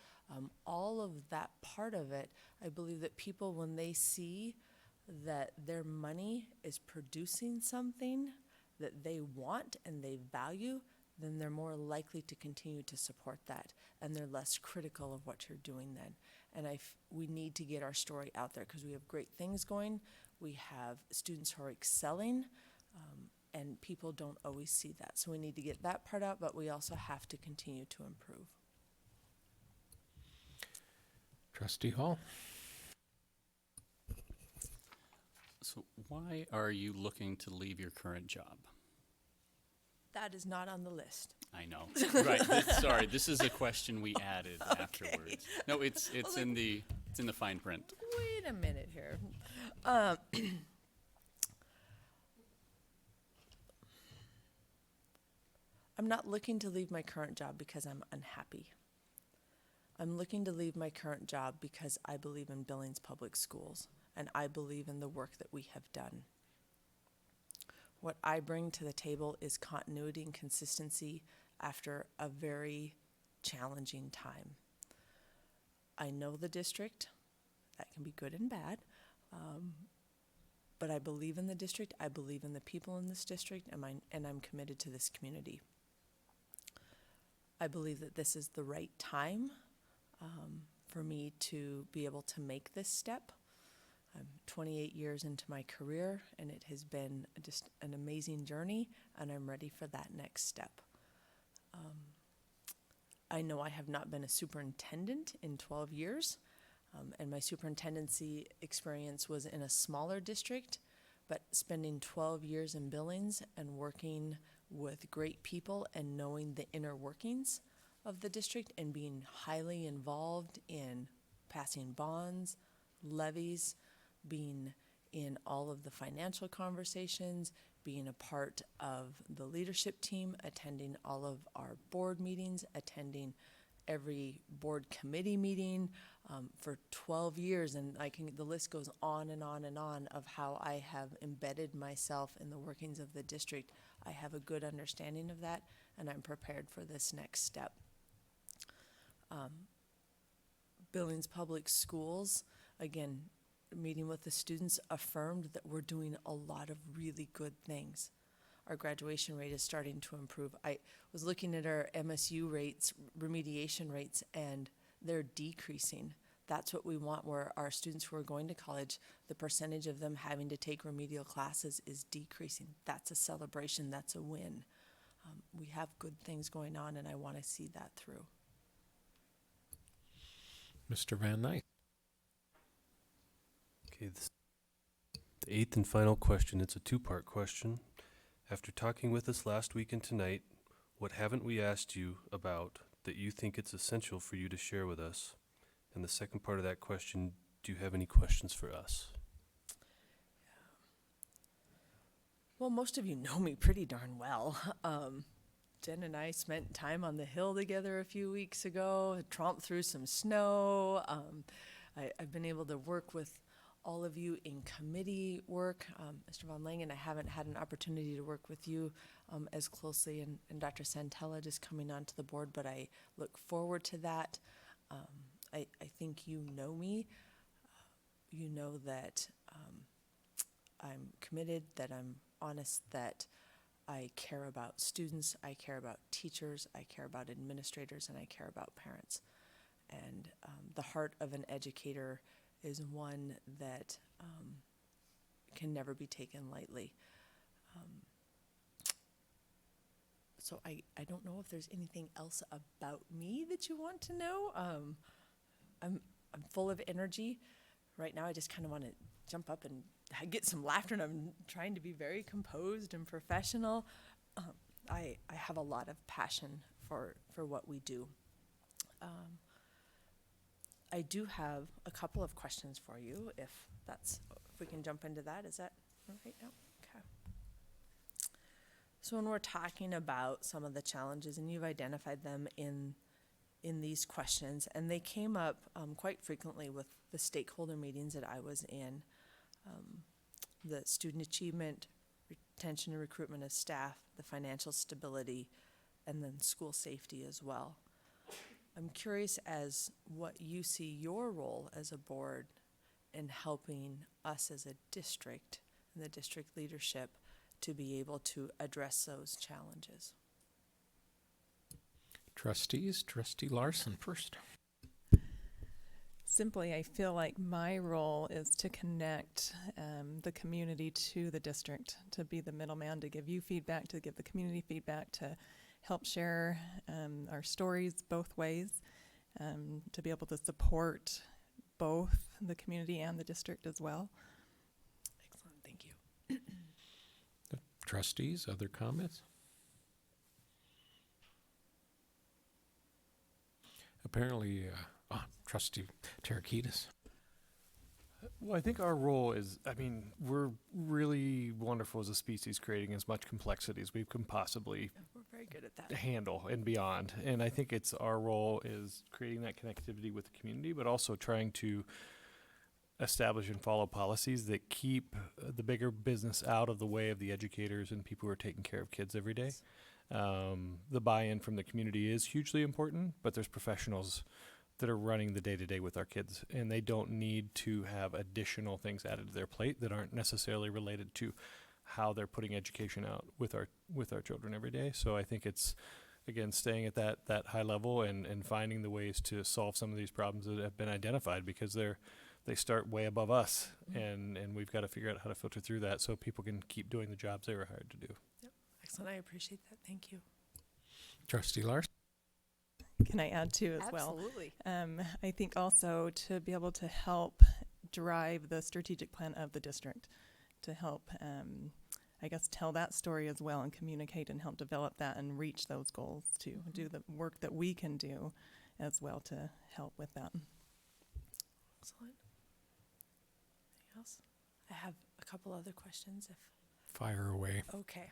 all of that part of it. I believe that people, when they see that their money is producing something that they want and they value, then they're more likely to continue to support that, and they're less critical of what you're doing then. And we need to get our story out there because we have great things going. We have students who are excelling, and people don't always see that. So we need to get that part out, but we also have to continue to improve. Trustee Hall? So why are you looking to leave your current job? That is not on the list. I know. Right. Sorry, this is a question we added afterwards. No, it's in the fine print. Wait a minute here. I'm not looking to leave my current job because I'm unhappy. I'm looking to leave my current job because I believe in Billings Public Schools, and I believe in the work that we have done. What I bring to the table is continuity and consistency after a very challenging time. I know the district. That can be good and bad. But I believe in the district. I believe in the people in this district, and I'm committed to this community. I believe that this is the right time for me to be able to make this step. I'm 28 years into my career, and it has been just an amazing journey, and I'm ready for that next step. I know I have not been a superintendent in 12 years, and my superintendency experience was in a smaller district, but spending 12 years in Billings and working with great people and knowing the inner workings of the district and being highly involved in passing bonds, levies, being in all of the financial conversations, being a part of the leadership team, attending all of our board meetings, attending every board committee meeting for 12 years. And the list goes on and on and on of how I have embedded myself in the workings of the district. I have a good understanding of that, and I'm prepared for this next step. Billings Public Schools, again, meeting with the students affirmed that we're doing a lot of really good things. Our graduation rate is starting to improve. I was looking at our MSU rates, remediation rates, and they're decreasing. That's what we want, where our students who are going to college, the percentage of them having to take remedial classes is decreasing. That's a celebration, that's a win. We have good things going on, and I want to see that through. Mr. Van Knight? Okay, the eighth and final question, it's a two-part question. After talking with us last week and tonight, what haven't we asked you about that you think it's essential for you to share with us? And the second part of that question, do you have any questions for us? Well, most of you know me pretty darn well. Jen and I spent time on the Hill together a few weeks ago, tromped through some snow. I've been able to work with all of you in committee work. Mr. Von Langen, I haven't had an opportunity to work with you as closely, and Dr. Santella just coming onto the board, but I look forward to that. I think you know me. You know that I'm committed, that I'm honest, that I care about students, I care about teachers, I care about administrators, and I care about parents. And the heart of an educator is one that can never be taken lightly. So I don't know if there's anything else about me that you want to know. I'm full of energy. Right now I just kind of want to jump up and get some laughter, and I'm trying to be very composed and professional. I have a lot of passion for what we do. I do have a couple of questions for you, if we can jump into that. Is that all right now? Okay. So when we're talking about some of the challenges, and you've identified them in these questions, and they came up quite frequently with the stakeholder meetings that I was in, the student achievement, retention and recruitment of staff, the financial stability, and then school safety as well. I'm curious as what you see your role as a board in helping us as a district and the district leadership to be able to address those challenges. Trustees, Trustee Larson first. Simply, I feel like my role is to connect the community to the district, to be the middleman, to give you feedback, to give the community feedback, to help share our stories both ways, to be able to support both the community and the district as well. Excellent, thank you. The trustees, other comments? Apparently, Trustee Tarakitis. Well, I think our role is, we're really wonderful as a species, creating as much complexity as we can possibly We're very good at that. handle and beyond. And I think it's our role is creating that connectivity with the community, but also trying to establish and follow policies that keep the bigger business out of the way of the educators and people who are taking care of kids every day. The buy-in from the community is hugely important, but there's professionals that are running the day-to-day with our kids, and they don't need to have additional things added to their plate that aren't necessarily related to how they're putting education out with our children every day. So I think it's, again, staying at that high level and finding the ways to solve some of these problems that have been identified, because they start way above us, and we've got to figure out how to filter through that so people can keep doing the jobs they were hired to do. Yep. Excellent, I appreciate that, thank you. Trustee Larson. Can I add to as well? Absolutely. I think also to be able to help drive the strategic plan of the district, to help, I guess, tell that story as well and communicate and help develop that and reach those goals, to do the work that we can do as well to help with that. Excellent. Anything else? I have a couple other questions if. Fire away. Okay.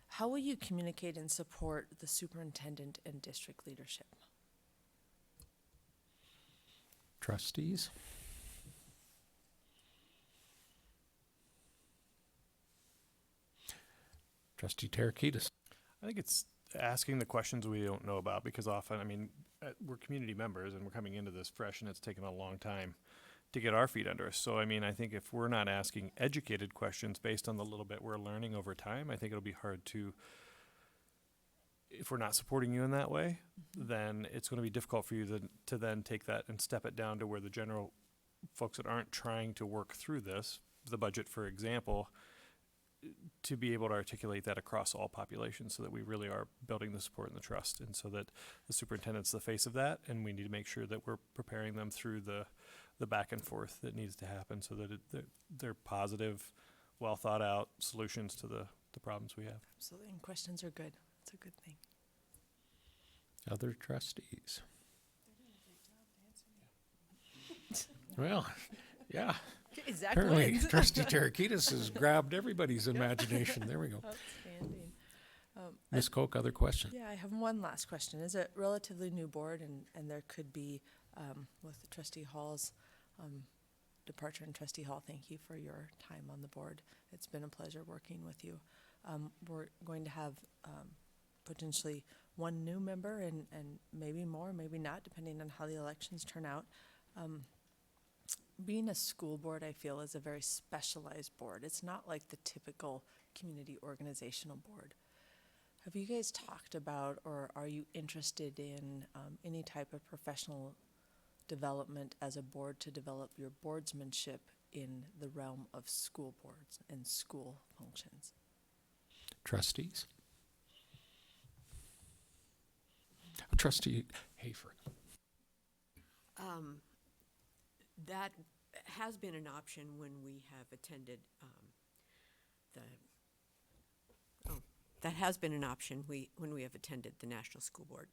How will you communicate and support the superintendent and district leadership? Trustees. Trustee Tarakitis. I think it's asking the questions we don't know about, because often, we're community members and we're coming into this fresh, and it's taken a long time to get our feet under us. So, I think if we're not asking educated questions based on the little bit we're learning over time, I think it'll be hard to, if we're not supporting you in that way, then it's going to be difficult for you to then take that and step it down to where the general folks that aren't trying to work through this, the budget, for example, to be able to articulate that across all populations, so that we really are building the support and the trust, and so that the superintendent's the face of that, and we need to make sure that we're preparing them through the back and forth that needs to happen, so that they're positive, well thought out solutions to the problems we have. Absolutely, and questions are good. It's a good thing. Other trustees. Well, yeah. Exactly. Apparently, Trustee Tarakitis has grabbed everybody's imagination. There we go. Outstanding. Ms. Koch, other questions? Yeah, I have one last question. It's a relatively new board, and there could be, with Trustee Hall's departure, and Trustee Hall, thank you for your time on the board. It's been a pleasure working with you. We're going to have potentially one new member and maybe more, maybe not, depending on how the elections turn out. Being a school board, I feel, is a very specialized board. It's not like the typical Community Organizational Board. Have you guys talked about, or are you interested in any type of professional development as a board to develop your boardsmanship in the realm of school boards and school functions? Trustees? Trustee Hafer. That has been an option when we have attended that has been an option when we have attended the National School Board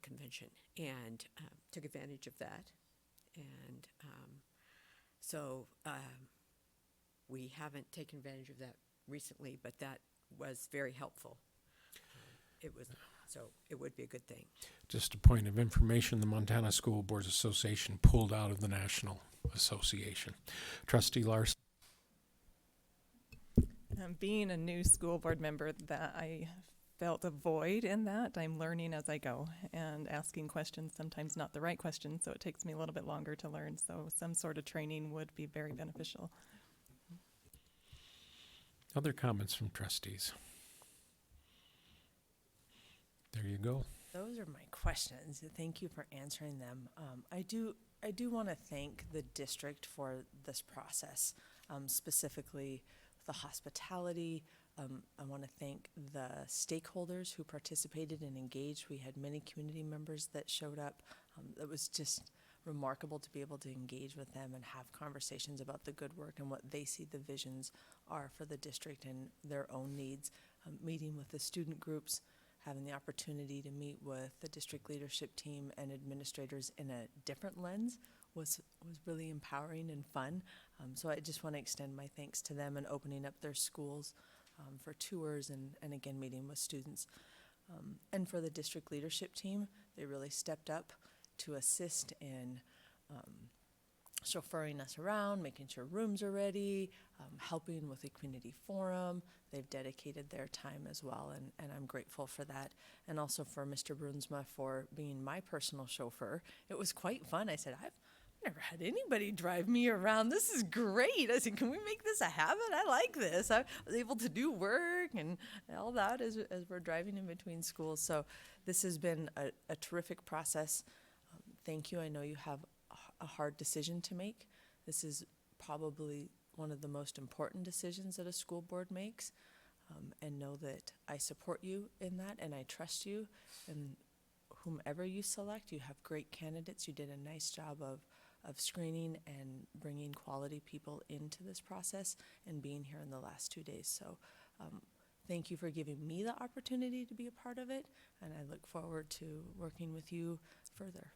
Convention and took advantage of that. And so we haven't taken advantage of that recently, but that was very helpful. It would be a good thing. Just a point of information, the Montana School Boards Association pulled out of the National Association. Trustee Larson. Being a new school board member, that I felt a void in that. I'm learning as I go and asking questions, sometimes not the right questions, so it takes me a little bit longer to learn. So some sort of training would be very beneficial. Other comments from trustees? There you go. Those are my questions. Thank you for answering them. I do want to thank the district for this process, specifically the hospitality. I want to thank the stakeholders who participated and engaged. We had many community members that showed up. It was just remarkable to be able to engage with them and have conversations about the good work and what they see the visions are for the district and their own needs. Meeting with the student groups, having the opportunity to meet with the district leadership team and administrators in a different lens was really empowering and fun. So I just want to extend my thanks to them and opening up their schools for tours and again, meeting with students. And for the district leadership team, they really stepped up to assist in chauffeuring us around, making sure rooms are ready, helping with the community forum. They've dedicated their time as well, and I'm grateful for that. And also for Mr. Brunsma for being my personal chauffeur. It was quite fun. I said, I've never had anybody drive me around. This is great. I said, can we make this a habit? I like this. I was able to do work and all that as we're driving in between schools. So this has been a terrific process. Thank you. I know you have a hard decision to make. This is probably one of the most important decisions that a school board makes, and know that I support you in that and I trust you, and whomever you select, you have great candidates. You did a nice job of screening and bringing quality people into this process and being here in the last 2 days. So thank you for giving me the opportunity to be a part of it, and I look forward to working with you further.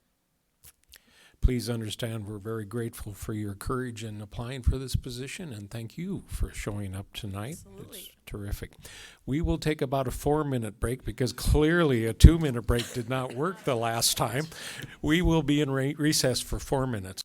Please understand we're very grateful for your courage in applying for this position, and thank you for showing up tonight. Absolutely. It's terrific. We will take about a 4-minute break because clearly a 2-minute break did not work the last time. We will be in recess for 4 minutes.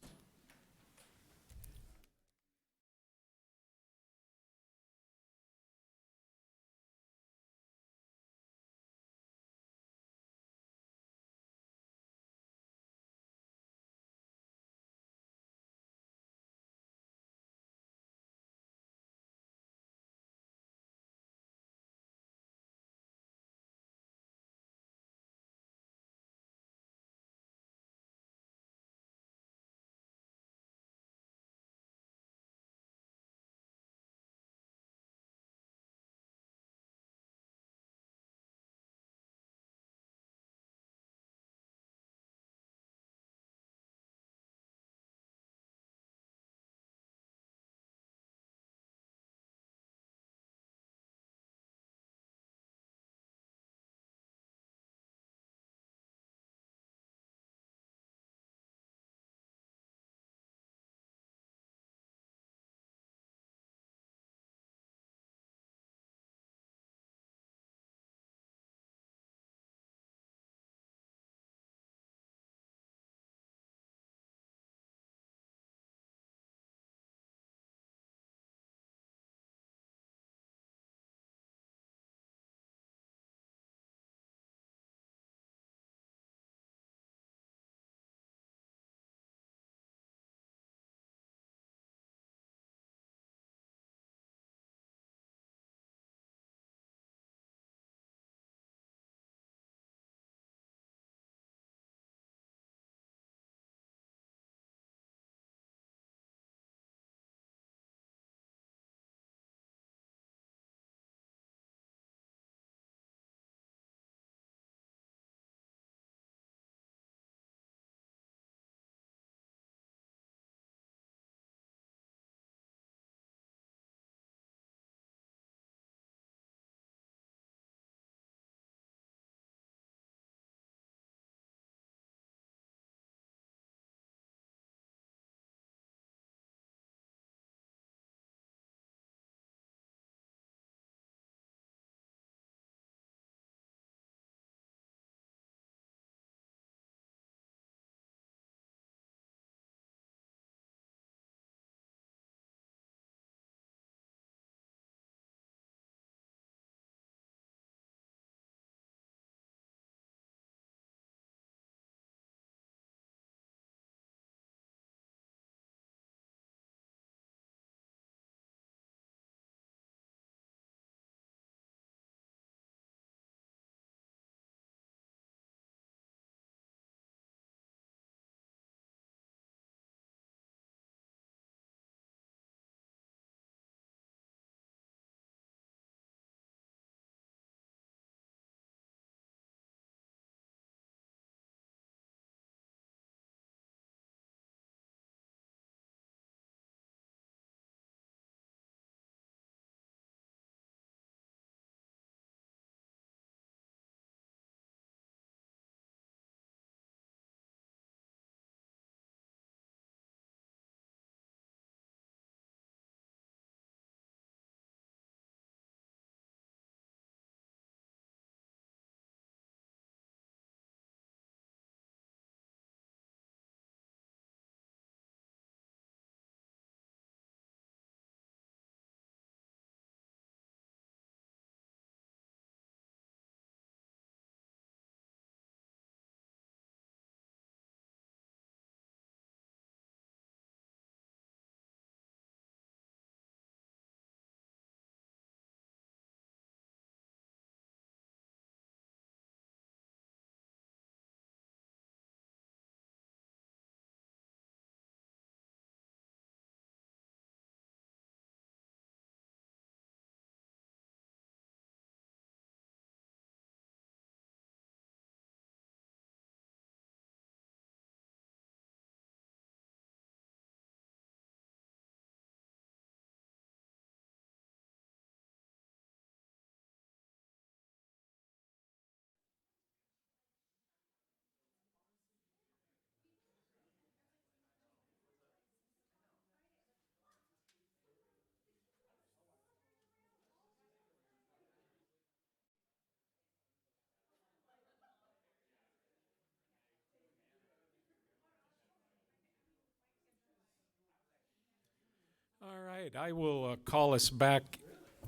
All right, I will call us back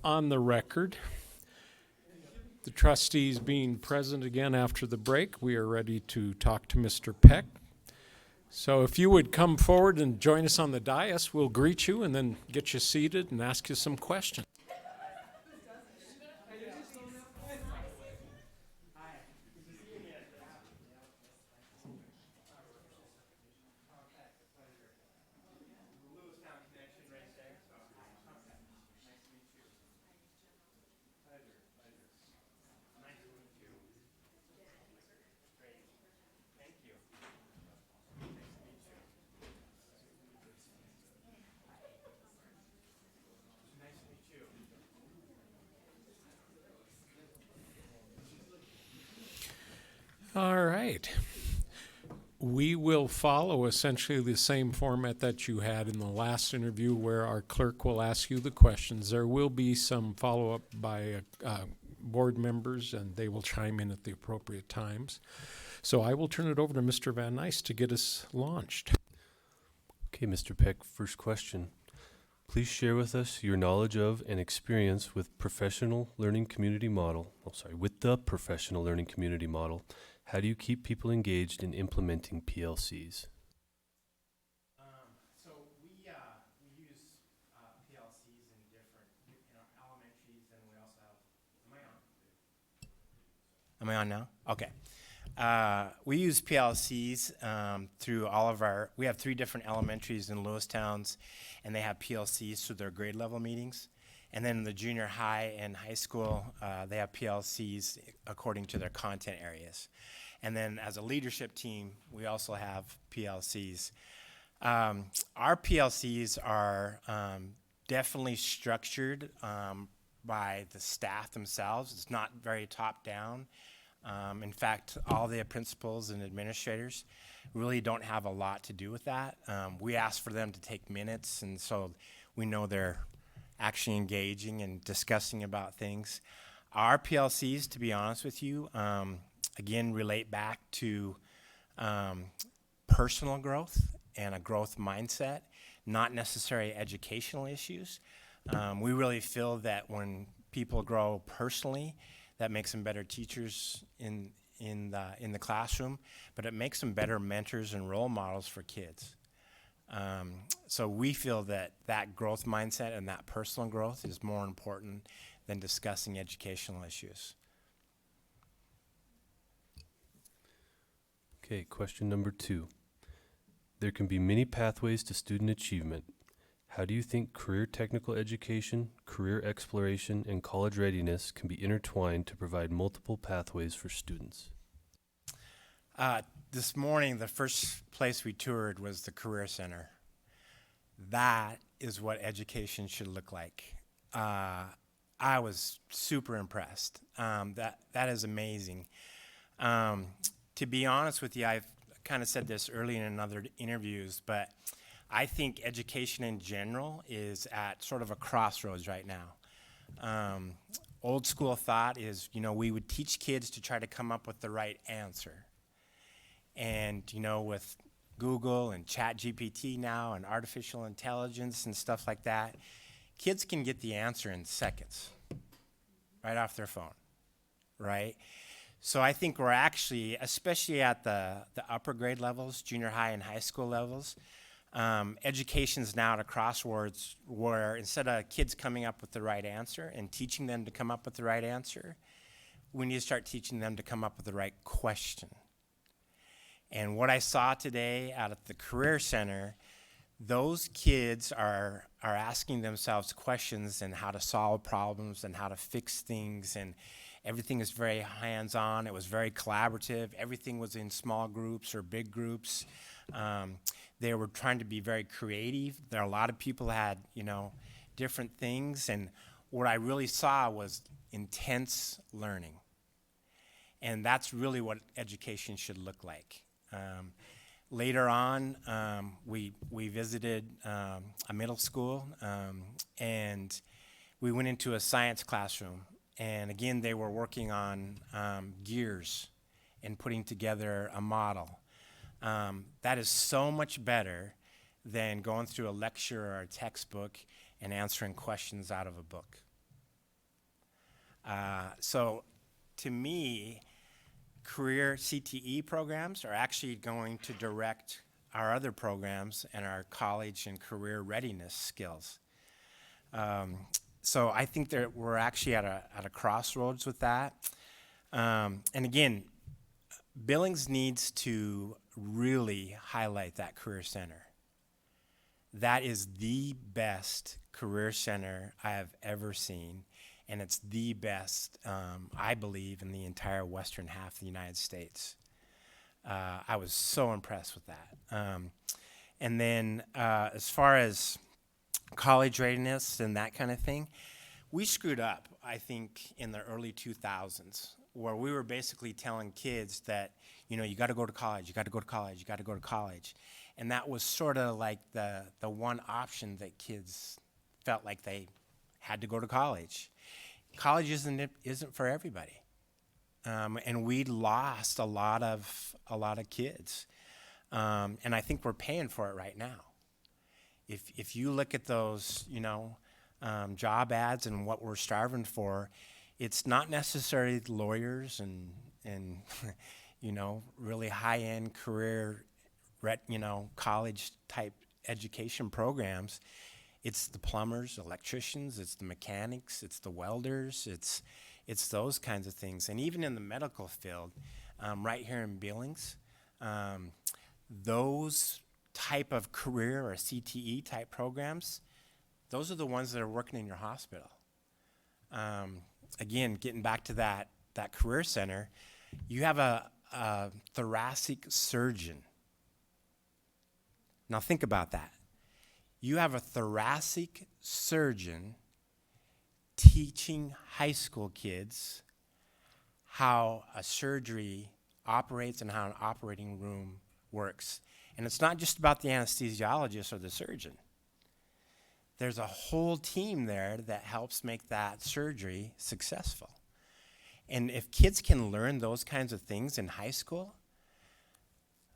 on the record. The trustees being present again after the break, we are ready to talk to Mr. Peck. So if you would come forward and join us on the dais, we'll greet you and then get you seated and ask you some questions. All right. We will follow essentially the same format that you had in the last interview where our clerk will ask you the questions. There will be some follow-up by board members and they will chime in at the appropriate times. So I will turn it over to Mr. Van Nuys to get us launched. Okay, Mr. Peck, first question. Please share with us your knowledge of and experience with the professional learning community model. How do you keep people engaged in implementing PLCs? So we use PLCs in different, in our elementaries, and we also have, am I on now? Okay. We use PLCs through all of our, we have 3 different elementaries in Lewistowns, and they have PLCs through their grade level meetings. And then in the junior high and high school, they have PLCs according to their content areas. And then as a leadership team, we also have PLCs. Our PLCs are definitely structured by the staff themselves. It's not very top down. In fact, all the principals and administrators really don't have a lot to do with that. We ask for them to take minutes, and so we know they're actually engaging and discussing about things. Our PLCs, to be honest with you, again, relate back to personal growth and a growth mindset, not necessarily educational issues. We really feel that when people grow personally, that makes them better teachers in the classroom, but it makes them better mentors and role models for kids. So we feel that that growth mindset and that personal growth is more important than discussing educational issues. Okay, question number 2. There can be many pathways to student achievement. How do you think career technical education, career exploration, and college readiness can be intertwined to provide multiple pathways for students? This morning, the first place we toured was the Career Center. That is what education should look like. I was super impressed. That is amazing. To be honest with you, I've kind of said this early in other interviews, but I think education in general is at sort of a crossroads right now. Old school thought is, we would teach kids to try to come up with the right answer. And, with Google and ChatGPT now and artificial intelligence and stuff like that, kids can get the answer in seconds, right off their phone, right? So I think we're actually, especially at the upper grade levels, junior high and high school levels, education's now at a crossroads where instead of kids coming up with the right answer and teaching them to come up with the right answer, we need to start teaching them to come up with the right question. And what I saw today out at the Career Center, those kids are asking themselves questions and how to solve problems and how to fix things, and everything is very hands-on. It was very collaborative. Everything was in small groups or big groups. They were trying to be very creative. There are a lot of people had, different things, and what I really saw was intense learning. And that's really what education should look like. Later on, we visited a middle school, and we went into a science classroom. And again, they were working on gears and putting together a model. That is so much better than going through a lecture or a textbook and answering questions out of a book. So to me, career CTE programs are actually going to direct our other programs and our college and career readiness skills. So I think that we're actually at a crossroads with that. And again, Billings needs to really highlight that career center. That is the best career center I have ever seen, and it's the best, I believe, in the entire western half of the United States. I was so impressed with that. And then as far as college readiness and that kind of thing, we screwed up, I think, in the early 2000s, where we were basically telling kids that, you got to go to college, you got to go to college, you got to go to college. And that was sort of like the one option that kids felt like they had to go to college. College isn't for everybody. And we lost a lot of kids. And I think we're paying for it right now. If you look at those, job ads and what we're starving for, it's not necessarily lawyers and really high-end career, college type education programs. It's the plumbers, electricians, it's the mechanics, it's the welders, it's those kinds of things. And even in the medical field, right here in Billings, those type of career or CTE type programs, those are the ones that are working in your hospital. Again, getting back to that career center, you have a thoracic surgeon. Now think about that. You have a thoracic surgeon teaching high school kids how a surgery operates and how an operating room works. And it's not just about the anesthesiologist or the surgeon. There's a whole team there that helps make that surgery successful. And if kids can learn those kinds of things in high school,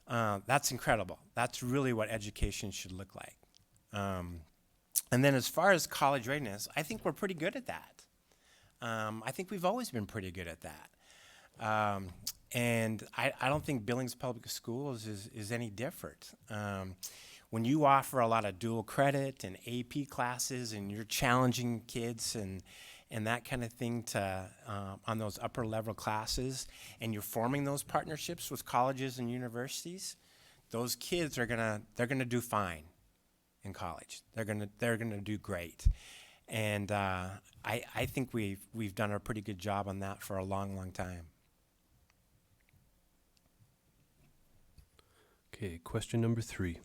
that's incredible. That's really what education should look like. And then as far as college readiness, I think we're pretty good at that. I think we've always been pretty good at that. And I don't think Billings Public Schools is any different. When you offer a lot of dual credit and AP classes and you're challenging kids and that kind of thing on those upper level classes, and you're forming those partnerships with colleges and universities, those kids they're gonna do fine in college. They're gonna do great. And I think we've done a pretty good job on that for a long, long time. Okay, question number 3.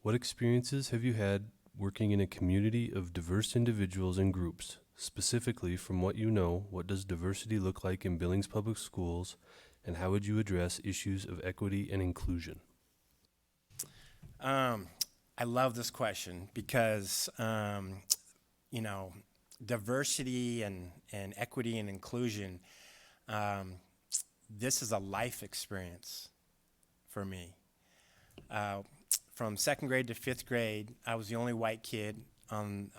What experiences have you had working in a community of diverse individuals and groups? Specifically, from what you know, what does diversity look like in Billings Public Schools, and how would you address issues of equity and inclusion? I love this question because, diversity and equity and inclusion, this is a life experience for me. From 2nd grade to 5th grade, I was the only white kid in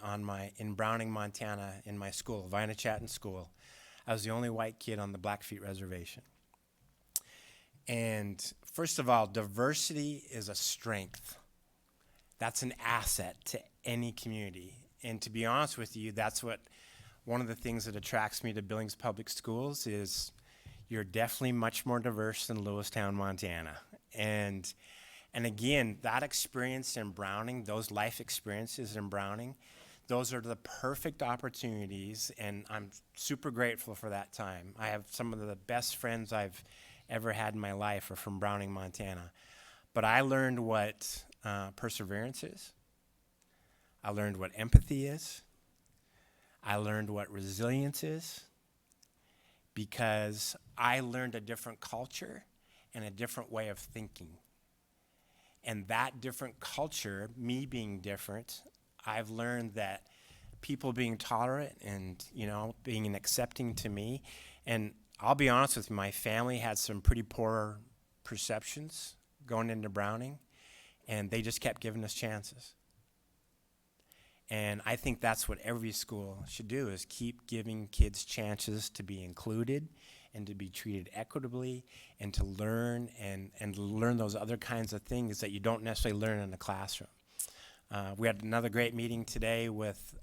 Browning, Montana, in my school, Vinachatton School. I was the only white kid on the Blackfeet Reservation. And first of all, diversity is a strength. That's an asset to any community. And to be honest with you, that's one of the things that attracts me to Billings Public Schools is you're definitely much more diverse than Lewistown, Montana. And again, that experience in Browning, those life experiences in Browning, those are the perfect opportunities, and I'm super grateful for that time. I have some of the best friends I've ever had in my life are from Browning, Montana. But I learned what perseverance is. I learned what empathy is. I learned what resilience is, because I learned a different culture and a different way of thinking. And that different culture, me being different, I've learned that people being tolerant and, being accepting to me. And I'll be honest with you, my family had some pretty poor perceptions going into Browning. And they just kept giving us chances. And I think that's what every school should do, is keep giving kids chances to be included and to be treated equitably and to learn and learn those other kinds of things that you don't necessarily learn in the classroom. We had another great meeting today with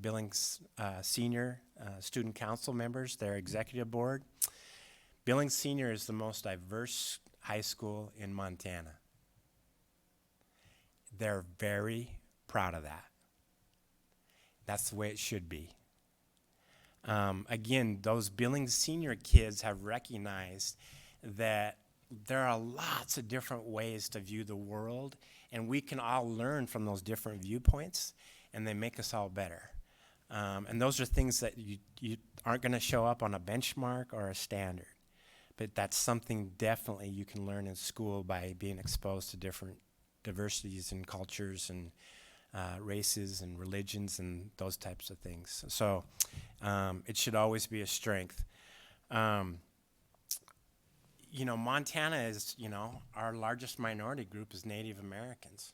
Billings Senior Student Council members, their executive board. Billings Senior is the most diverse high school in Montana. They're very proud of that. That's the way it should be. Again, those Billings Senior kids have recognized that there are lots of different ways to view the world, and we can all learn from those different viewpoints, and they make us all better. And those are things that you aren't going to show up on a benchmark or a standard. But that's something definitely you can learn in school by being exposed to different diversities and cultures and races and religions and those types of things. So it should always be a strength. You know, Montana is, you know, our largest minority group is Native Americans.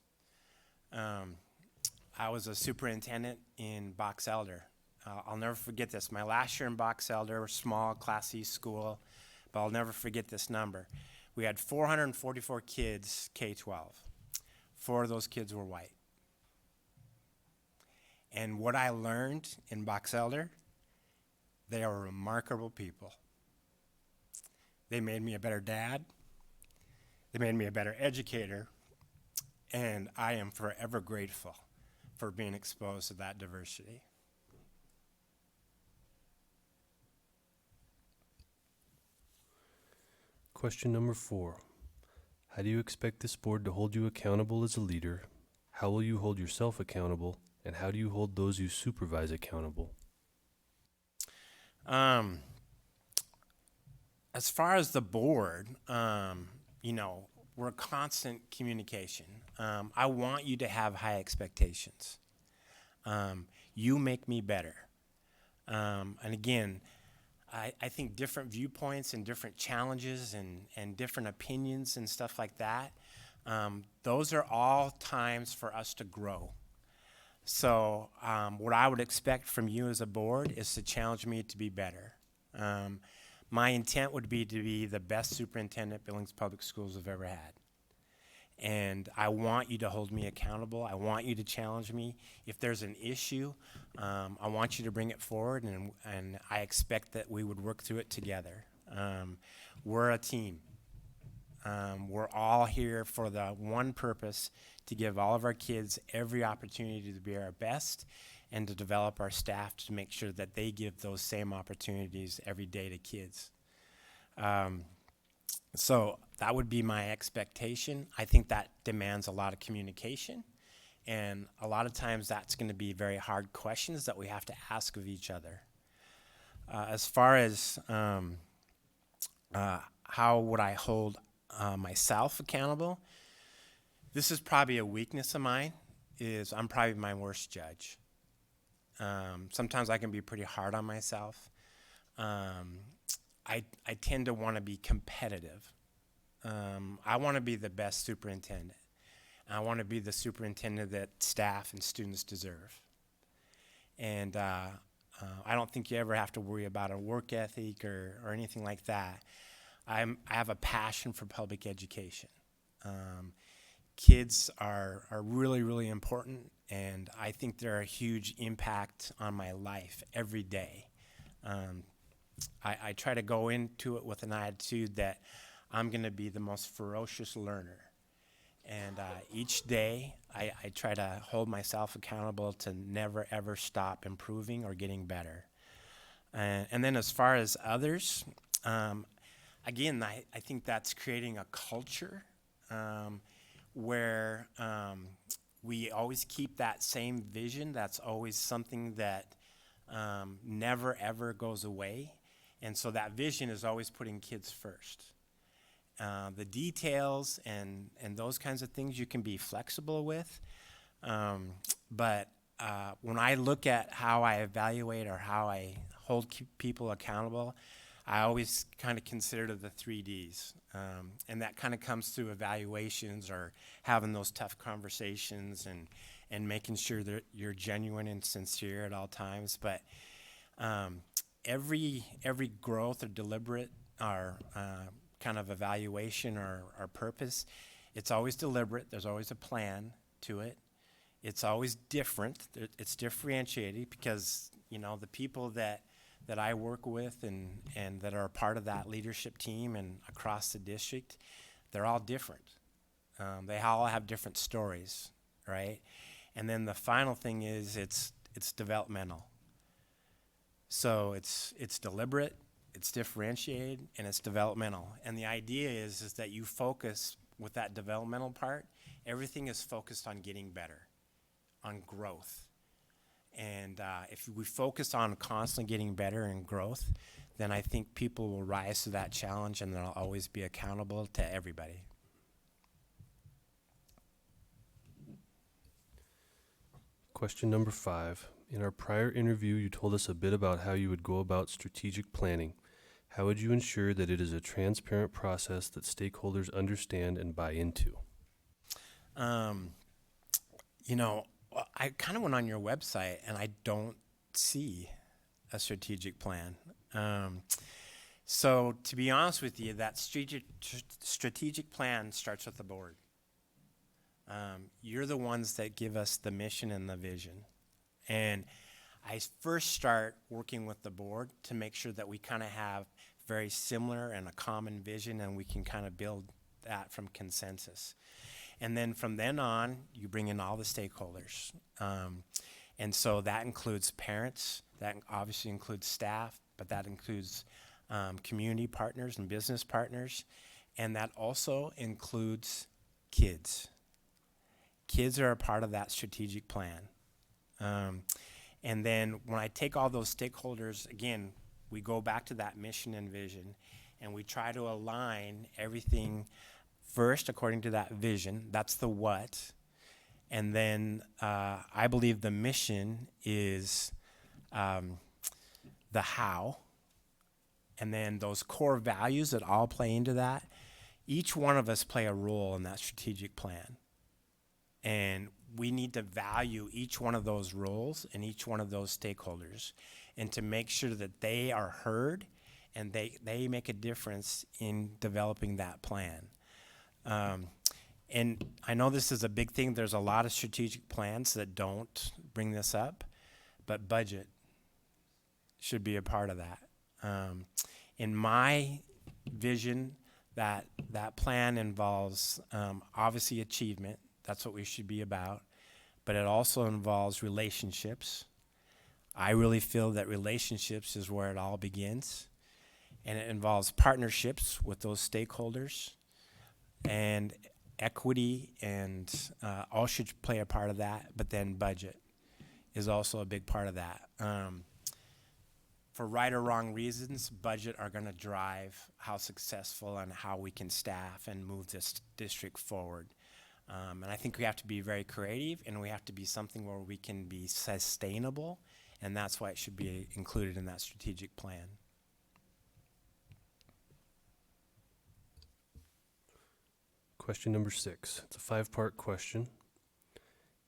I was a superintendent in Box Elder. I'll never forget this. My last year in Box Elder, small, Class C school, but I'll never forget this number. We had 444 kids, K-12. 4 of those kids were white. And what I learned in Box Elder, they are remarkable people. They made me a better dad. They made me a better educator. And I am forever grateful for being exposed to that diversity. Question number 4. How do you expect this board to hold you accountable as a leader? How will you hold yourself accountable? And how do you hold those you supervise accountable? As far as the board, you know, we're constant communication. I want you to have high expectations. You make me better. And again, I think different viewpoints and different challenges and different opinions and stuff like that, those are all times for us to grow. So what I would expect from you as a board is to challenge me to be better. My intent would be to be the best superintendent Billings Public Schools have ever had. And I want you to hold me accountable. I want you to challenge me. If there's an issue, I want you to bring it forward, and I expect that we would work through it together. We're a team. We're all here for the one purpose, to give all of our kids every opportunity to be our best and to develop our staff to make sure that they give those same opportunities every day to kids. So that would be my expectation. I think that demands a lot of communication, and a lot of times that's going to be very hard questions that we have to ask of each other. As far as how would I hold myself accountable, this is probably a weakness of mine, is I'm probably my worst judge. Sometimes I can be pretty hard on myself. I tend to want to be competitive. I want to be the best superintendent. I want to be the superintendent that staff and students deserve. And I don't think you ever have to worry about a work ethic or anything like that. I have a passion for public education. Kids are really, really important, and I think they're a huge impact on my life every day. I try to go into it with an attitude that I'm going to be the most ferocious learner. And each day, I try to hold myself accountable to never, ever stop improving or getting better. And then as far as others, again, I think that's creating a culture where we always keep that same vision. That's always something that never, ever goes away. And so that vision is always putting kids first. The details and those kinds of things you can be flexible with. But when I look at how I evaluate or how I hold people accountable, I always kind of consider the 3Ds. And that kind of comes through evaluations or having those tough conversations and making sure that you're genuine and sincere at all times. But every growth or deliberate or kind of evaluation or purpose, it's always deliberate. There's always a plan to it. It's always different. It's differentiated because, you know, the people that I work with and that are a part of that leadership team and across the district, they're all different. They all have different stories, right? And then the final thing is it's developmental. So it's deliberate, it's differentiated, and it's developmental. And the idea is that you focus with that developmental part, everything is focused on getting better, on growth. And if we focus on constantly getting better and growth, then I think people will rise to that challenge and they'll always be accountable to everybody. Question number 5. In our prior interview, you told us a bit about how you would go about strategic planning. How would you ensure that it is a transparent process that stakeholders understand and buy into? You know, I kind of went on your website and I don't see a strategic plan. So to be honest with you, that strategic plan starts with the board. You're the ones that give us the mission and the vision. And I first start working with the board to make sure that we kind of have very similar and a common vision, and we can kind of build that from consensus. And then from then on, you bring in all the stakeholders. And so that includes parents, that obviously includes staff, but that includes community partners and business partners, and that also includes kids. Kids are a part of that strategic plan. And then when I take all those stakeholders, again, we go back to that mission and vision, and we try to align everything first according to that vision. That's the what. And then I believe the mission is the how. And then those core values that all play into that, each one of us play a role in that strategic plan. And we need to value each one of those roles and each one of those stakeholders, and to make sure that they are heard and they make a difference in developing that plan. And I know this is a big thing. There's a lot of strategic plans that don't bring this up, but budget should be a part of that. In my vision, that plan involves obviously achievement. That's what we should be about. But it also involves relationships. I really feel that relationships is where it all begins. And it involves partnerships with those stakeholders. And equity and all should play a part of that. But then budget is also a big part of that. For right or wrong reasons, budget are going to drive how successful and how we can staff and move this district forward. And I think we have to be very creative, and we have to be something where we can be sustainable, and that's why it should be included in that strategic plan. Question number 6. It's a 5-part question.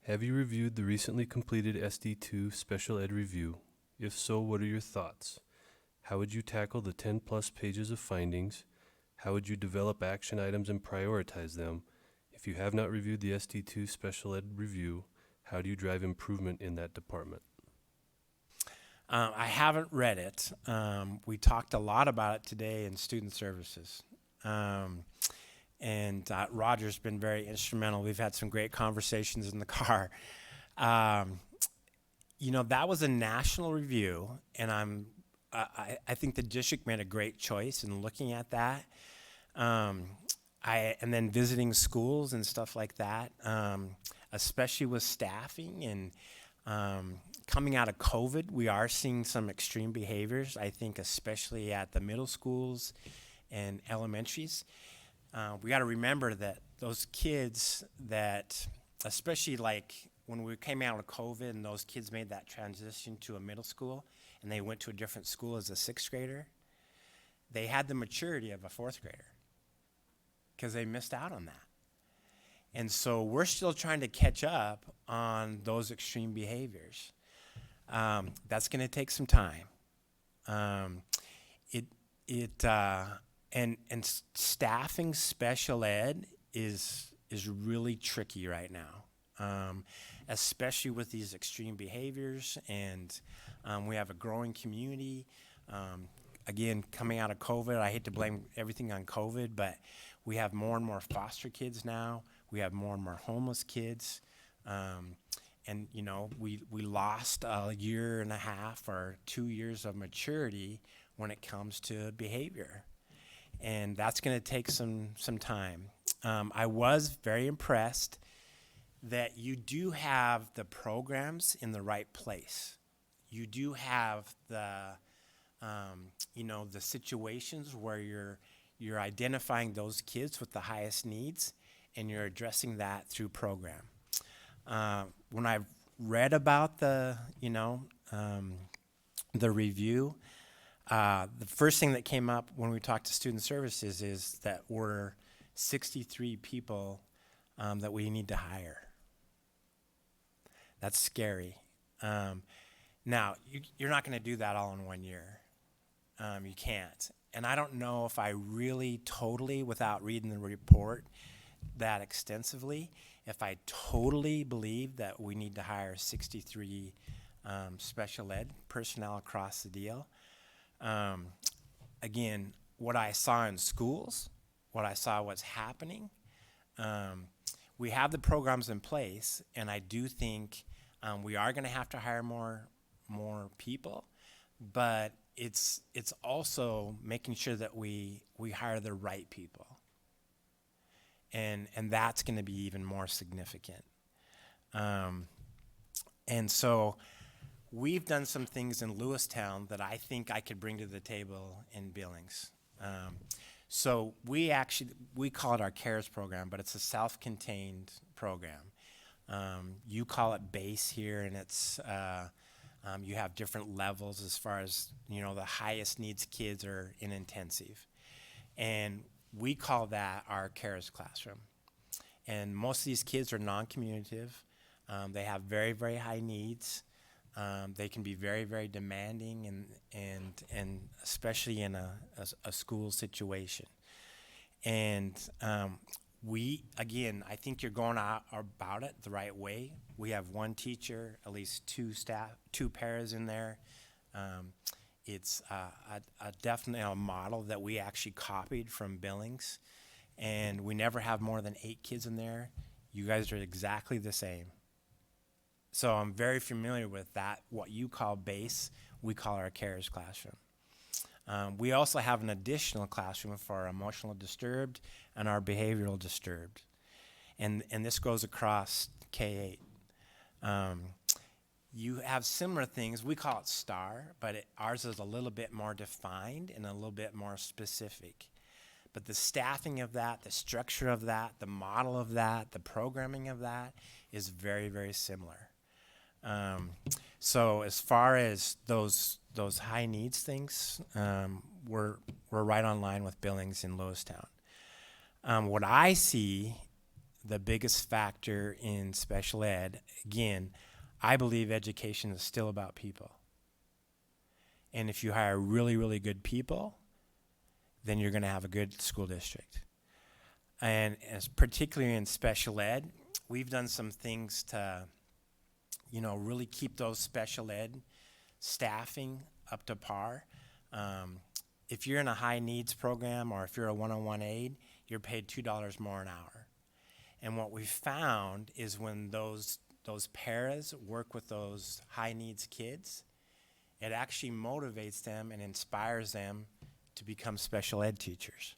Have you reviewed the recently completed SD2 Special Ed Review? If so, what are your thoughts? How would you tackle the 10+ pages of findings? How would you develop action items and prioritize them? If you have not reviewed the SD2 Special Ed Review, how do you drive improvement in that department? I haven't read it. We talked a lot about it today in student services. And Roger's been very instrumental. We've had some great conversations in the car. You know, that was a national review, and I think the district made a great choice in looking at that. And then visiting schools and stuff like that, especially with staffing and coming out of COVID, we are seeing some extreme behaviors, I think, especially at the middle schools and elementaries. We got to remember that those kids that, especially like when we came out of COVID and those kids made that transition to a middle school and they went to a different school as a 6th grader, they had the maturity of a fourth grader because they missed out on that. And so we're still trying to catch up on those extreme behaviors. That's going to take some time. Staffing special ed is really tricky right now, especially with these extreme behaviors. And we have a growing community. Again, coming out of COVID, I hate to blame everything on COVID, but we have more and more foster kids now. We have more and more homeless kids. And, you know, we lost a year and a half or 2 years of maturity when it comes to behavior. And that's going to take some time. I was very impressed that you do have the programs in the right place. You do have the, the situations where you're identifying those kids with the highest needs, and you're addressing that through program. When I read about the review, the first thing that came up when we talked to student services is that we're 63 people that we need to hire. That's scary. Now, you're not going to do that all in 1 year. You can't. And I don't know if I really totally, without reading the report that extensively, if I totally believe that we need to hire 63 special ed personnel across the deal. Again, what I saw in schools, what I saw what's happening, we have the programs in place, and I do think we are going to have to hire more people, but it's also making sure that we hire the right people. And that's going to be even more significant. And so we've done some things in Lewistown that I think I could bring to the table in Billings. So we call it our CARES program, but it's a self-contained program. You call it BASE here, and it's you have different levels as far as, the highest needs kids are in intensive. And we call that our CARES classroom. And most of these kids are non-communicative. They have very, very high needs. They can be very, very demanding, and especially in a school situation. And I think you're going about it the right way. We have one teacher, at least two paras in there. It's definitely a model that we actually copied from Billings, and we never have more than 8 kids in there. You guys are exactly the same. So I'm very familiar with that. What you call BASE, we call our CARES classroom. We also have an additional classroom for our emotional disturbed and our behavioral disturbed. And this goes across K-8. You have similar things. We call it STAR, but ours is a little bit more defined and a little bit more specific. But the staffing of that, the structure of that, the model of that, the programming of that is very, very similar. So as far as those high needs things, we're right on line with Billings in Lewistown. What I see the biggest factor in special ed, again, I believe education is still about people. And if you hire really, really good people, then you're going to have a good school district. And as particularly in special ed, we've done some things to, really keep those special ed staffing up to par. If you're in a high needs program or if you're a one-on-one aide, you're paid $2 more an hour. And what we found is when those paras work with those high needs kids, it actually motivates them and inspires them to become special ed teachers.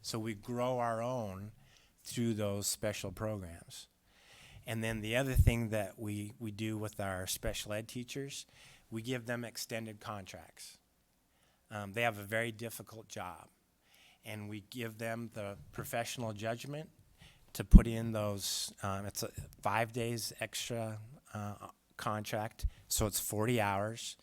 So we grow our own through those special programs. And then the other thing that we do with our special ed teachers, we give them extended contracts. They have a very difficult job, and we give them the professional judgment to put in those, it's 5 days extra contract, so it's 40 hours,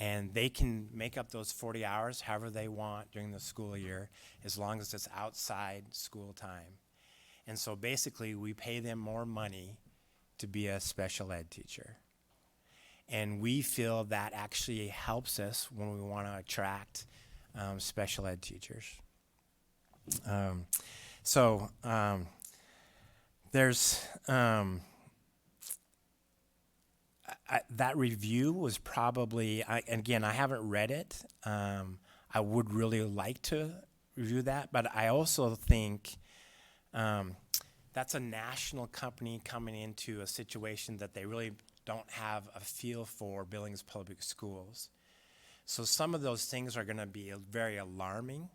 And they can make up those 40 hours however they want during the school year, as long as it's outside school time. And so basically, we pay them more money to be a special ed teacher. And we feel that actually helps us when we want to attract special ed teachers. There's that review was probably, again, I haven't read it. I would really like to review that, but I also think that's a national company coming into a situation that they really don't have a feel for Billings Public Schools. So some of those things are going to be very alarming,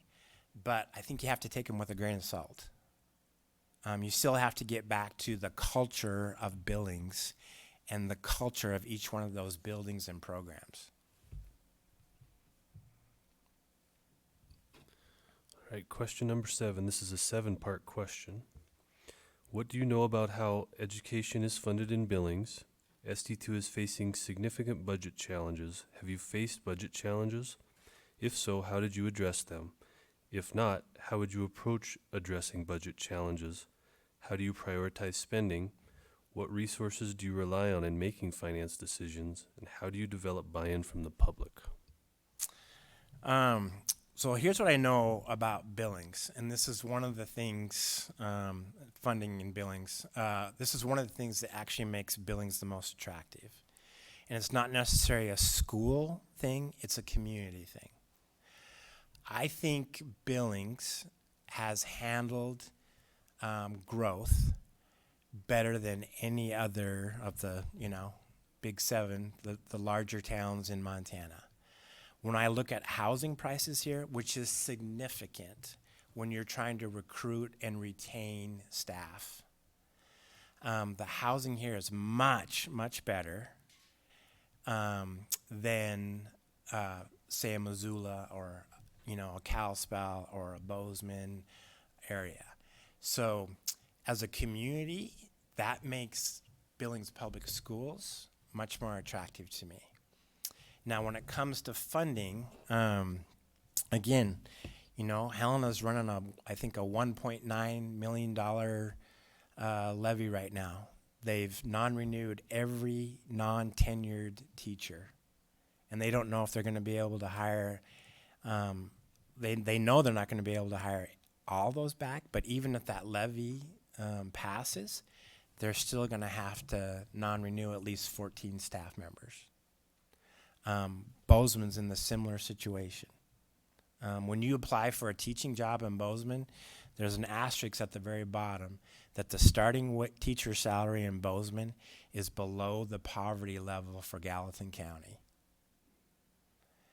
but I think you have to take them with a grain of salt. You still have to get back to the culture of Billings and the culture of each one of those buildings and programs. All right, question number 7. This is a 7-part question. What do you know about how education is funded in Billings? SD2 is facing significant budget challenges. Have you faced budget challenges? If so, how did you address them? If not, how would you approach addressing budget challenges? How do you prioritize spending? What resources do you rely on in making finance decisions? And how do you develop buy-in from the public? So here's what I know about Billings, and this is one of the things, funding in Billings, this is one of the things that actually makes Billings the most attractive. And it's not necessarily a school thing, it's a community thing. I think Billings has handled growth better than any other of the, big 7, the larger towns in Montana. When I look at housing prices here, which is significant when you're trying to recruit and retain staff, the housing here is much, much better than, say, a Missoula or, a Kalispell or a Bozeman area. So as a community, that makes Billings Public Schools much more attractive to me. Now, when it comes to funding, again, Helena's running I think a $1.9 million levy right now. They've non-renewed every non-tenured teacher, and they don't know if they're going to be able to hire. They know they're not going to be able to hire all those back, but even if that levy passes, they're still going to have to non-renew at least 14 staff members. Bozeman's in the similar situation. When you apply for a teaching job in Bozeman, there's an asterisk at the very bottom that the starting teacher salary in Bozeman is below the poverty level for Gallatin County.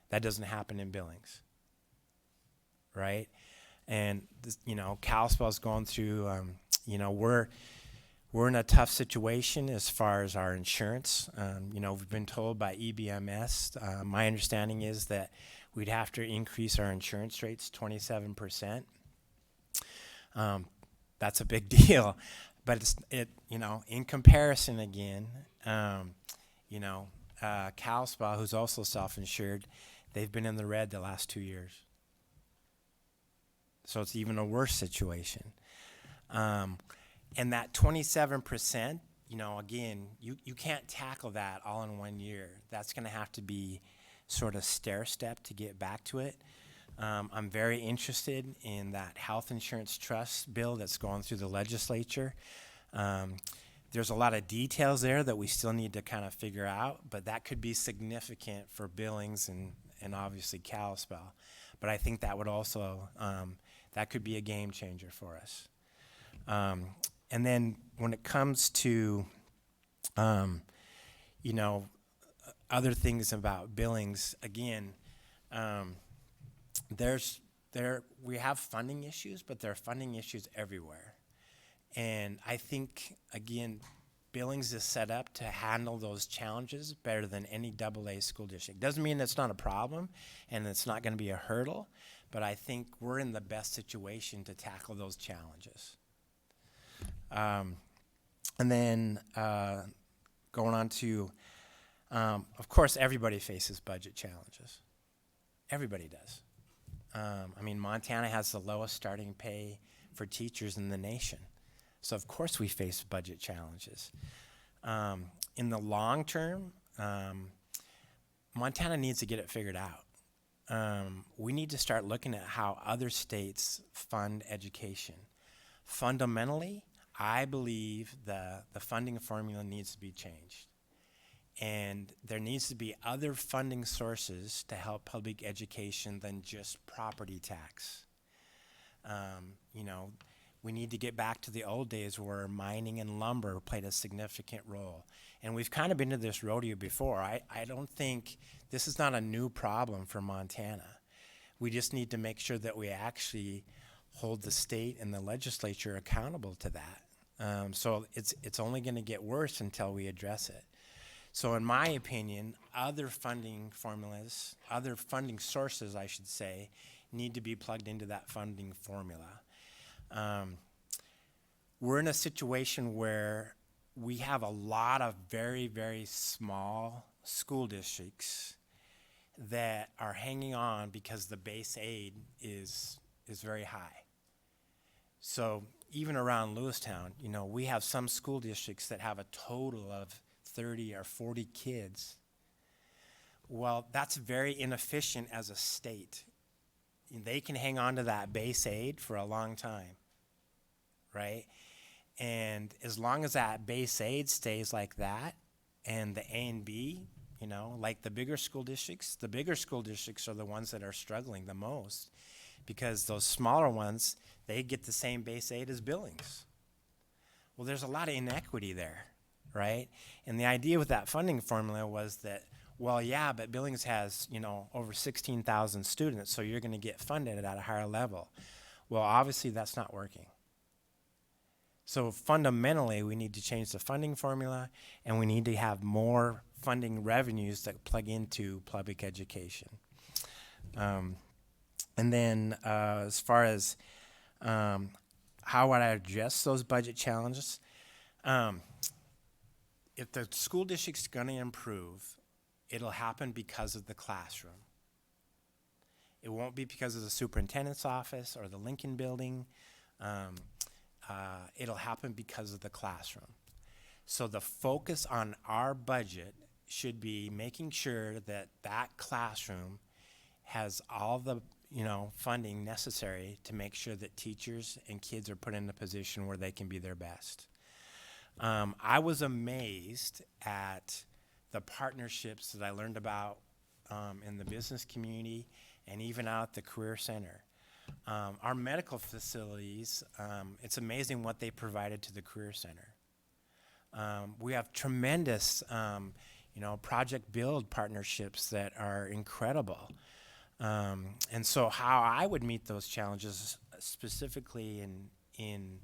That doesn't happen in Billings, right? And Kalispell's going through, we're in a tough situation as far as our insurance. We've been told by EBMS, my understanding is that we'd have to increase our insurance rates 27%. That's a big deal, but in comparison again, Kalispell, who's also self-insured, they've been in the red the last 2 years. So it's even a worse situation. And that 27%, again, you can't tackle that all in 1 year. That's going to have to be sort of stair-step to get back to it. I'm very interested in that health insurance trust bill that's going through the legislature. There's a lot of details there that we still need to kind of figure out, but that could be significant for Billings and obviously Kalispell. But I think that would also, that could be a game changer for us. And then when it comes to, other things about Billings, again, we have funding issues, but there are funding issues everywhere. And I think, again, Billings is set up to handle those challenges better than any AA school district. Doesn't mean it's not a problem and it's not going to be a hurdle, but I think we're in the best situation to tackle those challenges. And then going on to Of course, everybody faces budget challenges. Everybody does. I mean, Montana has the lowest starting pay for teachers in the nation. So of course we face budget challenges. In the long term, Montana needs to get it figured out. We need to start looking at how other states fund education. Fundamentally, I believe the funding formula needs to be changed. And there needs to be other funding sources to help public education than just property tax. You know, we need to get back to the old days where mining and lumber played a significant role. And we've kind of been to this rodeo before. I don't think this is not a new problem for Montana. We just need to make sure that we actually hold the state and the legislature accountable to that. So it's only going to get worse until we address it. So in my opinion, other funding formulas, other funding sources, I should say, need to be plugged into that funding formula. We're in a situation where we have a lot of very, very small school districts that are hanging on because the base aid is very high. So even around Lewistown, you know, we have some school districts that have a total of 30 or 40 kids. Well, that's very inefficient as a state. They can hang on to that base aid for a long time, right? And as long as that base aid stays like that, and the A and B, you know, like the bigger school districts are the ones that are struggling the most, because those smaller ones, they get the same base aid as Billings. Well, there's a lot of inequity there, right? And the idea with that funding formula was that, well, yeah, but Billings has, you know, over 16,000 students, so you're going to get funded at a higher level. Well, obviously that's not working. So fundamentally, we need to change the funding formula, and we need to have more funding revenues that plug into public education. And then as far as how would I address those budget challenges? If the school district's going to improve, it'll happen because of the classroom. It won't be because of the superintendent's office or the Lincoln building. It'll happen because of the classroom. So the focus on our budget should be making sure that that classroom has all the, you know, funding necessary to make sure that teachers and kids are put in a position where they can be their best. I was amazed at the partnerships that I learned about in the business community and even out at the Career Center. Our medical facilities, it's amazing what they provided to the Career Center. We have tremendous, you know, Project Build partnerships that are incredible. And so how I would meet those challenges specifically in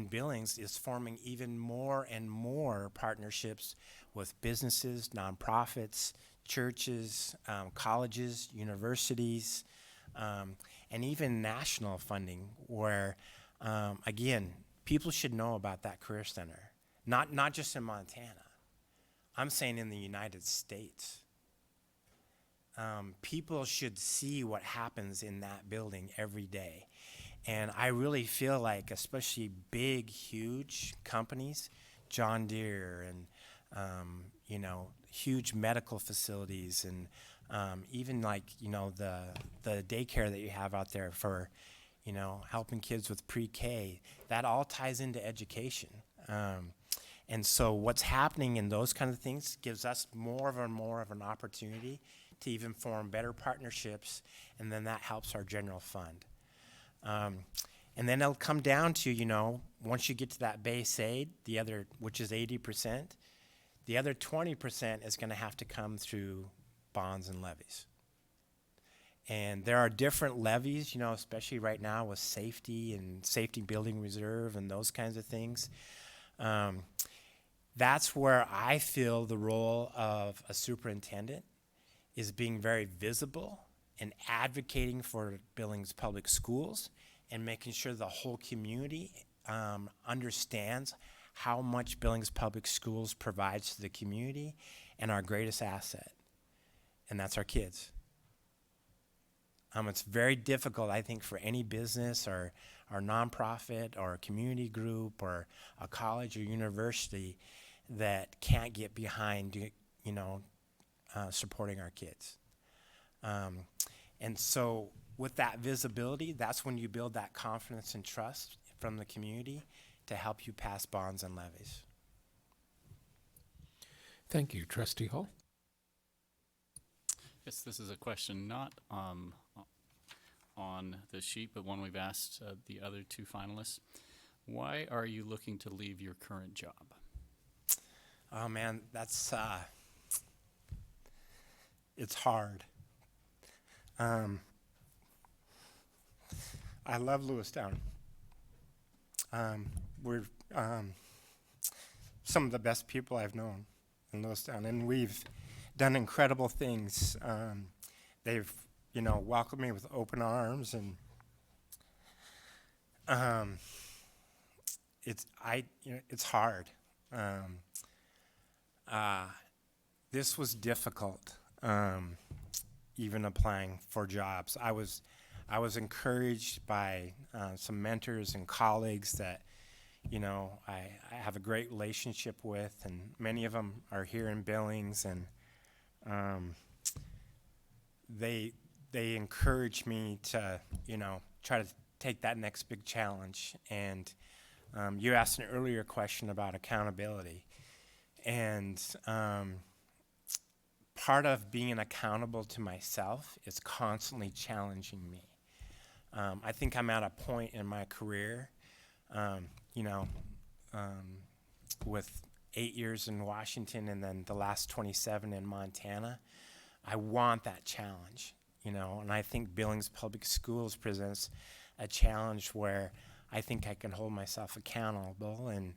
Billings is forming even more and more partnerships with businesses, nonprofits, churches, colleges, universities, and even national funding where, again, people should know about that Career Center, not just in Montana. I'm saying in the United States. People should see what happens in that building every day. And I really feel like, especially big, huge companies, John Deere and, you know, huge medical facilities and even like, you know, the daycare that you have out there for, you know, helping kids with pre-K, that all ties into education. And so what's happening in those kind of things gives us more of an opportunity to even form better partnerships, and then that helps our general fund. And then it'll come down to, you know, once you get to that base aid, the other, which is 80%, the other 20% is going to have to come through bonds and levies. And there are different levies, you know, especially right now with safety and safety building reserve and those kinds of things. That's where I feel the role of a superintendent is being very visible and advocating for Billings Public Schools and making sure the whole community understands how much Billings Public Schools provides to the community and our greatest asset, and that's our kids. It's very difficult, I think, for any business or nonprofit or a community group or a college or university that can't get behind, supporting our kids. And so with that visibility, that's when you build that confidence and trust from the community to help you pass bonds and levies. Thank you, Trustee Hall. Yes, this is a question not on the sheet, but one we've asked the other two finalists. Why are you looking to leave your current job? Oh man, that's it's hard. I love Lewistown. We're some of the best people I've known in Lewistown, and we've done incredible things. They've, welcomed me with open arms, and it's hard. This was difficult, even applying for jobs. I was encouraged by some mentors and colleagues that, I have a great relationship with, and many of them are here in Billings, and they encourage me to, try to take that next big challenge. And you asked an earlier question about accountability. And part of being accountable to myself is constantly challenging me. I think I'm at a point in my career, with 8 years in Washington and then the last 27 in Montana. I want that challenge, and I think Billings Public Schools presents a challenge where I think I can hold myself accountable, and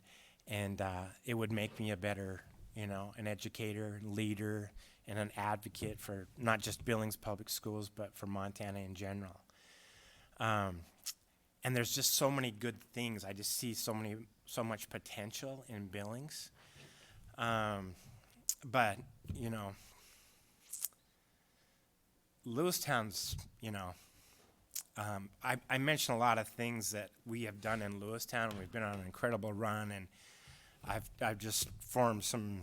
it would make me a better, an educator, leader, and an advocate for not just Billings Public Schools, but for Montana in general. And there's just so many good things. I just see so much potential in Billings. But, Lewistown's, I mentioned a lot of things that we have done in Lewistown. We've been on an incredible run, and I've just formed some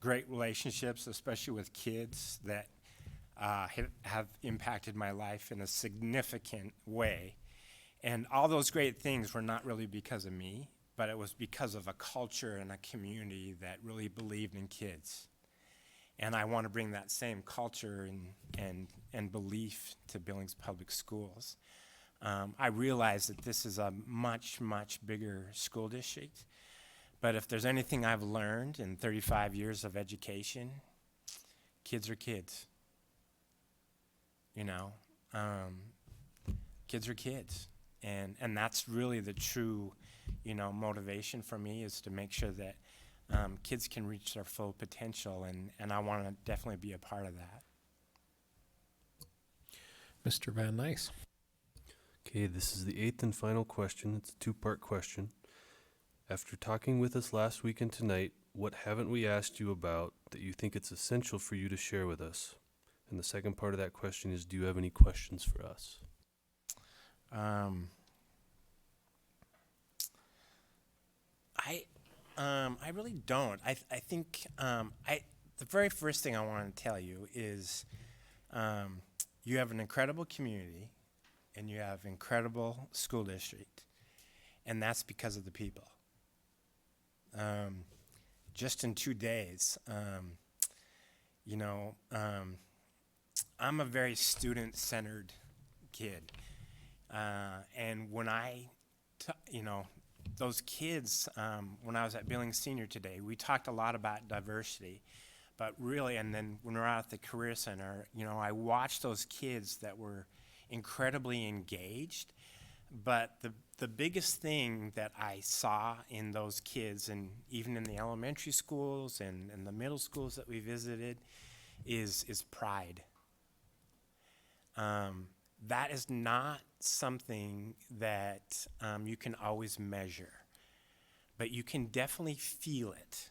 great relationships, especially with kids that have impacted my life in a significant way. And all those great things were not really because of me, but it was because of a culture and a community that really believed in kids. And I want to bring that same culture and belief to Billings Public Schools. I realize that this is a much, much bigger school district, but if there's anything I've learned in 35 years of education, kids are kids. Kids are kids. And that's really the true, motivation for me, is to make sure that kids can reach their full potential, and I want to definitely be a part of that. Mr. Van Nuys. Okay, this is the 8th and final question. It's a two-part question. After talking with us last week and tonight, what haven't we asked you about that you think it's essential for you to share with us? And the second part of that question is, do you have any questions for us? I really don't. I think the very first thing I want to tell you is you have an incredible community and you have incredible school district, and that's because of the people. Just in 2 days, I'm a very student-centered kid. And when those kids, when I was at Billings Senior today, we talked a lot about diversity, but really, and then when we were out at the Career Center, I watched those kids that were incredibly engaged, but the biggest thing that I saw in those kids, and even in the elementary schools and the middle schools that we visited, is pride. That is not something that you can always measure, but you can definitely feel it.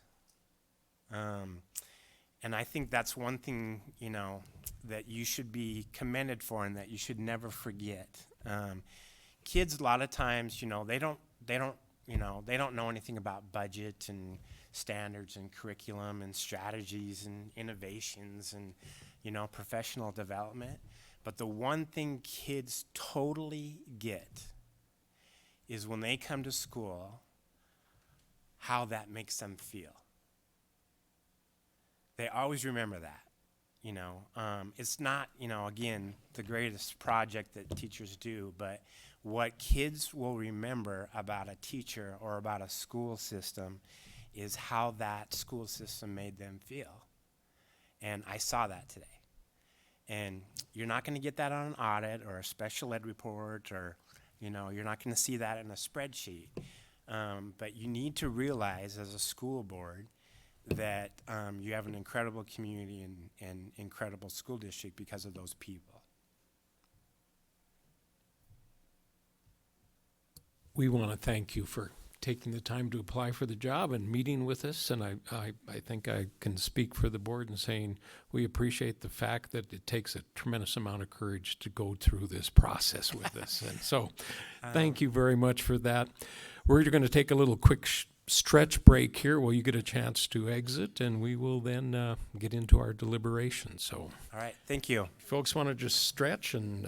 And I think that's one thing, you know, that you should be commended for and that you should never forget. Kids, a lot of times, you know, they don't know anything about budget and standards and curriculum and strategies and innovations and, you know, professional development. But the one thing kids totally get is when they come to school, how that makes them feel. They always remember that, you know. It's not, you know, again, the greatest project that teachers do, but what kids will remember about a teacher or about a school system is how that school system made them feel. And I saw that today. And you're not going to get that on an audit or a special ed report, or, you know, you're not going to see that in a spreadsheet. But you need to realize as a school board that you have an incredible community and incredible school district because of those people. We want to thank you for taking the time to apply for the job and meeting with us. And I think I can speak for the board in saying we appreciate the fact that it takes a tremendous amount of courage to go through this process with us. And so thank you very much for that. We're going to take a little quick stretch break here while you get a chance to exit, and we will then get into our deliberations. So, all right, thank you. Folks want to just stretch and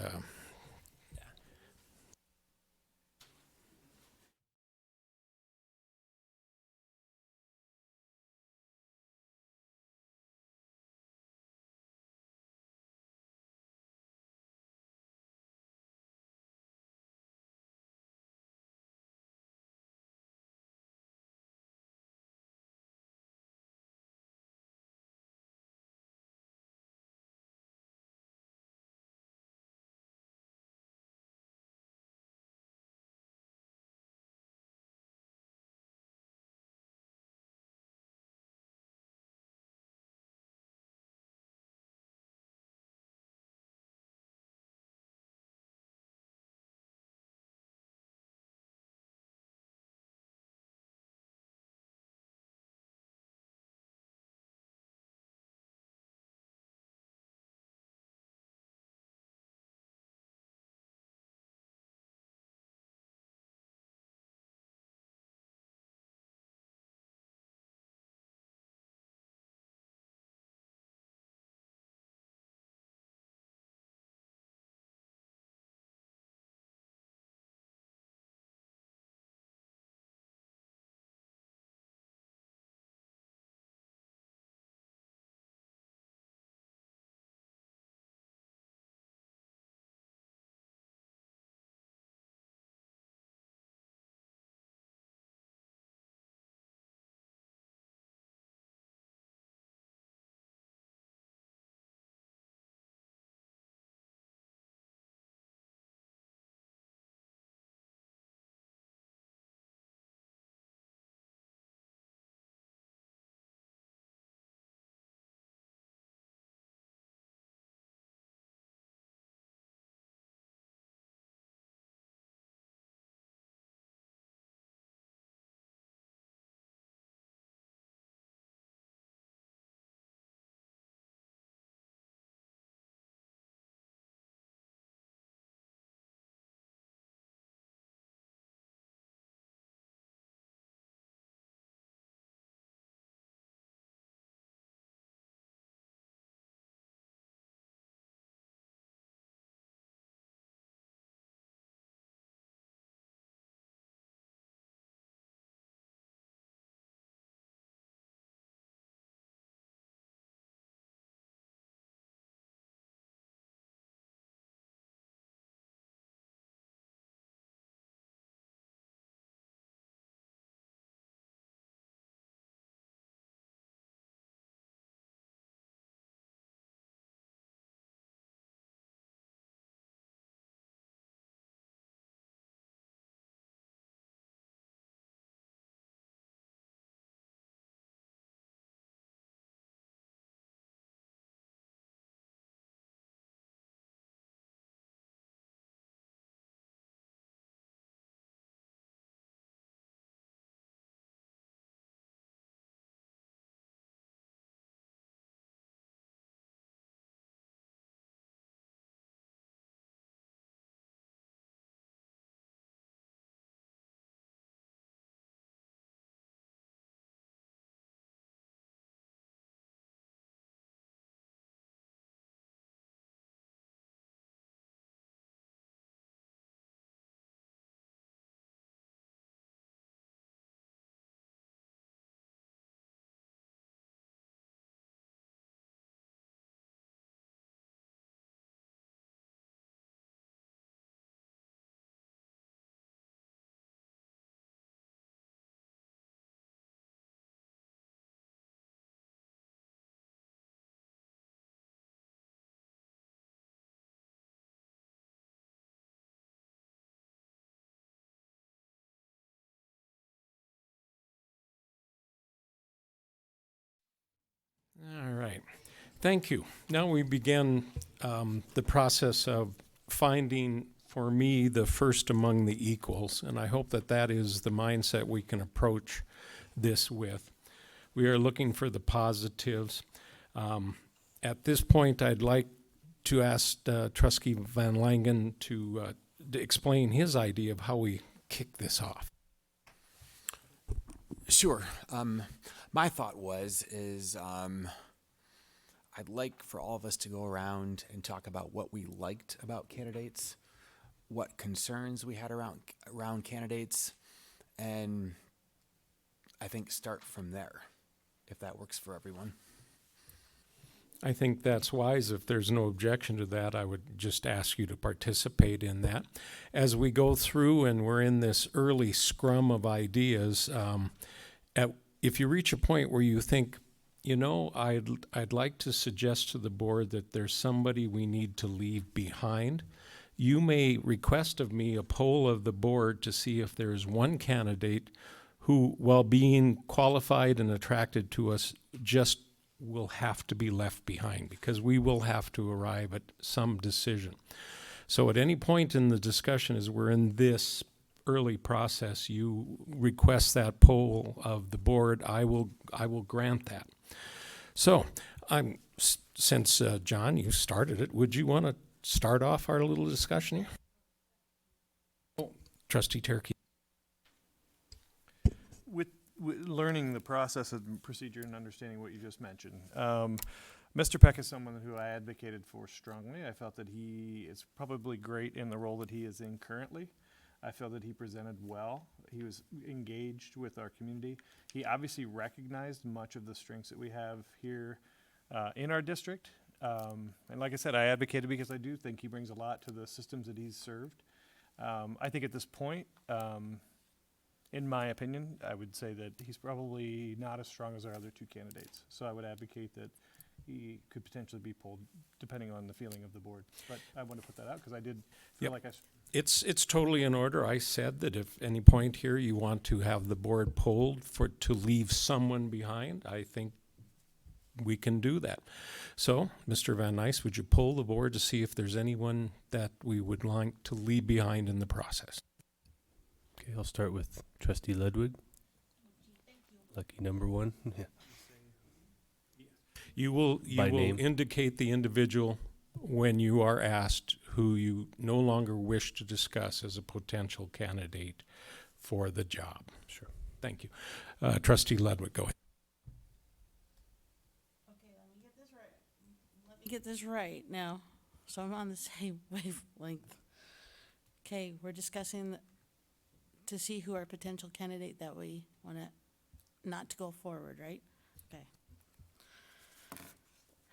right. Thank you. Now we begin the process of finding, for me, the first among the equals, and I hope that that is the mindset we can approach this with. We are looking for the positives. At this point, I'd like to ask Trustee Van Langen to explain his idea of how we kick this off. Sure. My thought is I'd like for all of us to go around and talk about what we liked about candidates, what concerns we had around candidates, and I think start from there, if that works for everyone. I think that's wise. If there's no objection to that, I would just ask you to participate in that. As we go through and we're in this early scrum of ideas, if you reach a point where you think, you know, I'd like to suggest to the board that there's somebody we need to leave behind, you may request of me a poll of the board to see if there's one candidate who, while being qualified and attracted to us, just will have to be left behind, because we will have to arrive at some decision. So at any point in the discussion, as we're in this early process, you request that poll of the board, I will grant that. So since John, you started it, would you want to start off our little discussion here? Trustee Turkey. With learning the process and procedure and understanding what you just mentioned, Mr. Peck is someone who I advocated for strongly. I felt that he is probably great in the role that he is in currently. I felt that he presented well. He was engaged with our community. He obviously recognized much of the strengths that we have here in our district. And like I said, I advocated because I do think he brings a lot to the systems that he's served. I think at this point, in my opinion, I would say that he's probably not as strong as our other two candidates. So I would advocate that he could potentially be pulled, depending on the feeling of the board. But I want to put that out because I did feel like It's totally in order. I said that if any point here you want to have the board polled to leave someone behind, I think we can do that. So, Mr. Van Nuys, would you poll the board to see if there's anyone that we would like to leave behind in the process? Okay, I'll start with Trustee Ludwig. Lucky number one. Yeah. You will indicate the individual when you are asked who you no longer wish to discuss as a potential candidate for the job. Sure. Thank you. Trustee Ludwig, go ahead. Okay, let me get this right. Let me get this right now, so I'm on the same wavelength. Okay, we're discussing to see who our potential candidate that we want to not to go forward, right? Okay.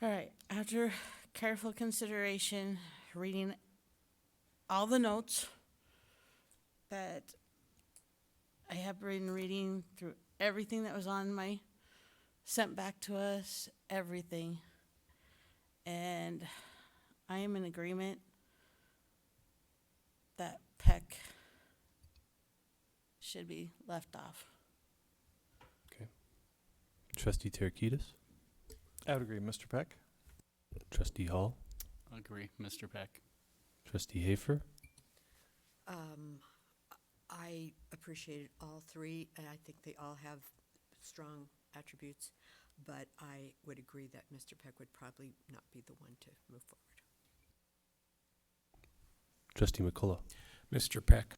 All right, after careful consideration, reading all the notes that I have been reading through everything that was on my, sent back to us, everything. And I am in agreement that Peck should be left off. Okay. Trustee Terakidis. I would agree. Mr. Peck. Trustee Hall. Agree, Mr. Peck. Trustee Hafer. I appreciated all three, and I think they all have strong attributes, but I would agree that Mr. Peck would probably not be the one to move forward. Trustee McCullough. Mr. Peck.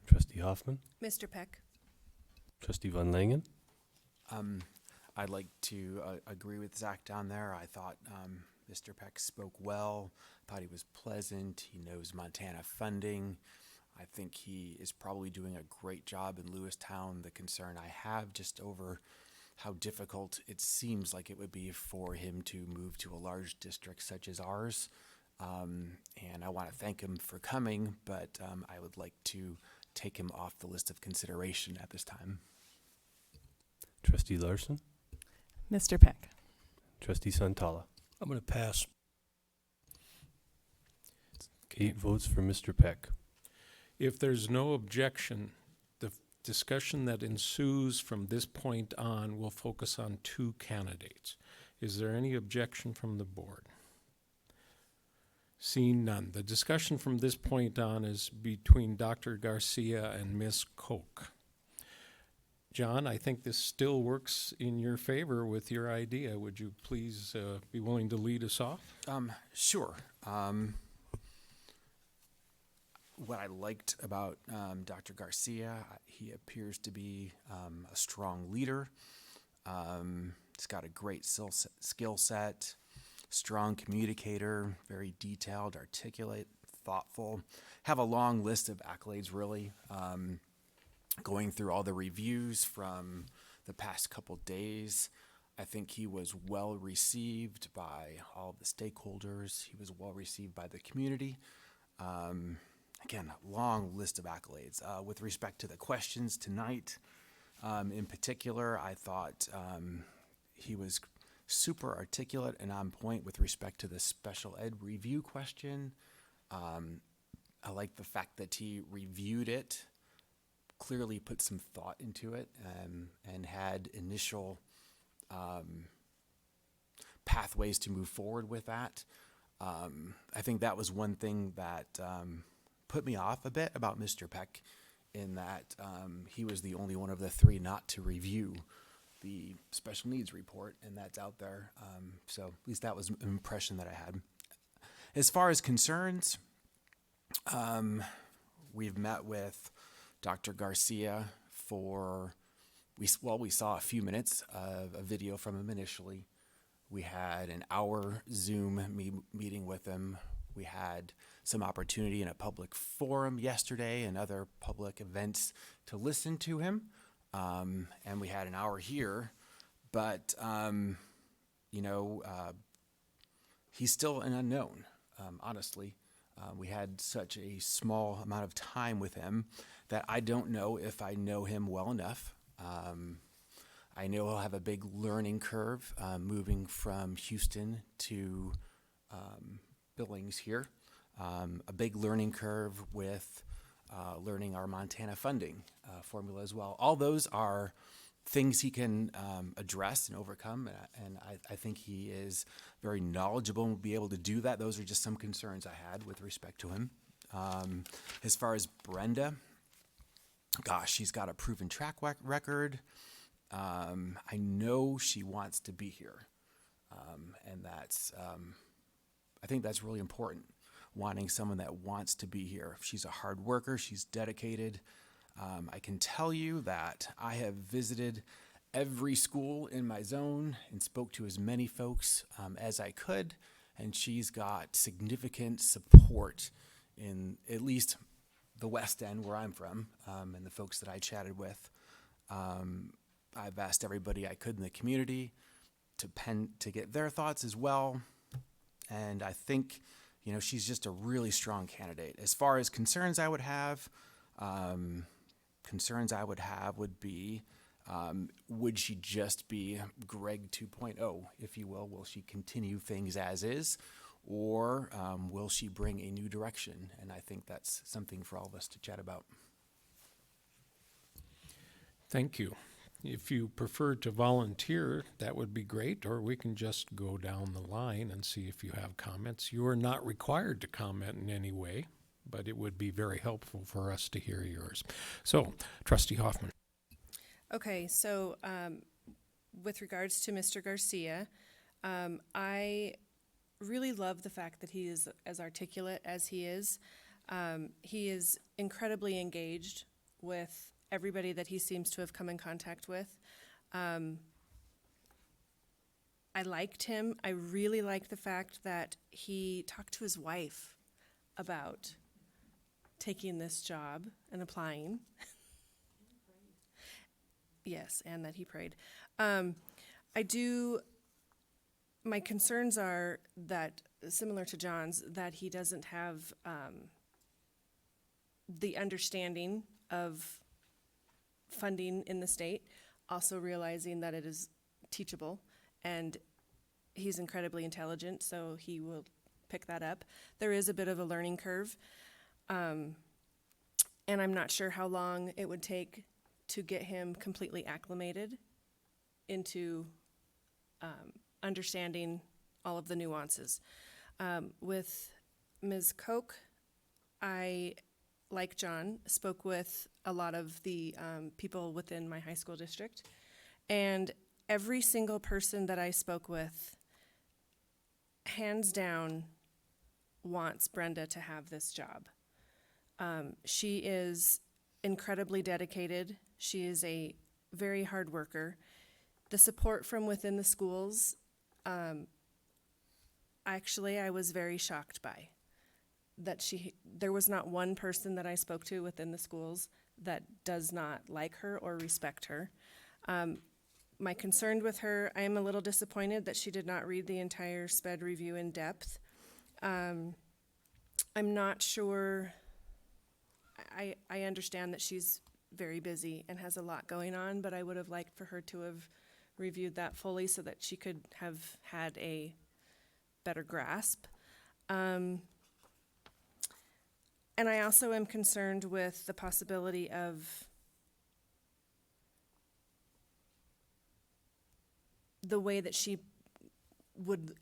Trustee Hoffman. Mr. Peck. Trustee Van Langen. I'd like to agree with Zach down there. I thought Mr. Peck spoke well. Thought he was pleasant. He knows Montana funding. I think he is probably doing a great job in Lewistown. The concern I have just over how difficult it seems like it would be for him to move to a large district such as ours. And I want to thank him for coming, but I would like to take him off the list of consideration at this time. Trustee Larson. Mr. Peck. Trustee Santala. I'm going to pass. 8 votes for Mr. Peck. If there's no objection, the discussion that ensues from this point on will focus on two candidates. Is there any objection from the board? Seeing none. The discussion from this point on is between Dr. Garcia and Ms. Koch. John, I think this still works in your favor with your idea. Would you please be willing to lead us off? Sure. What I liked about Dr. Garcia, he appears to be a strong leader. He's got a great skill set, strong communicator, very detailed, articulate, thoughtful. Have a long list of accolades, really. Going through all the reviews from the past couple days, I think he was well received by all the stakeholders. He was well received by the community. Again, a long list of accolades. With respect to the questions tonight, in particular, I thought he was super articulate and on point with respect to the special ed review question. I like the fact that he reviewed it, clearly put some thought into it, and had initial pathways to move forward with that. I think that was one thing that put me off a bit about Mr. Peck, in that he was the only one of the three not to review the special needs report, and that's out there. So at least that was an impression that I had. As far as concerns, we've met with Dr. Garcia we saw a few minutes of a video from him initially. We had an hour Zoom meeting with him. We had some opportunity in a public forum yesterday and other public events to listen to him. And we had an hour here, but, he's still an unknown, honestly. We had such a small amount of time with him that I don't know if I know him well enough. I know he'll have a big learning curve moving from Houston to Billings here. A big learning curve with learning our Montana funding formula as well. All those are things he can address and overcome, and I think he is very knowledgeable and will be able to do that. Those are just some concerns I had with respect to him. As far as Brenda, gosh, she's got a proven track record. I know she wants to be here, and I think that's really important, wanting someone that wants to be here. She's a hard worker, she's dedicated. I can tell you that I have visited every school in my zone and spoke to as many folks as I could, and she's got significant support in at least the West End where I'm from, and the folks that I chatted with. I've asked everybody I could in the community to get their thoughts as well, and I think she's just a really strong candidate. As far as concerns I would have would be, would she just be Greg 2.0, if you will? Will she continue things as is, or will she bring a new direction? And I think that's something for all of us to chat about. Thank you. If you prefer to volunteer, that would be great, or we can just go down the line and see if you have comments. You are not required to comment in any way, but it would be very helpful for us to hear yours. So, Trustee Hoffman. Okay, so with regards to Mr. Garcia, I really love the fact that he is as articulate as he is. He is incredibly engaged with everybody that he seems to have come in contact with. I liked him. I really liked the fact that he talked to his wife about taking this job and applying. Yes, and that he prayed. My concerns are that, similar to John's, that he doesn't have the understanding of funding in the state, also realizing that it is teachable, and he's incredibly intelligent, so he will pick that up. There is a bit of a learning curve, and I'm not sure how long it would take to get him completely acclimated into understanding all of the nuances. With Ms. Koch, I, like John, spoke with a lot of the people within my high school district, and every single person that I spoke with, hands down, wants Brenda to have this job. She is incredibly dedicated. She is a very hard worker. The support from within the schools, actually, I was very shocked by. That there was not one person that I spoke to within the schools that does not like her or respect her. My concern with her, I am a little disappointed that she did not read the entire SPED review in depth. I'm not sure, I understand that she's very busy and has a lot going on, but I would have liked for her to have reviewed that fully so that she could have had a better grasp. And I also am concerned with the possibility of the way that she would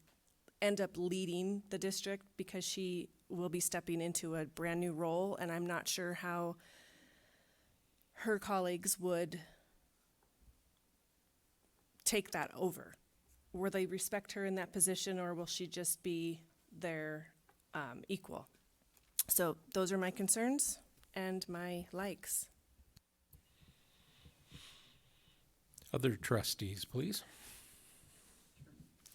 end up leading the district, because she will be stepping into a brand new role, and I'm not sure how her colleagues would take that over. Will they respect her in that position, or will she just be their equal? So those are my concerns and my likes. Other trustees, please.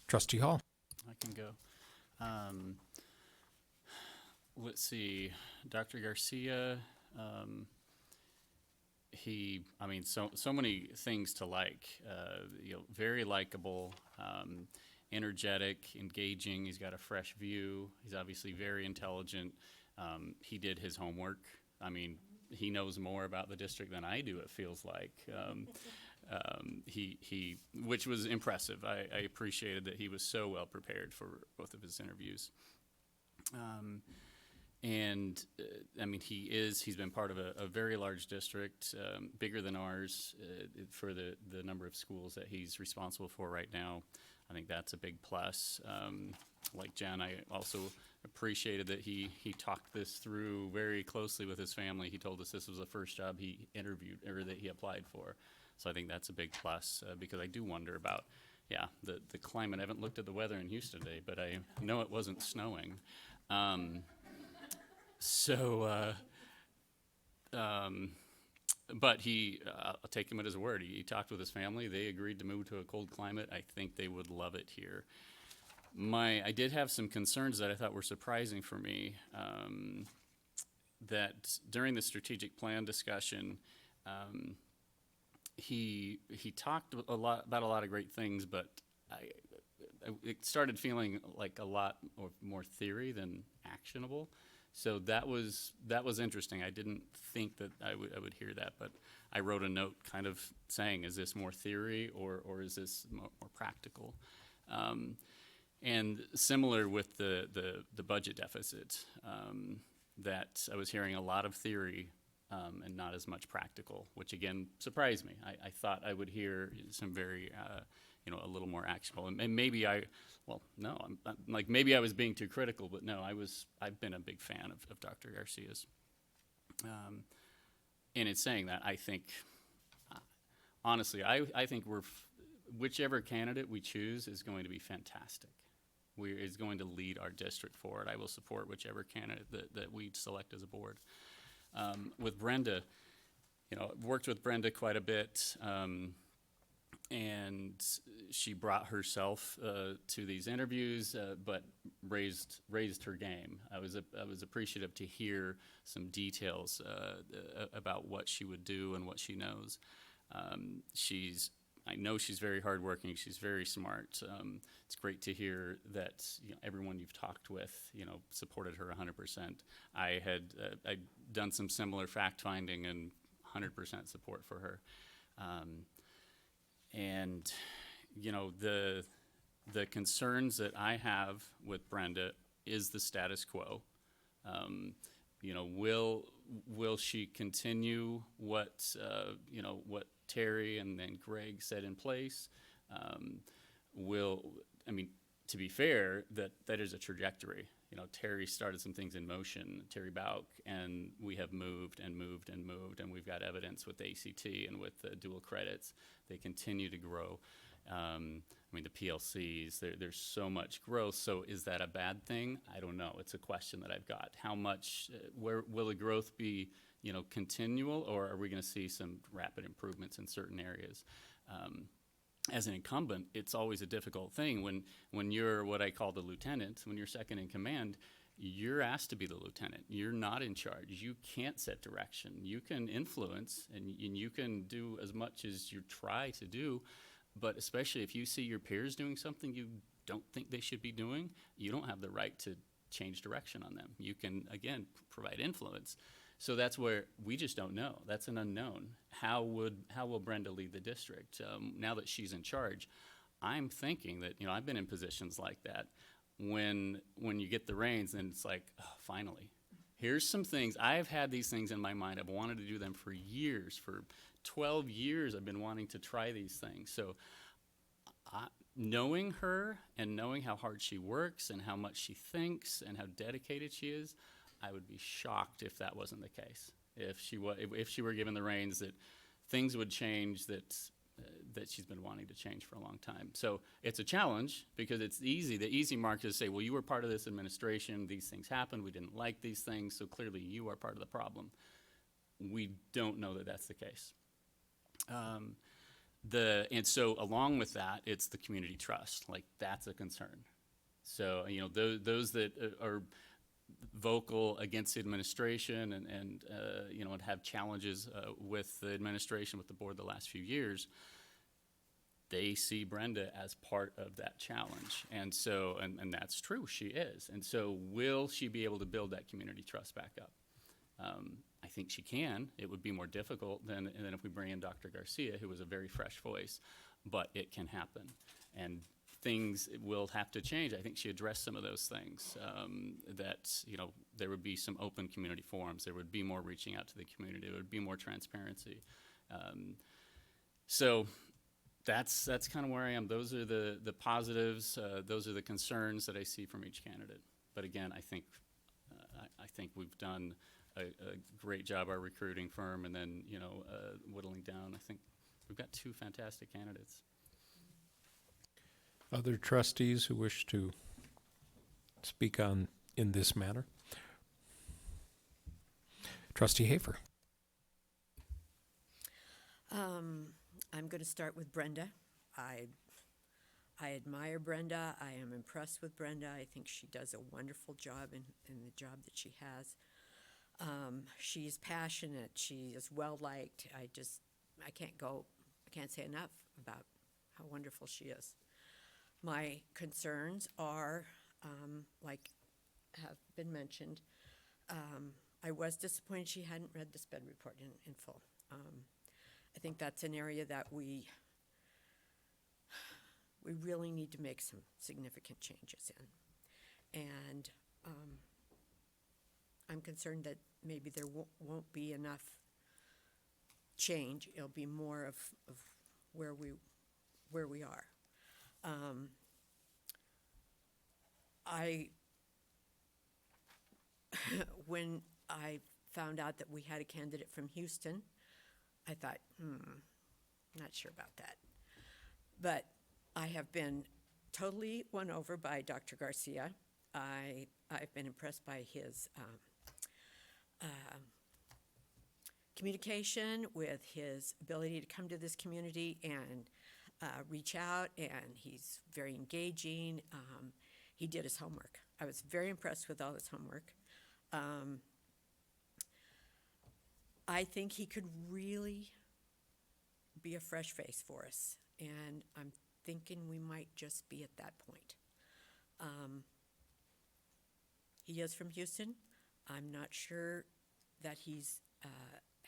Trustee Hall. I can go. Let's see, Dr. Garcia, so many things to like. Very likable, energetic, engaging. He's got a fresh view. He's obviously very intelligent. He did his homework. I mean, he knows more about the district than I do, it feels like. Which was impressive. I appreciated that he was so well prepared for both of his interviews. He's been part of a very large district, bigger than ours, for the number of schools that he's responsible for right now. I think that's a big plus. Like Jen, I also appreciated that he talked this through very closely with his family. He told us this was the first job he interviewed or that he applied for. So I think that's a big plus, because I do wonder about, the climate. I haven't looked at the weather in Houston today, but I know it wasn't snowing. But I'll take him at his word. He talked with his family. They agreed to move to a cold climate. I think they would love it here. I did have some concerns that I thought were surprising for me, that during the strategic plan discussion, he talked about a lot of great things, but it started feeling like a lot more theory than actionable. So that was interesting. I didn't think that I would hear that, but I wrote a note kind of saying, is this more theory or is this more practical? And similar with the budget deficit, that I was hearing a lot of theory and not as much practical, which again surprised me. I thought I would hear some very, a little more actionable. And maybe maybe I was being too critical, but no, I've been a big fan of Dr. Garcia's. And in saying that, I think, honestly, I think whichever candidate we choose is going to be fantastic. Is going to lead our district forward. I will support whichever candidate that we select as a board. With Brenda, I've worked with Brenda quite a bit, and she brought herself to these interviews, but raised her game. I was appreciative to hear some details about what she would do and what she knows. I know she's very hardworking. She's very smart. It's great to hear that everyone you've talked with, supported her 100%. I'd done some similar fact finding and 100% support for her. The concerns that I have with Brenda is the status quo. Will she continue what Terry and then Greg set in place? I mean, to be fair, that is a trajectory. You know, Terry started some things in motion, Terry Bauk, and we have moved and moved and moved, and we've got evidence with the ACT and with the dual credits. They continue to grow. I mean, the PLCs, there's so much growth. So is that a bad thing? I don't know. It's a question that I've got. How much, where will the growth be, you know, continual, or are we going to see some rapid improvements in certain areas? As an incumbent, it's always a difficult thing when you're what I call the lieutenant, when you're second in command, you're asked to be the lieutenant. You're not in charge. You can't set direction. You can influence and you can do as much as you try to do, but especially if you see your peers doing something you don't think they should be doing, you don't have the right to change direction on them. You can, again, provide influence. So that's where we just don't know. That's an unknown. How will Brenda lead the district? Now that she's in charge, I'm thinking that, you know, I've been in positions like that. When you get the reins, and it's like, oh, finally, here's some things. I've had these things in my mind. I've wanted to do them for years. For 12 years, I've been wanting to try these things. So knowing her and knowing how hard she works and how much she thinks and how dedicated she is, I would be shocked if that wasn't the case. If she were given the reins, that things would change that she's been wanting to change for a long time. So it's a challenge because it's easy. The easy mark is to say, well, you were part of this administration. These things happened. We didn't like these things. So clearly you are part of the problem. We don't know that that's the case. And so along with that, it's the community trust. Like, that's a concern. So, you know, those that are vocal against the administration and you know, and have challenges with the administration, with the board the last few years, they see Brenda as part of that challenge. And so, and that's true, she is. And so will she be able to build that community trust back up? I think she can. It would be more difficult than if we bring in Dr. Garcia, who was a very fresh voice, but it can happen. And things will have to change. I think she addressed some of those things, that, you know, there would be some open community forums, there would be more reaching out to the community, there would be more transparency. So that's kind of where I am. Those are the positives, those are the concerns that I see from each candidate. But again, I think we've done a great job, our recruiting firm, and then, you know, whittling down. I think we've got two fantastic candidates. Other trustees who wish to speak on in this matter? Trustee Hafer. I'm going to start with Brenda. I admire Brenda. I am impressed with Brenda. I think she does a wonderful job in the job that she has. She's passionate. She is well-liked. I can't say enough about how wonderful she is. My concerns are, like have been mentioned, I was disappointed she hadn't read the SPED report in full. I think that's an area that we really need to make some significant changes in. And I'm concerned that maybe there won't be enough change. It'll be more of where we are. When I found out that we had a candidate from Houston, I thought, not sure about that. But I have been totally won over by Dr. Garcia. I've been impressed by his communication, with his ability to come to this community and reach out, and he's very engaging. He did his homework. I was very impressed with all his homework. I think he could really be a fresh face for us, and I'm thinking we might just be at that point. He is from Houston. I'm not sure that he's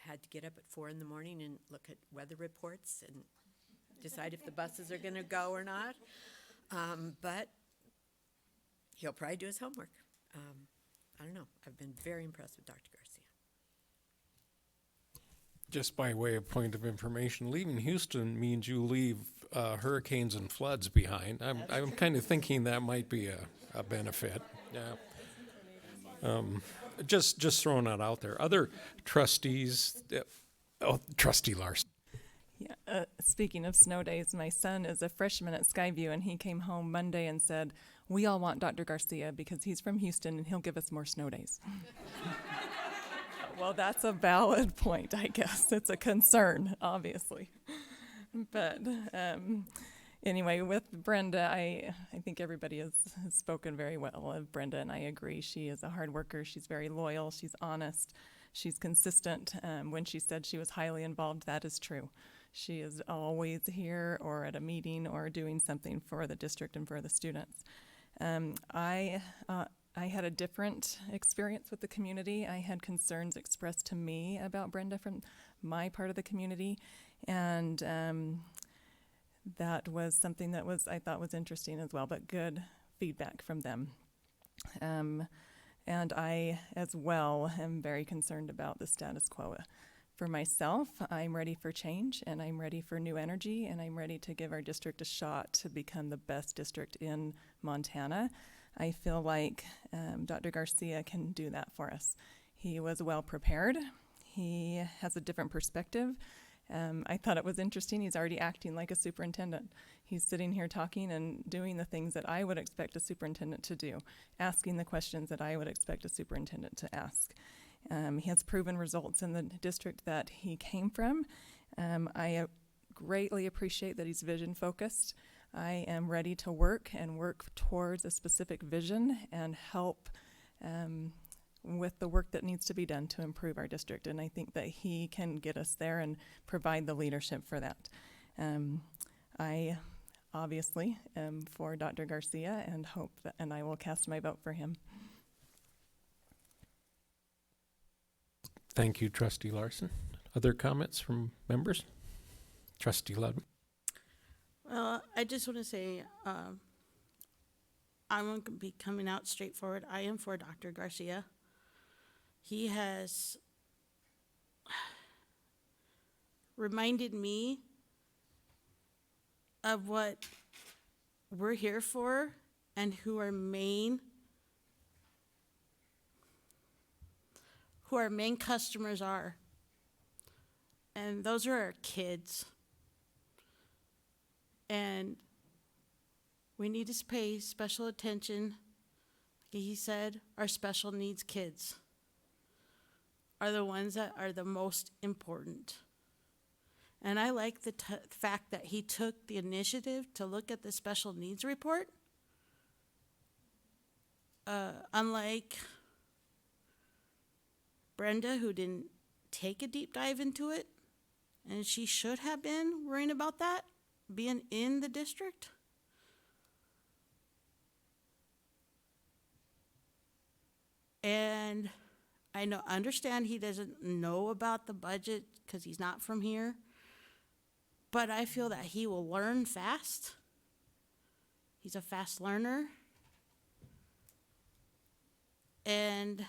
had to get up at 4 in the morning and look at weather reports and decide if the buses are going to go or not. But he'll probably do his homework. I don't know. I've been very impressed with Dr. Garcia. Just by way of point of information, leaving Houston means you leave hurricanes and floods behind. I'm kind of thinking that might be a benefit. Yeah. Just throwing that out there. Other trustees, Trustee Larson. Yeah, speaking of snow days, my son is a freshman at Skyview, and he came home Monday and said, "We all want Dr. Garcia because he's from Houston and he'll give us more snow days." Well, that's a valid point, I guess. It's a concern, obviously. But anyway, with Brenda, I think everybody has spoken very well of Brenda, and I agree. She is a hard worker. She's very loyal. She's honest. She's consistent. When she said she was highly involved, that is true. She is always here or at a meeting or doing something for the district and for the students. I had a different experience with the community. I had concerns expressed to me about Brenda from my part of the community, and that was something that I thought was interesting as well, but good feedback from them. And I, as well, am very concerned about the status quo. For myself, I'm ready for change, and I'm ready for new energy, and I'm ready to give our district a shot to become the best district in Montana. I feel like Dr. Garcia can do that for us. He was well prepared. He has a different perspective. I thought it was interesting. He's already acting like a superintendent. He's sitting here talking and doing the things that I would expect a superintendent to do, asking the questions that I would expect a superintendent to ask. He has proven results in the district that he came from. I greatly appreciate that he's vision focused. I am ready to work towards a specific vision and help with the work that needs to be done to improve our district. And I think that he can get us there and provide the leadership for that. I obviously am for Dr. Garcia and and I will cast my vote for him. Thank you, Trustee Larson. Other comments from members? Trustee Ludwig. Well, I just want to say I'm going to be coming out straightforward. I am for Dr. Garcia. He has reminded me of what we're here for and who our main customers are. And those are our kids. And we need to pay special attention. Like he said, our special needs kids are the ones that are the most important. And I like the fact that he took the initiative to look at the special needs report. Unlike Brenda, who didn't take a deep dive into it, and she should have been worrying about that, being in the district. And I understand he doesn't know about the budget because he's not from here, but I feel that he will learn fast. He's a fast learner. And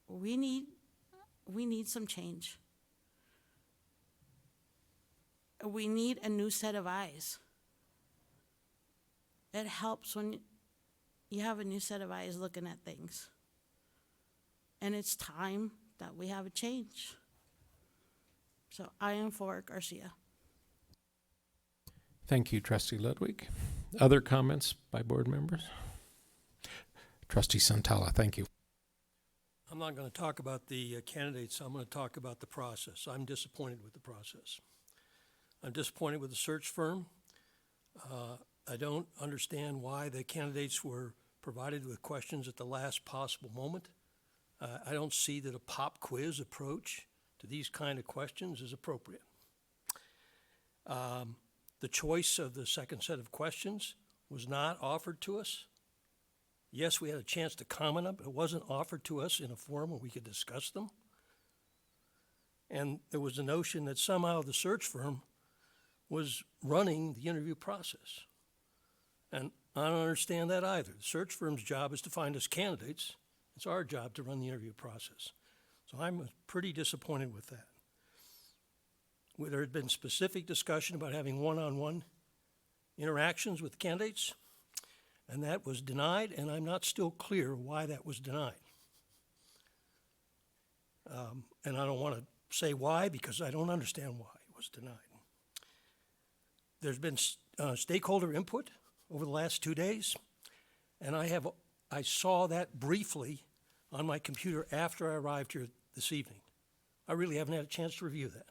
we need some change. We need a new set of eyes. It helps when you have a new set of eyes looking at things. And it's time that we have a change. So I am for Garcia. Thank you, Trustee Ludwig. Other comments by board members? Trustee Santala, thank you. I'm not going to talk about the candidates. I'm going to talk about the process. I'm disappointed with the process. I'm disappointed with the search firm. I don't understand why the candidates were provided with questions at the last possible moment. I don't see that a pop quiz approach to these kind of questions is appropriate. The choice of the second set of questions was not offered to us. Yes, we had a chance to comment on it, but it wasn't offered to us in a forum where we could discuss them. And there was a notion that somehow the search firm was running the interview process. And I don't understand that either. The search firm's job is to find us candidates. It's our job to run the interview process. So I'm pretty disappointed with that. There had been specific discussion about having one-on-one interactions with candidates, and that was denied, and I'm not still clear why that was denied. And I don't want to say why because I don't understand why it was denied. There's been stakeholder input over the last 2 days, and I saw that briefly on my computer after I arrived here this evening. I really haven't had a chance to review that.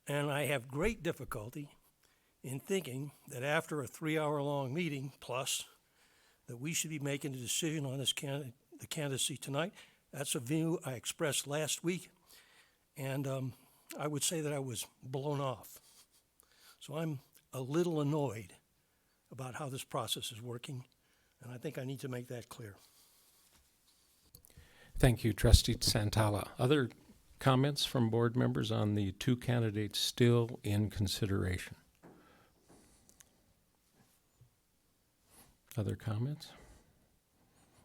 And I have great difficulty in thinking that after a 3-hour-long meeting plus, that we should be making a decision on this the candidacy tonight. That's a view I expressed last week, and I would say that I was blown off. So I'm a little annoyed about how this process is working, and I think I need to make that clear. Thank you, Trustee Santala. Other comments from board members on the 2 candidates still in consideration? Other comments?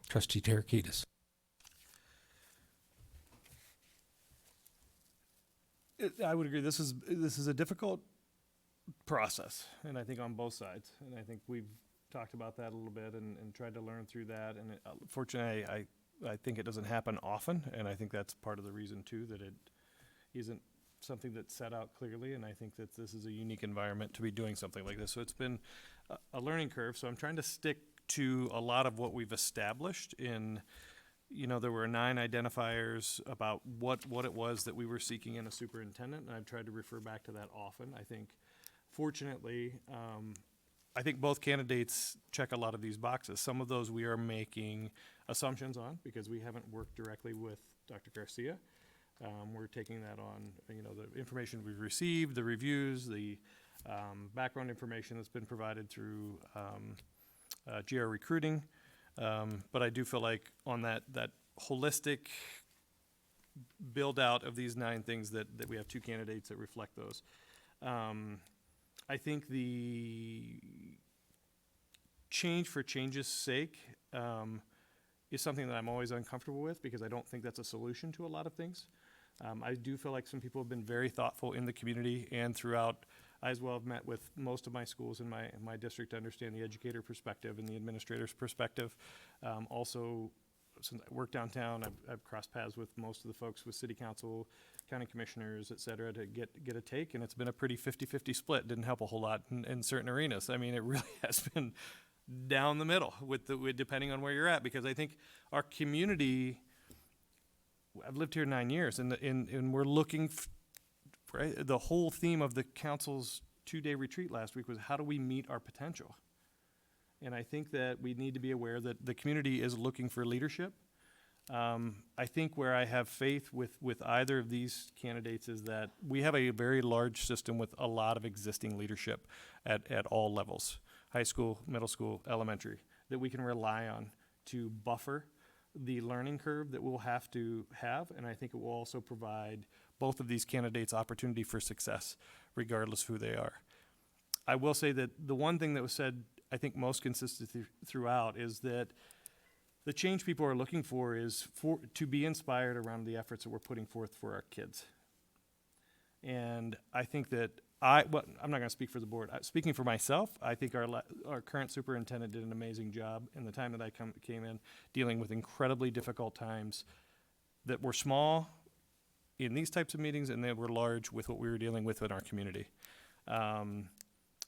Trustee Terakidis. I would agree. This is a difficult process, and I think on both sides. And I think we've talked about that a little bit and tried to learn through that. And fortunately, I think it doesn't happen often, and I think that's part of the reason too that it isn't something that's set out clearly. And I think that this is a unique environment to be doing something like this. So it's been a learning curve. So I'm trying to stick to a lot of what we've established in. There were 9 identifiers about what it was that we were seeking in a superintendent, and I've tried to refer back to that often. I think, fortunately, I think both candidates check a lot of these boxes. Some of those we are making assumptions on because we haven't worked directly with Dr. Garcia. We're taking that on, the information we've received, the reviews, the background information that's been provided through GR recruiting. But I do feel like on that holistic build out of these 9 things that we have 2 candidates that reflect those. I think the change for change's sake is something that I'm always uncomfortable with because I don't think that's a solution to a lot of things. I do feel like some people have been very thoughtful in the community and throughout. I as well have met with most of my schools in my district to understand the educator perspective and the administrator's perspective. Also, since I work downtown, I've crossed paths with most of the folks with city council, county commissioners, et cetera, to get a take, and it's been a pretty 50-50 split. Didn't help a whole lot in certain arenas. I mean, it really has been down the middle with depending on where you're at, because I think our community, I've lived here 9 years, and we're looking right? The whole theme of the council's 2-day retreat last week was how do we meet our potential? And I think that we need to be aware that the community is looking for leadership. I think where I have faith with either of these candidates is that we have a very large system with a lot of existing leadership at all levels, high school, middle school, elementary, that we can rely on to buffer the learning curve that we'll have to have. And I think it will also provide both of these candidates opportunity for success, regardless of who they are. I will say that the one thing that was said, I think most consistent throughout, is that the change people are looking for is to be inspired around the efforts that we're putting forth for our kids. And I think that I'm not going to speak for the board. Speaking for myself, I think our current superintendent did an amazing job in the time that I came in, dealing with incredibly difficult times that were small in these types of meetings, and they were large with what we were dealing with in our community.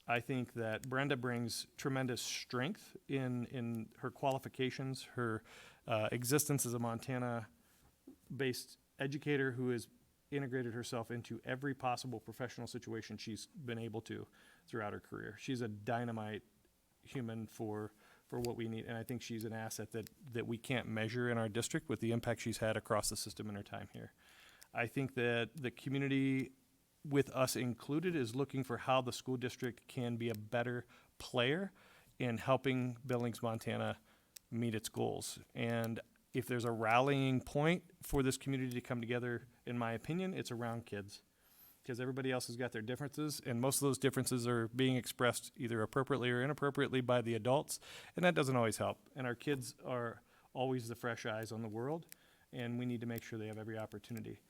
I think that Brenda brings tremendous strength in her qualifications, her existence as a Montana-based educator who has integrated herself into every possible professional situation she's been able to throughout her career. She's a dynamite human for what we need, and I think she's an asset that we can't measure in our district with the impact she's had across the system in her time here. I think that the community, with us included, is looking for how the school district can be a better player in helping Billings, Montana meet its goals. And if there's a rallying point for this community to come together, in my opinion, it's around kids. Because everybody else has got their differences, and most of those differences are being expressed either appropriately or inappropriately by the adults, and that doesn't always help. And our kids are always the fresh eyes on the world, and we need to make sure they have every opportunity.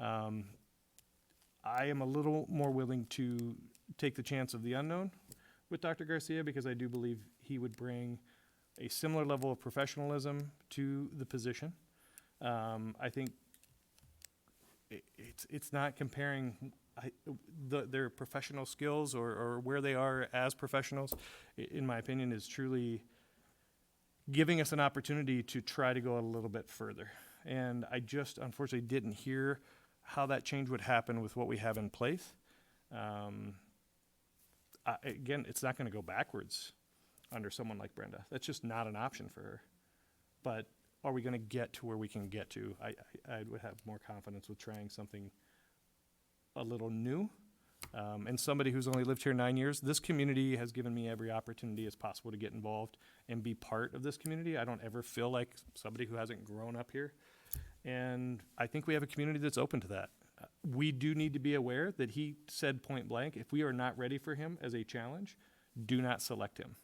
I am a little more willing to take the chance of the unknown with Dr. Garcia, because I do believe he would bring a similar level of professionalism to the position. I think it's not comparing their professional skills or where they are as professionals, in my opinion, is truly giving us an opportunity to try to go a little bit further. And I just unfortunately didn't hear how that change would happen with what we have in place. Again, it's not going to go backwards under someone like Brenda. That's just not an option for her. But are we going to get to where we can get to? I would have more confidence with trying something a little new. And somebody who's only lived here 9 years, this community has given me every opportunity as possible to get involved and be part of this community. I don't ever feel like somebody who hasn't grown up here. And I think we have a community that's open to that. We do need to be aware that he said point blank, if we are not ready for him as a challenge, do not select him.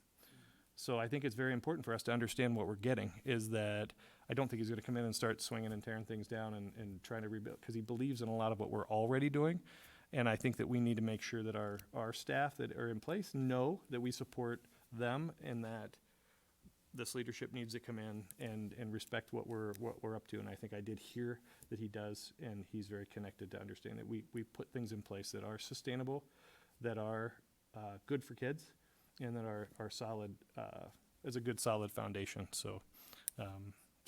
So I think it's very important for us to understand what we're getting, is that I don't think he's going to come in and start swinging and tearing things down and trying to rebuild, because he believes in a lot of what we're already doing. And I think that we need to make sure that our staff that are in place know that we support them and that this leadership needs to come in and respect what we're up to. And I think I did hear that he does, and he's very connected to understand that we put things in place that are sustainable, that are good for kids, and that are solid, as a good solid foundation. So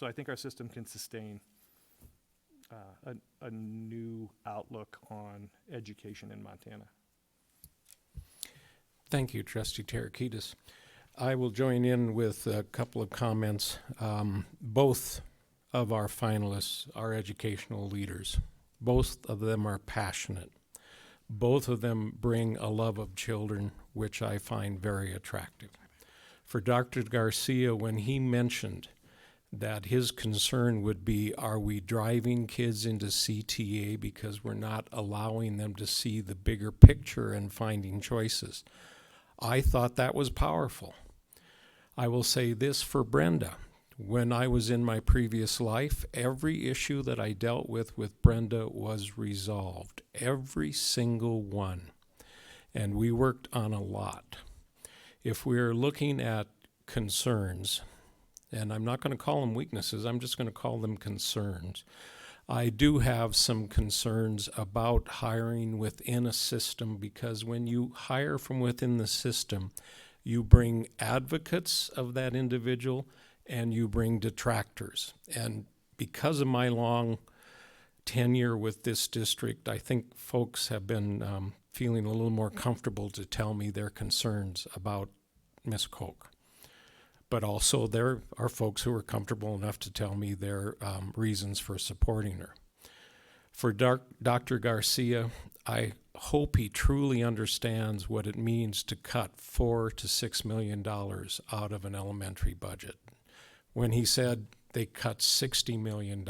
I think our system can sustain a new outlook on education in Montana. Thank you, Trustee Tarakitis. I will join in with a couple of comments. Both of our finalists are educational leaders. Both of them are passionate. Both of them bring a love of children, which I find very attractive. For Dr. Garcia, when he mentioned that his concern would be, are we driving kids into CTA because we're not allowing them to see the bigger picture and finding choices? I thought that was powerful. I will say this for Brenda. When I was in my previous life, every issue that I dealt with Brenda was resolved. Every single one. And we worked on a lot. If we're looking at concerns, and I'm not going to call them weaknesses, I'm just going to call them concerns. I do have some concerns about hiring within a system, because when you hire from within the system, you bring advocates of that individual and you bring detractors. And because of my long tenure with this district, I think folks have been feeling a little more comfortable to tell me their concerns about Ms. Koch. But also there are folks who are comfortable enough to tell me their reasons for supporting her. For Dr. Garcia, I hope he truly understands what it means to cut $4 to $6 million out of an elementary budget. When he said they cut $60 million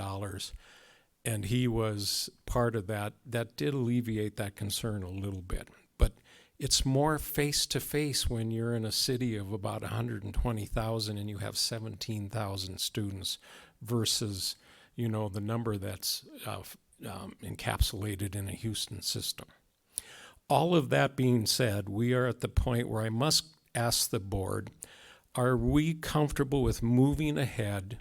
and he was part of that, that did alleviate that concern a little bit. But it's more face-to-face when you're in a city of about 120,000 and you have 17,000 students versus, the number that's encapsulated in a Houston system. All of that being said, we are at the point where I must ask the board, are we comfortable with moving ahead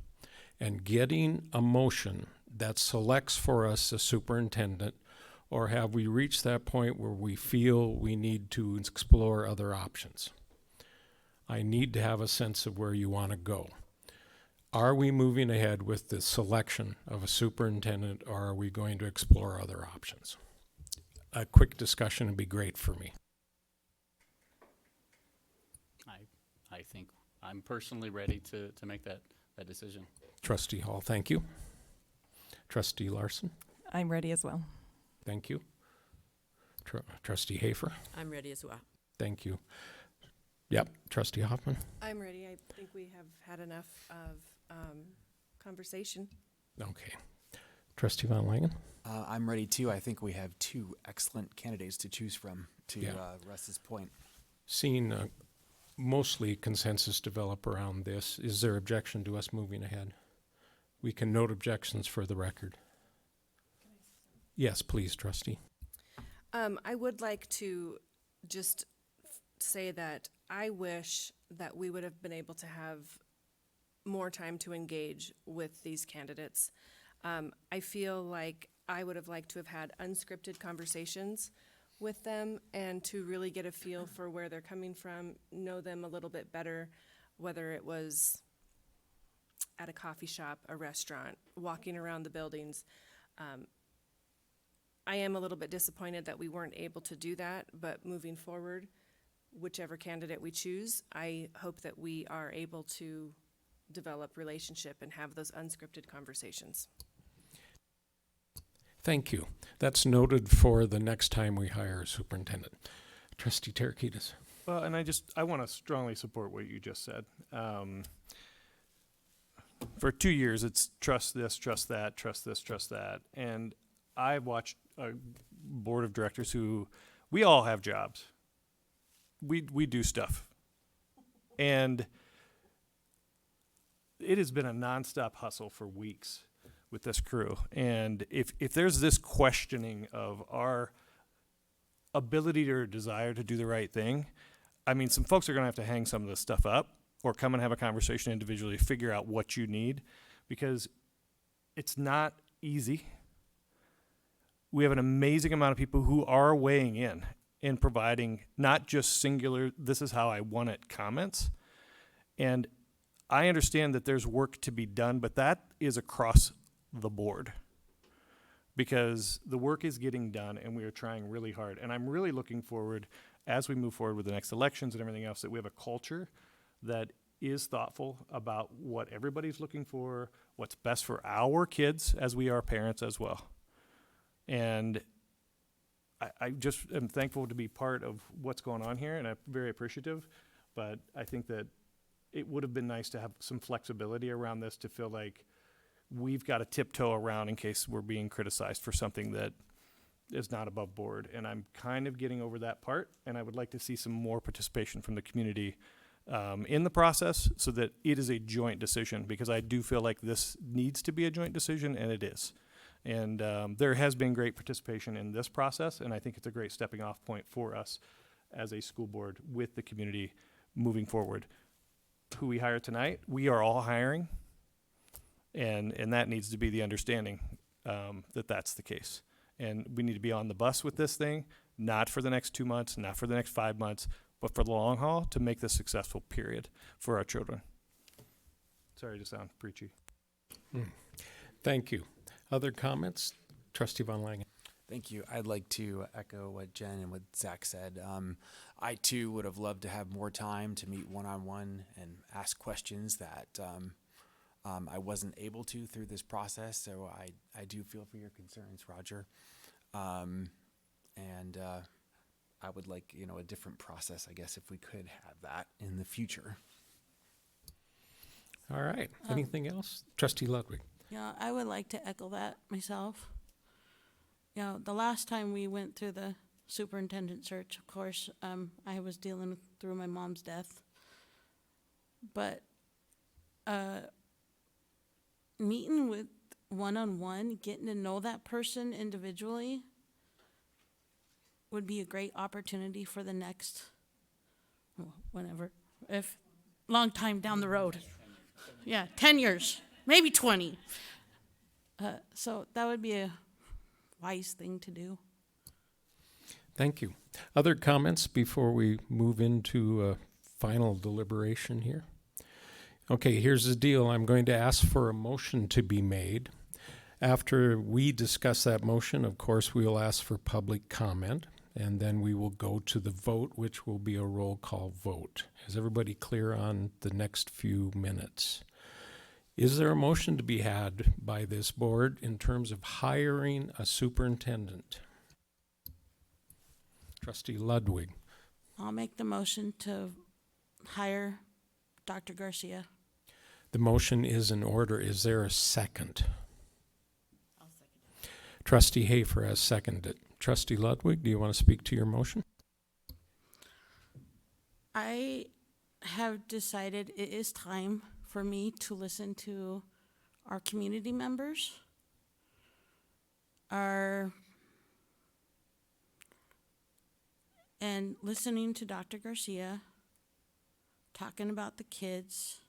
and getting a motion that selects for us a superintendent, or have we reached that point where we feel we need to explore other options? I need to have a sense of where you want to go. Are we moving ahead with the selection of a superintendent, or are we going to explore other options? A quick discussion would be great for me. I think I'm personally ready to make that decision. Trustee Hall, thank you. Trustee Larson? I'm ready as well. Thank you. Trustee Hafer? I'm ready as well. Thank you. Yep. Trustee Hoffman? I'm ready. I think we have had enough of conversation. Okay. Trustee Von Langen? I'm ready too. I think we have two excellent candidates to choose from, to Russ's point. Seeing mostly consensus develop around this, is there objection to us moving ahead? We can note objections for the record. Yes, please, Trustee. I would like to just say that I wish that we would have been able to have more time to engage with these candidates. I feel like I would have liked to have had unscripted conversations with them and to really get a feel for where they're coming from, know them a little bit better, whether it was at a coffee shop, a restaurant, walking around the buildings. I am a little bit disappointed that we weren't able to do that, but moving forward, whichever candidate we choose, I hope that we are able to develop relationship and have those unscripted conversations. Thank you. That's noted for the next time we hire a superintendent. Trustee Tarakitis. Well, and I want to strongly support what you just said. For 2 years, it's trust this, trust that, trust this, trust that. And I've watched a board of directors who, we all have jobs. We do stuff. And it has been a nonstop hustle for weeks with this crew. And if there's this questioning of our ability or desire to do the right thing, I mean, some folks are going to have to hang some of this stuff up or come and have a conversation individually, figure out what you need, because it's not easy. We have an amazing amount of people who are weighing in providing not just singular, this is how I want it comments. And I understand that there's work to be done, but that is across the board because the work is getting done and we are trying really hard. And I'm really looking forward, as we move forward with the next elections and everything else, that we have a culture that is thoughtful about what everybody's looking for, what's best for our kids as we are parents as well. And I just am thankful to be part of what's going on here, and I'm very appreciative, but I think that it would have been nice to have some flexibility around this to feel like we've got to tiptoe around in case we're being criticized for something that is not above board. And I'm kind of getting over that part, and I would like to see some more participation from the community in the process so that it is a joint decision, because I do feel like this needs to be a joint decision, and it is. And there has been great participation in this process, and I think it's a great stepping off point for us as a school board with the community moving forward. Who we hire tonight, we are all hiring, and that needs to be the understanding that that's the case. And we need to be on the bus with this thing, not for the next 2 months, not for the next 5 months, but for the long haul to make this successful, period, for our children. Sorry to sound preachy. Thank you. Other comments? Trustee Von Langen. Thank you. I'd like to echo what Jen and what Zach said. I too would have loved to have more time to meet one-on-one and ask questions that I wasn't able to through this process. So I do feel for your concerns, Roger. And I would like, a different process, I guess, if we could have that in the future. All right. Anything else? Trustee Ludwig. Yeah, I would like to echo that myself. The last time we went through the superintendent search, of course, I was dealing through my mom's death. But meeting with one-on-one, getting to know that person individually would be a great opportunity for the next, long time down the road. Yeah, 10 years, maybe 20. So that would be a wise thing to do. Thank you. Other comments before we move into final deliberation here? Okay, here's the deal. I'm going to ask for a motion to be made. After we discuss that motion, of course, we will ask for public comment, and then we will go to the vote, which will be a roll call vote. Is everybody clear on the next few minutes? Is there a motion to be had by this board in terms of hiring a superintendent? Trustee Ludwig. I'll make the motion to hire Dr. Garcia. The motion is in order. Is there a second? I'll second it. Trustee Hafer has seconded. Trustee Ludwig, do you want to speak to your motion? I have decided it is time for me to listen to our community members, and And listening to Dr. Garcia talking about the kids,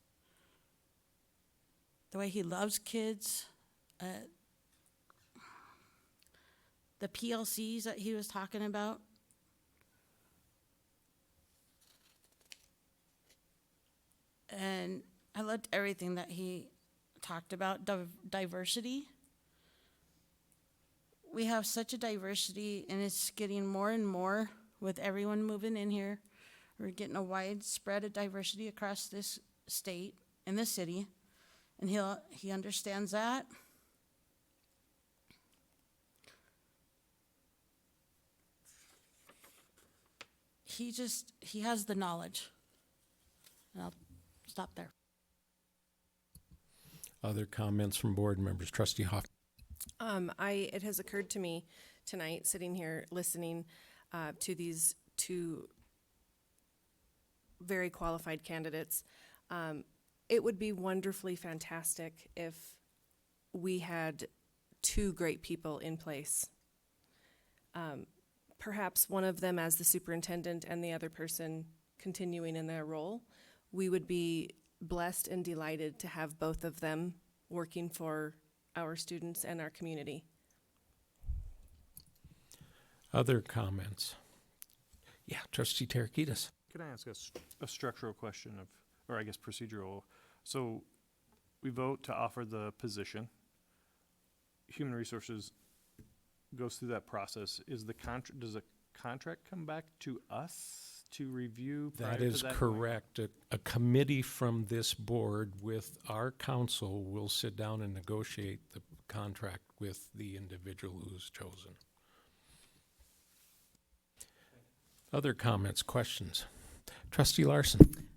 the way he loves kids, the PLCs that he was talking about. And I loved everything that he talked about. Diversity. We have such a diversity, and it's getting more and more with everyone moving in here. We're getting a wide spread of diversity across this state and this city, and he understands that. He has the knowledge. And I'll stop there. Other comments from board members? Trustee Hoff. It has occurred to me tonight, sitting here listening to these two very qualified candidates, it would be wonderfully fantastic if we had two great people in place. Perhaps one of them as the superintendent and the other person continuing in their role. We would be blessed and delighted to have both of them working for our students and our community. Other comments? Yeah, Trustee Tarakitis. Can I ask a structural question or I guess procedural? So we vote to offer the position. Human Resources goes through that process. Does the contract come back to us to review prior That to is that going? correct. A committee from this board with our council will sit down and negotiate the contract with the individual who's chosen. Other comments, questions? Trustee Larson.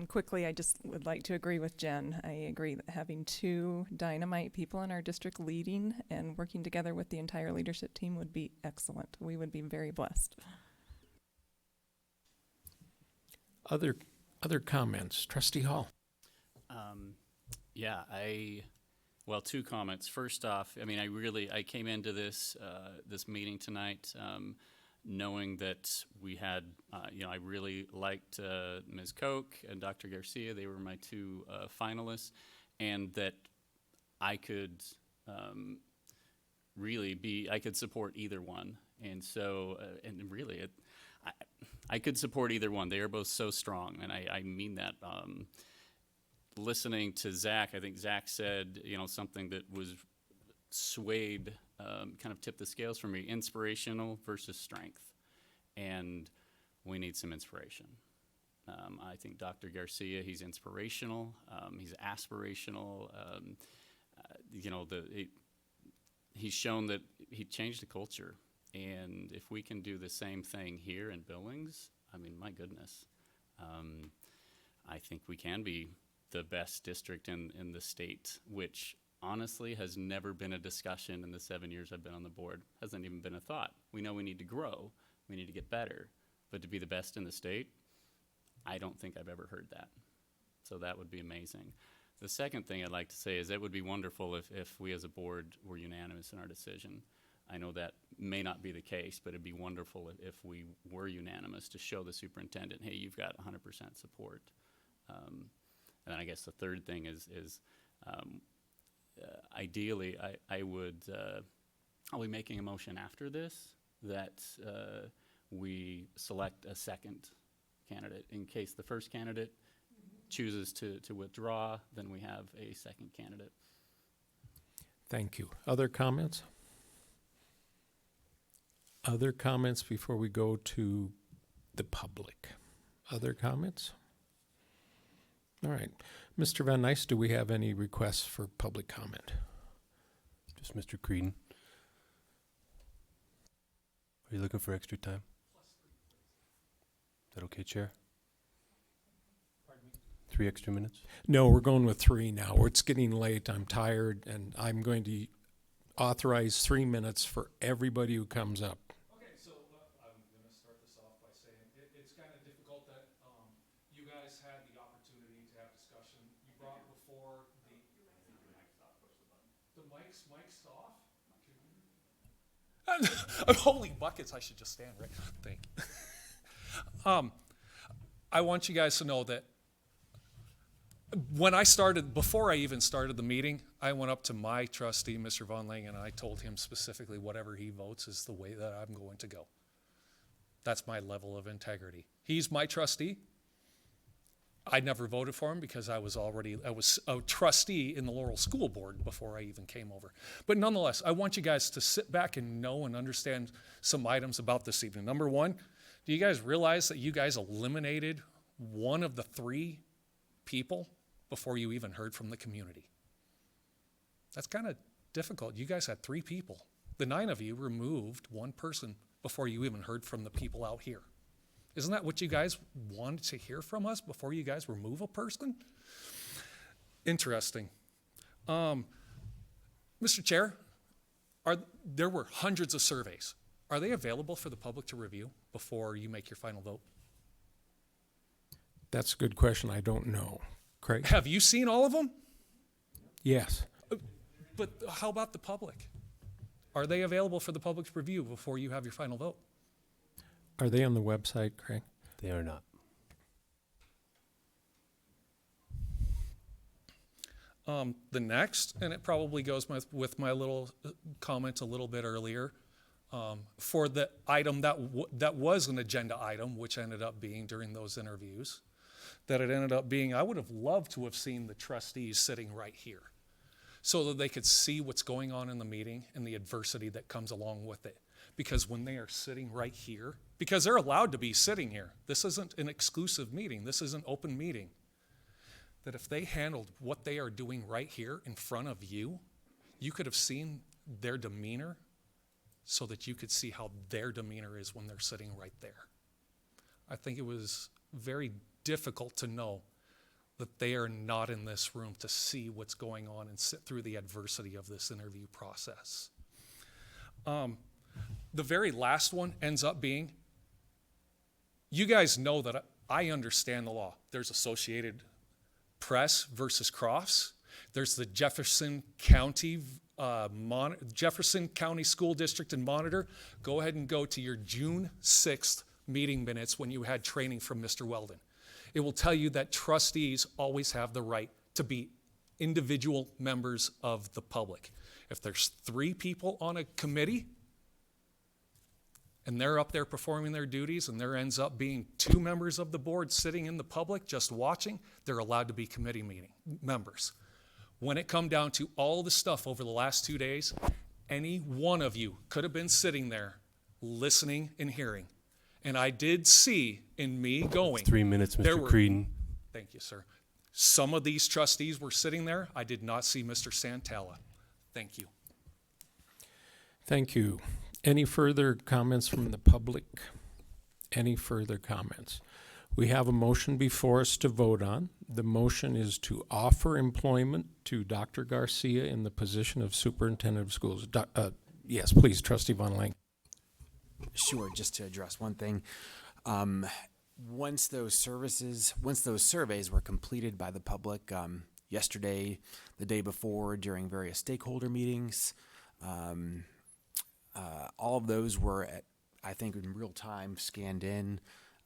Quickly, I just would like to agree with Jen. I agree that having two dynamite people in our district leading and working together with the entire leadership team would be excellent. We would be very blessed. Other comments? Trustee Hall. Well, two comments. First off, I mean, I came into this meeting tonight knowing that we had, I really liked Ms. Koch and Dr. Garcia. They were my two finalists, and that I could I could support either one. And so, I could support either one. They are both so strong, and I mean that. Listening to Zach, I think Zach said, something that was swayed, kind of tipped the scales for me, inspirational versus strength. And we need some inspiration. I think Dr. Garcia, he's inspirational, he's aspirational. He's shown that he changed the culture. And if we can do the same thing here in Billings, I mean, my goodness, I think we can be the best district in the state, which honestly has never been a discussion in the 7 years I've been on the board. Hasn't even been a thought. We know we need to grow, we need to get better, but to be the best in the state, I don't think I've ever heard that. So that would be amazing. The second thing I'd like to say is it would be wonderful if we as a board were unanimous in our decision. I know that may not be the case, but it'd be wonderful if we were unanimous to show the superintendent, hey, you've got 100% support. And then I guess the third thing is ideally, I'll be making a motion after this that we select a second candidate. In case the first candidate chooses to withdraw, then we have a second candidate. Thank you. Other comments? Other comments before we go to the public? Other comments? All right. Mr. Van Nys, do we have any requests for public comment? Just Mr. Creedon. Are you looking for extra time? Is that okay, Chair? 3 extra minutes? No, we're going with 3 now. It's getting late. I'm tired, and I'm going to authorize 3 minutes for everybody who comes up. Okay, so I'm going to start this off by saying it's kind of difficult that you guys had the opportunity to have discussion. You brought before the mic's off. I'm holding buckets. I should just stand right. Thank you. I want you guys to know that before I even started the meeting, I went up to my trustee, Mr. Von Lang, and I told him specifically whatever he votes is the way that I'm going to go. That's my level of integrity. He's my trustee. I never voted for him because I was a trustee in the Laurel School Board before I even came over. But nonetheless, I want you guys to sit back and know and understand some items about this evening. Number one, do you guys realize that you guys eliminated one of the 3 people before you even heard from the community? That's kind of difficult. You guys had 3 people. The 9 of you removed 1 person before you even heard from the people out here. Isn't that what you guys wanted to hear from us before you guys remove a person? Interesting. Mr. Chair, there were hundreds of surveys. Are they available for the public to review before you make your final vote? That's a good question. I don't know. Craig? Have you seen all of them? Yes. But how about the public? Are they available for the public's review before you have your final vote? Are they on the website, Craig? They are not. The next, and it probably goes with my little comment a little bit earlier, for the item that was an agenda item, which ended up being during those interviews, that it ended up being, I would have loved to have seen the trustees sitting right here so that they could see what's going on in the meeting and the adversity that comes along with it. Because when they are sitting right here, because they're allowed to be sitting here, this isn't an exclusive meeting, this is an open meeting, that if they handled what they are doing right here in front of you, you could have seen their demeanor so that you could see how their demeanor is when they're sitting right there. I think it was very difficult to know that they are not in this room to see what's going on and sit through the adversity of this interview process. The very last one ends up being, you guys know that I understand the law. There's Associated Press versus Crofts. There's the Jefferson County School District and Monitor. Go ahead and go to your June 6th meeting minutes when you had training from Mr. Weldon. It will tell you that trustees always have the right to be individual members of the public. If there's 3 people on a committee, and they're up there performing their duties, and there ends up being 2 members of the board sitting in the public just watching, they're allowed to be committee members. When it come down to all the stuff over the last 2 days, any one of you could have been sitting there listening and hearing. And I did see in me going. 3 minutes, Mr. Creedon. Thank you, sir. Some of these trustees were sitting there. I did not see Mr. Santella. Thank you. Thank you. Any further comments from the public? Any further comments? We have a motion before us to vote on. The motion is to offer employment to Dr. Garcia in the position of Superintendent of Schools. Yes, please, Trustee Von Lang. Sure, just to address one thing. Once those surveys were completed by the public yesterday, the day before, during various stakeholder meetings, all of those were, I think, in real time scanned in.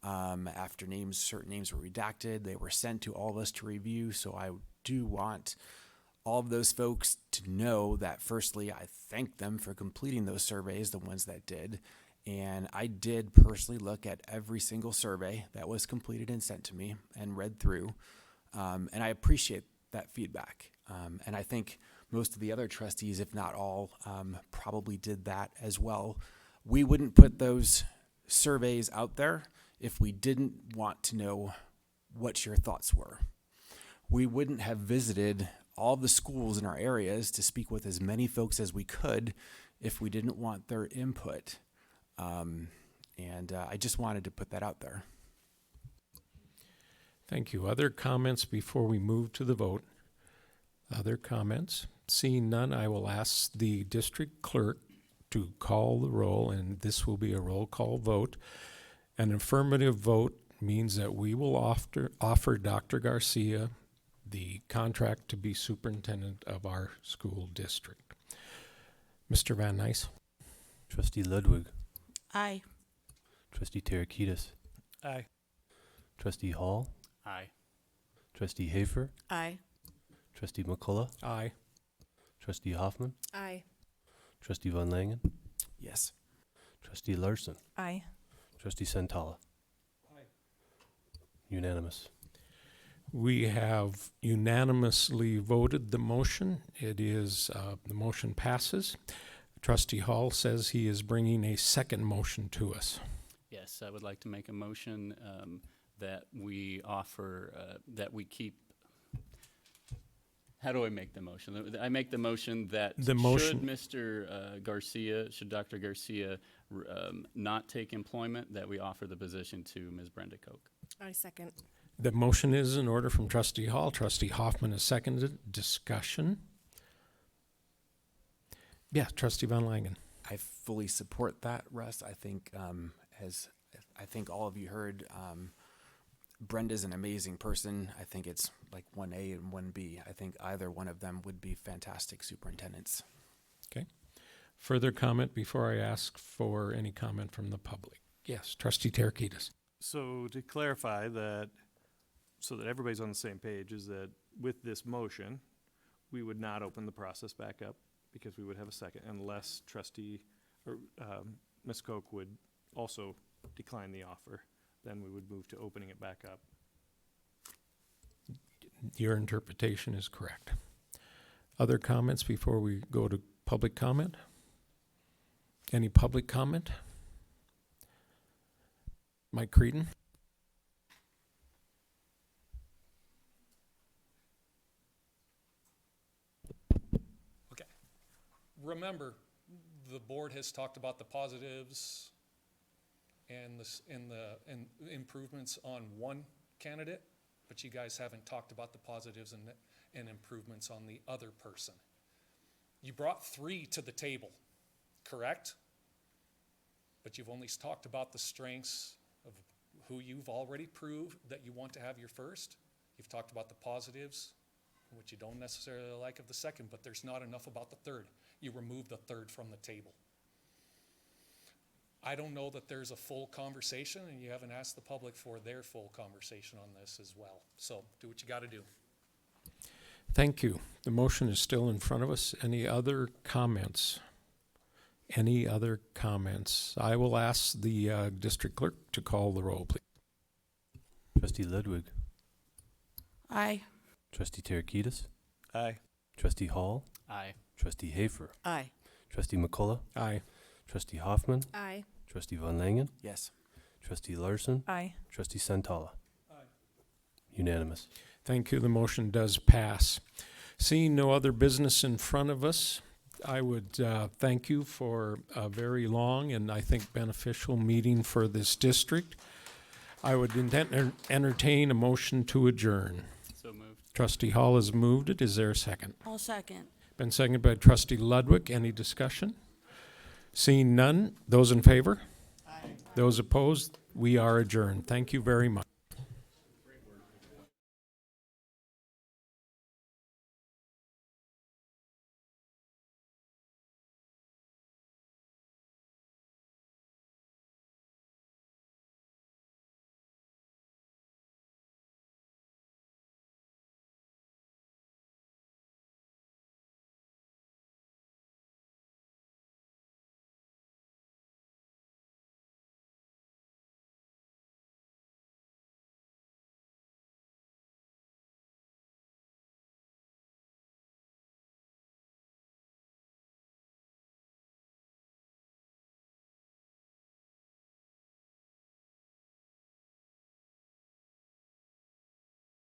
After certain names were redacted, they were sent to all of us to review. So I do want all of those folks to know that, firstly, I thank them for completing those surveys, the ones that did. And I did personally look at every single survey that was completed and sent to me and read through. And I appreciate that feedback. And I think most of the other trustees, if not all, probably did that as well. We wouldn't put those surveys out there if we didn't want to know what your thoughts were. We wouldn't have visited all the schools in our areas to speak with as many folks as we could if we didn't want their input. And I just wanted to put that out there. Thank you. Other comments before we move to the vote? Other comments? Seeing none, I will ask the district clerk to call the roll, and this will be a roll call vote. An affirmative vote means that we will offer Dr. Garcia the contract to be superintendent of our school district. Mr. Van Nuys? Trustee Ludwig. Aye. Trustee Tarakitis. Aye. Trustee Hall, Aye. Trustee Hafer, Aye. Trustee McCullough, Aye. Trustee Hoffman, Aye. Trustee Von Langen, Yes. Trustee Larson, Aye. Trustee Santala. Unanimous. We have unanimously voted the motion. It is, the motion passes. Trustee Hall says he is bringing a second motion to us. Yes, I would like to make a motion that we offer, that we keep. How do I make the motion? I make the motion that The motion- should Mr. Garcia, should Dr. Garcia not take employment, that we offer the position to Ms. Brenda Koch. I second. The motion is in order from Trustee Hall. Trustee Hoffman has seconded. Discussion. Yeah, Trustee Von Langen. I fully support that, Russ. I think, as I think all of you heard, Brenda's an amazing person. I think it's like 1A and 1B. I think either one of them would be fantastic superintendents. Okay. Further comment before I ask for any comment from the public? Yes, Trustee Terakidis. So to clarify that, so that everybody's on the same page, is that with this motion, we would not open the process back up because we would have a second unless trustee or Ms. Koch would also decline the offer. Then we would move to opening it back up. Your interpretation is correct. Other comments before we go to public comment? Any public comment? Mike Creedon? Okay. Remember, the board has talked about the positives and the improvements on one candidate, but you guys haven't talked about the positives and improvements on the other person. You brought 3 to the table, correct? But you've only talked about the strengths of who you've already proved that you want to have your first. You've talked about the positives, which you don't necessarily like of the second, but there's not enough about the third. You remove the third from the table. I don't know that there's a full conversation, and you haven't asked the public for their full conversation on this as well. So do what you got to do. Thank you. The motion is still in front of us. Any other comments? Any other comments? I will ask the district clerk to call the roll, please. Trustee Ludwig, Aye. Trustee Terakidis, Aye. Trustee Hall, Aye. Trustee Hafer, Aye. Trustee McCullough, Aye. Trustee Hoffman, Aye. Trustee Von Langen, Yes. Trustee Larson, Aye. Trustee Santala. Unanimous. Thank you. The motion does pass. Seeing no other business in front of us, I would thank you for a very long and I think beneficial meeting for this district. I would entertain a motion to adjourn. So moved. Trustee Hall has moved it. Is there a second? I'll second. Been seconded by Trustee Ludwig. Any discussion? Seeing none, those in favor? Aye. Those opposed? We are adjourned. Thank you very much.